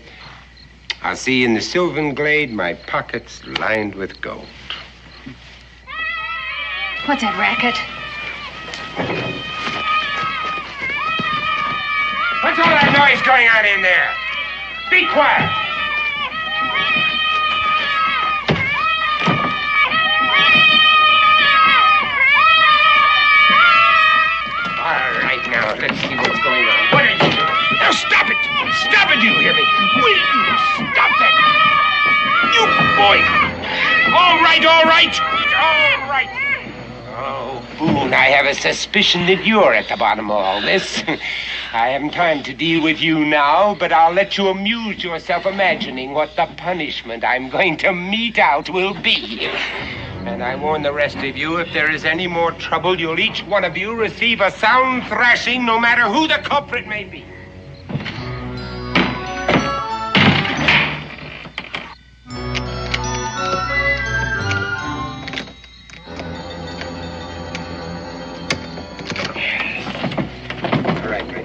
I'll see you in the sylvan glade, my pockets lined with gold. What's that racket? What's all that noise going on in there? Be quiet. All right, now, let's see what's going on. What are you doing? Now, stop it! Stop it, do you hear me? Will you stop that? You boy! All right, all right! All right! Oh, Boone, I have a suspicion that you're at the bottom of all this. I haven't time to deal with you now, but I'll let you amuse yourself imagining what the punishment I'm going to mete out will be. And I warn the rest of you, if there is any more trouble, you'll each one of you receive a sound thrashing, no matter who the culprit may be.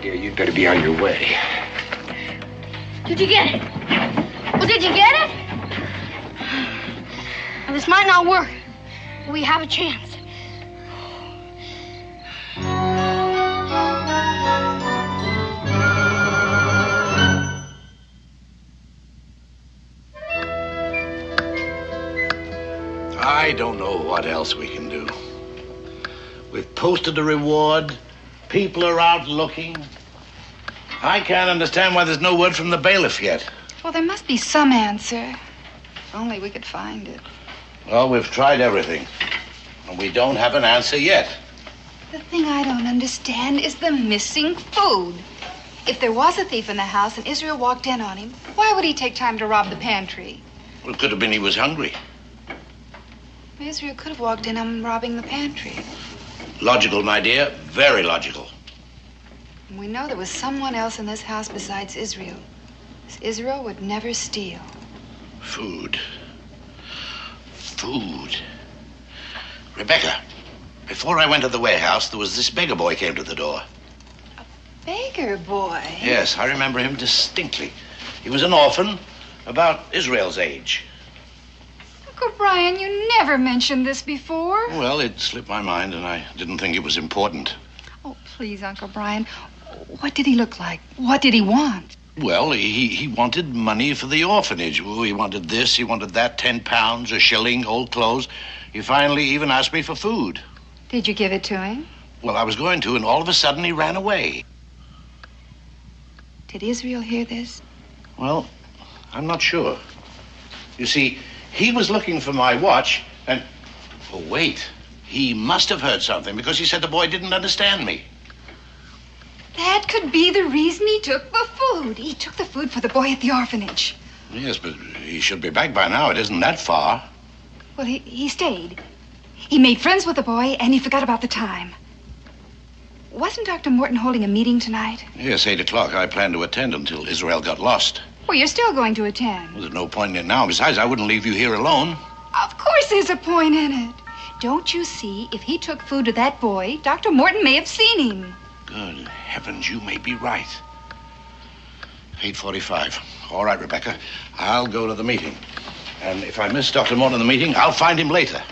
You'd better be on your way. Did you get it? Well, did you get it? Well, this might not work. We have a chance. I don't know what else we can do. We've posted the reward. People are out looking. I can't understand why there's no word from the bailiff yet. Well, there must be some answer. If only we could find it. Well, we've tried everything, and we don't have an answer yet. The thing I don't understand is the missing food. If there was a thief in the house and Israel walked in on him, why would he take time to rob the pantry? Well, it could have been he was hungry. Israel could have walked in on him robbing the pantry. Logical, my dear. Very logical. We know there was someone else in this house besides Israel. Israel would never steal. Food. Food. Rebecca, before I went to the warehouse, there was this beggar boy came to the door. Beggar boy? Yes, I remember him distinctly. He was an orphan, about Israel's age. Uncle Brian, you never mentioned this before. Well, it slipped my mind, and I didn't think it was important. Oh, please, Uncle Brian. What did he look like? What did he want? Well, he wanted money for the orphanage. Oh, he wanted this, he wanted that, 10 pounds, a shilling, old clothes. He finally even asked me for food. Did you give it to him? Well, I was going to, and all of a sudden he ran away. Did Israel hear this? Well, I'm not sure. You see, he was looking for my watch, and... Oh, wait. He must have heard something, because he said the boy didn't understand me. That could be the reason he took the food. He took the food for the boy at the orphanage. Yes, but he should be back by now. It isn't that far. Well, he stayed. He made friends with the boy, and he forgot about the time. Wasn't Dr. Morton holding a meeting tonight? Yes, 8 o'clock. I planned to attend until Israel got lost. Well, you're still going to attend. Well, there's no point in it now. Besides, I wouldn't leave you here alone. Of course there's a point in it. Don't you see, if he took food to that boy, Dr. Morton may have seen him. Good heavens, you may be right. 8:45. All right, Rebecca. I'll go to the meeting. And if I miss Dr. Morton in the meeting, I'll find him later.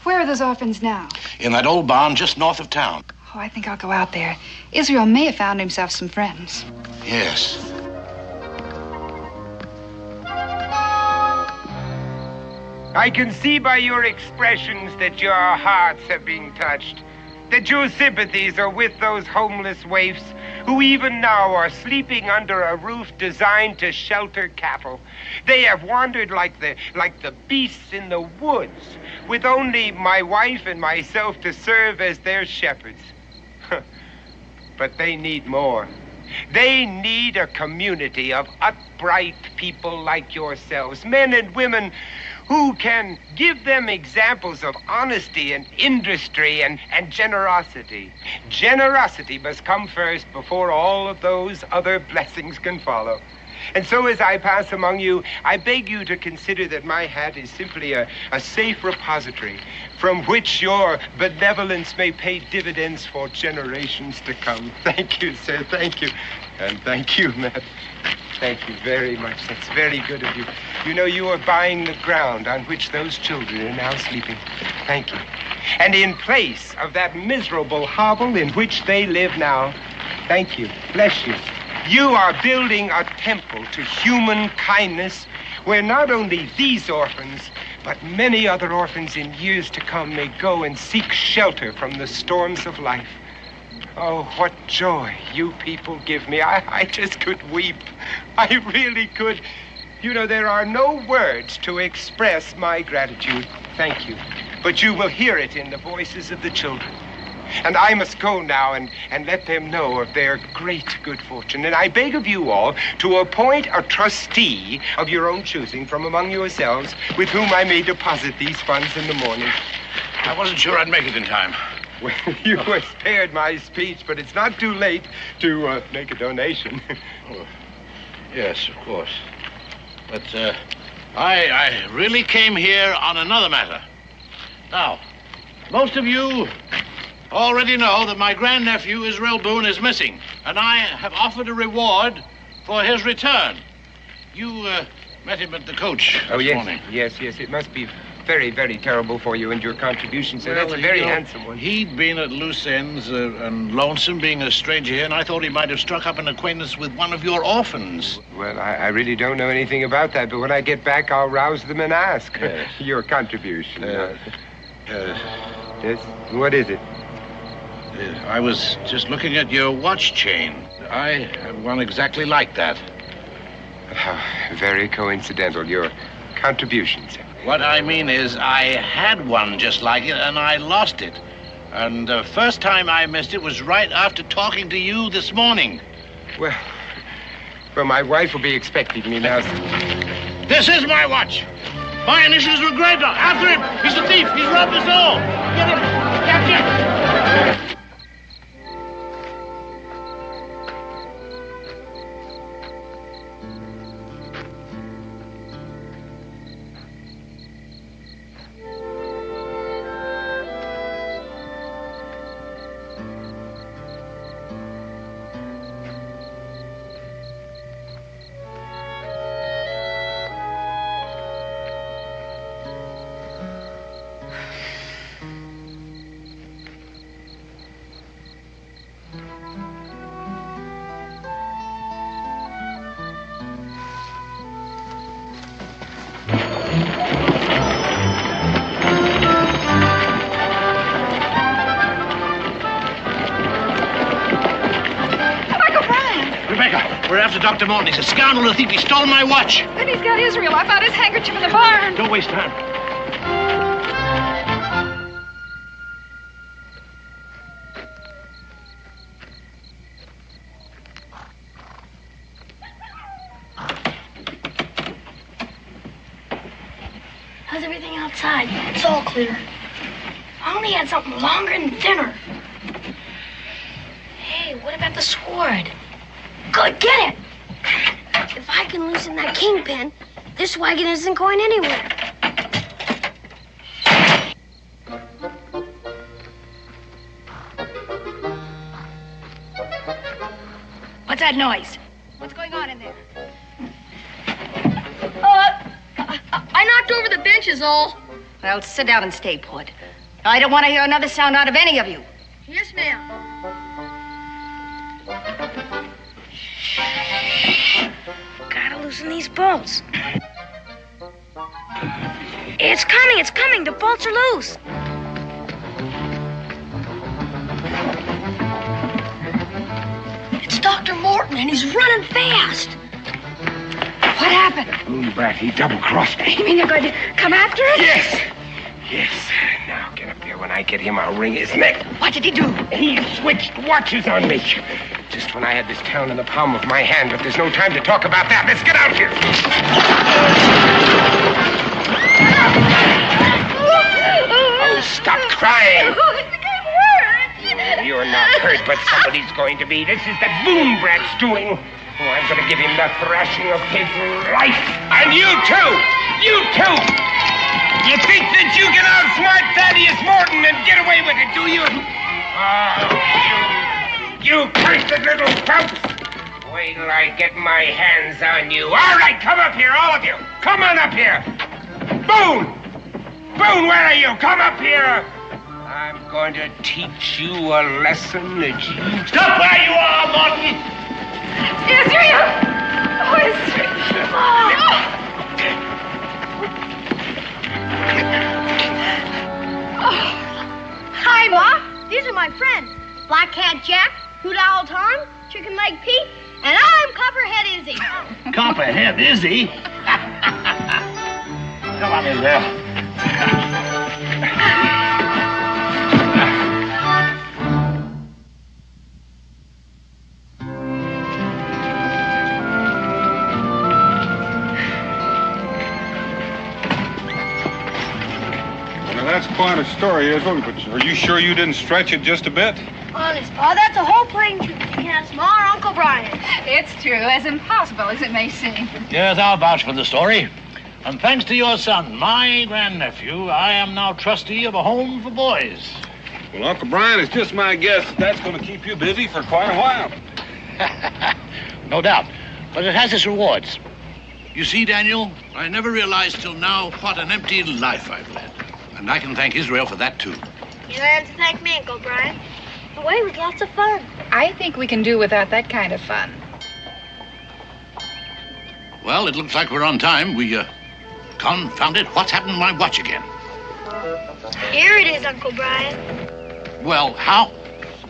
Where are those orphans now? In that old barn just north of town. Oh, I think I'll go out there. Israel may have found himself some friends. Yes. I can see by your expressions that your hearts have been touched, that your sympathies are with those homeless waifs who even now are sleeping under a roof designed to shelter cattle. They have wandered like the beasts in the woods, with only my wife and myself to serve as their shepherds. But they need more. They need a community of upright people like yourselves, men and women who can give them examples of honesty and industry and generosity. Generosity must come first before all of those other blessings can follow. And so as I pass among you, I beg you to consider that my hat is simply a safe repository from which your benevolence may pay dividends for generations to come. Thank you, sir. Thank you. And thank you, Matt. Thank you very much. That's very good of you. You know, you are buying the ground on which those children are now sleeping. Thank you. And in place of that miserable hovel in which they live now, thank you, bless you, you are building a temple to human kindness where not only these orphans, but many other orphans in years to come may go and seek shelter from the storms of life. Oh, what joy you people give me. I just could weep. I really could. You know, there are no words to express my gratitude. Thank you. But you will hear it in the voices of the children. And I must go now and let them know of their great good fortune. And I beg of you all to appoint a trustee of your own choosing from among yourselves with whom I may deposit these funds in the morning. I wasn't sure I'd make it in time. Well, you were spared my speech, but it's not too late to make a donation. Oh, yes, of course. But I really came here on another matter. Now, most of you already know that my grandnephew, Israel Boone, is missing, and I have offered a reward for his return. You met him at the coach this morning. Yes. It must be very, very terrible for you and your contribution, so that's a very handsome one. He'd been at loose ends and lonesome, being a stranger here, and I thought he might have struck up an acquaintance with one of your orphans. Well, I really don't know anything about that, but when I get back, I'll rouse them and ask. Yes. Your contribution. Yes? What is it? I was just looking at your watch chain. I have one exactly like that. Very coincidental, your contributions. What I mean is, I had one just like it, and I lost it. And the first time I missed it was right after talking to you this morning. Well, my wife will be expecting me now. This is my watch. My initials were engraved on. After him. He's a thief. He's robbed us all. Get him. Catch him. We're after Dr. Morton. He's a scoundrel who thinks he stole my watch. Then he's got Israel. I found his handkerchief in the barn. Don't waste time. How's everything outside? It's all clear. I only had something longer than dinner. Hey, what about the sword? Good, get it! If I can loosen that kingpin, this wagon isn't going anywhere. What's that noise? What's going on in there? I knocked over the benches, all. Well, sit down and stay put. I don't want to hear another sound out of any of you. Yes, ma'am. Gotta loosen these bolts. It's coming. The bolts are loose. It's Dr. Morton, and he's running fast. What happened? Boone brat, he double-crossed me. You mean they're going to come after us? Yes. Now, get up there. When I get him, I'll wring his neck. What did he do? He switched watches on me. Just when I had this town in the palm of my hand, but there's no time to talk about that. Let's get out here. Oh, stop crying. You're not hurt, but somebody's going to be. This is the Boone brat's doing. Oh, I'm going to give him the thrashing of his life. And you, too. You, too. You think that you can outsmart Thaddeus Morton and get away with it, do you? Oh, you cursed little pumps. Wait till I get my hands on you. All right, come up here, all of you. Come on up here. Boone! Boone, where are you? Come up here. I'm going to teach you a lesson that you... Stop where you are, Martin! Israel! Oh, Israel! Hi, Ma. These are my friends. Black Cat Jack, Hoot Owl Tom, Chicken Leg Pete, and I'm Copperhead Izzy. Copperhead Izzy? Come on in there. Well, that's quite a story, Israel, but are you sure you didn't stretch it just a bit? Honest, Pa, that's a whole plain truth. You can't smile our Uncle Brian. It's true, as impossible as it may seem. Yes, I'll vouch for the story. And thanks to your son, my grandnephew, I am now trustee of a home for boys. Well, Uncle Brian, it's just my guess that's going to keep you busy for quite a while. No doubt. But it has its rewards. You see, Daniel, I never realized till now what an empty life I've led. And I can thank Israel for that, too. You don't have to thank me, Uncle Brian. The way was lots of fun. I think we can do without that kind of fun. Well, it looks like we're on time. Confound it, what's happened to my watch again? Here it is, Uncle Brian. Well, how?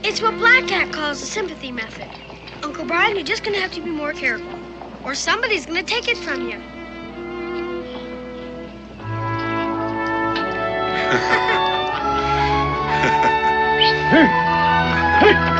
It's what Black Cat calls the sympathy method. Uncle Brian, you're just going to have to be more careful, or somebody's going to take it from you. Hey!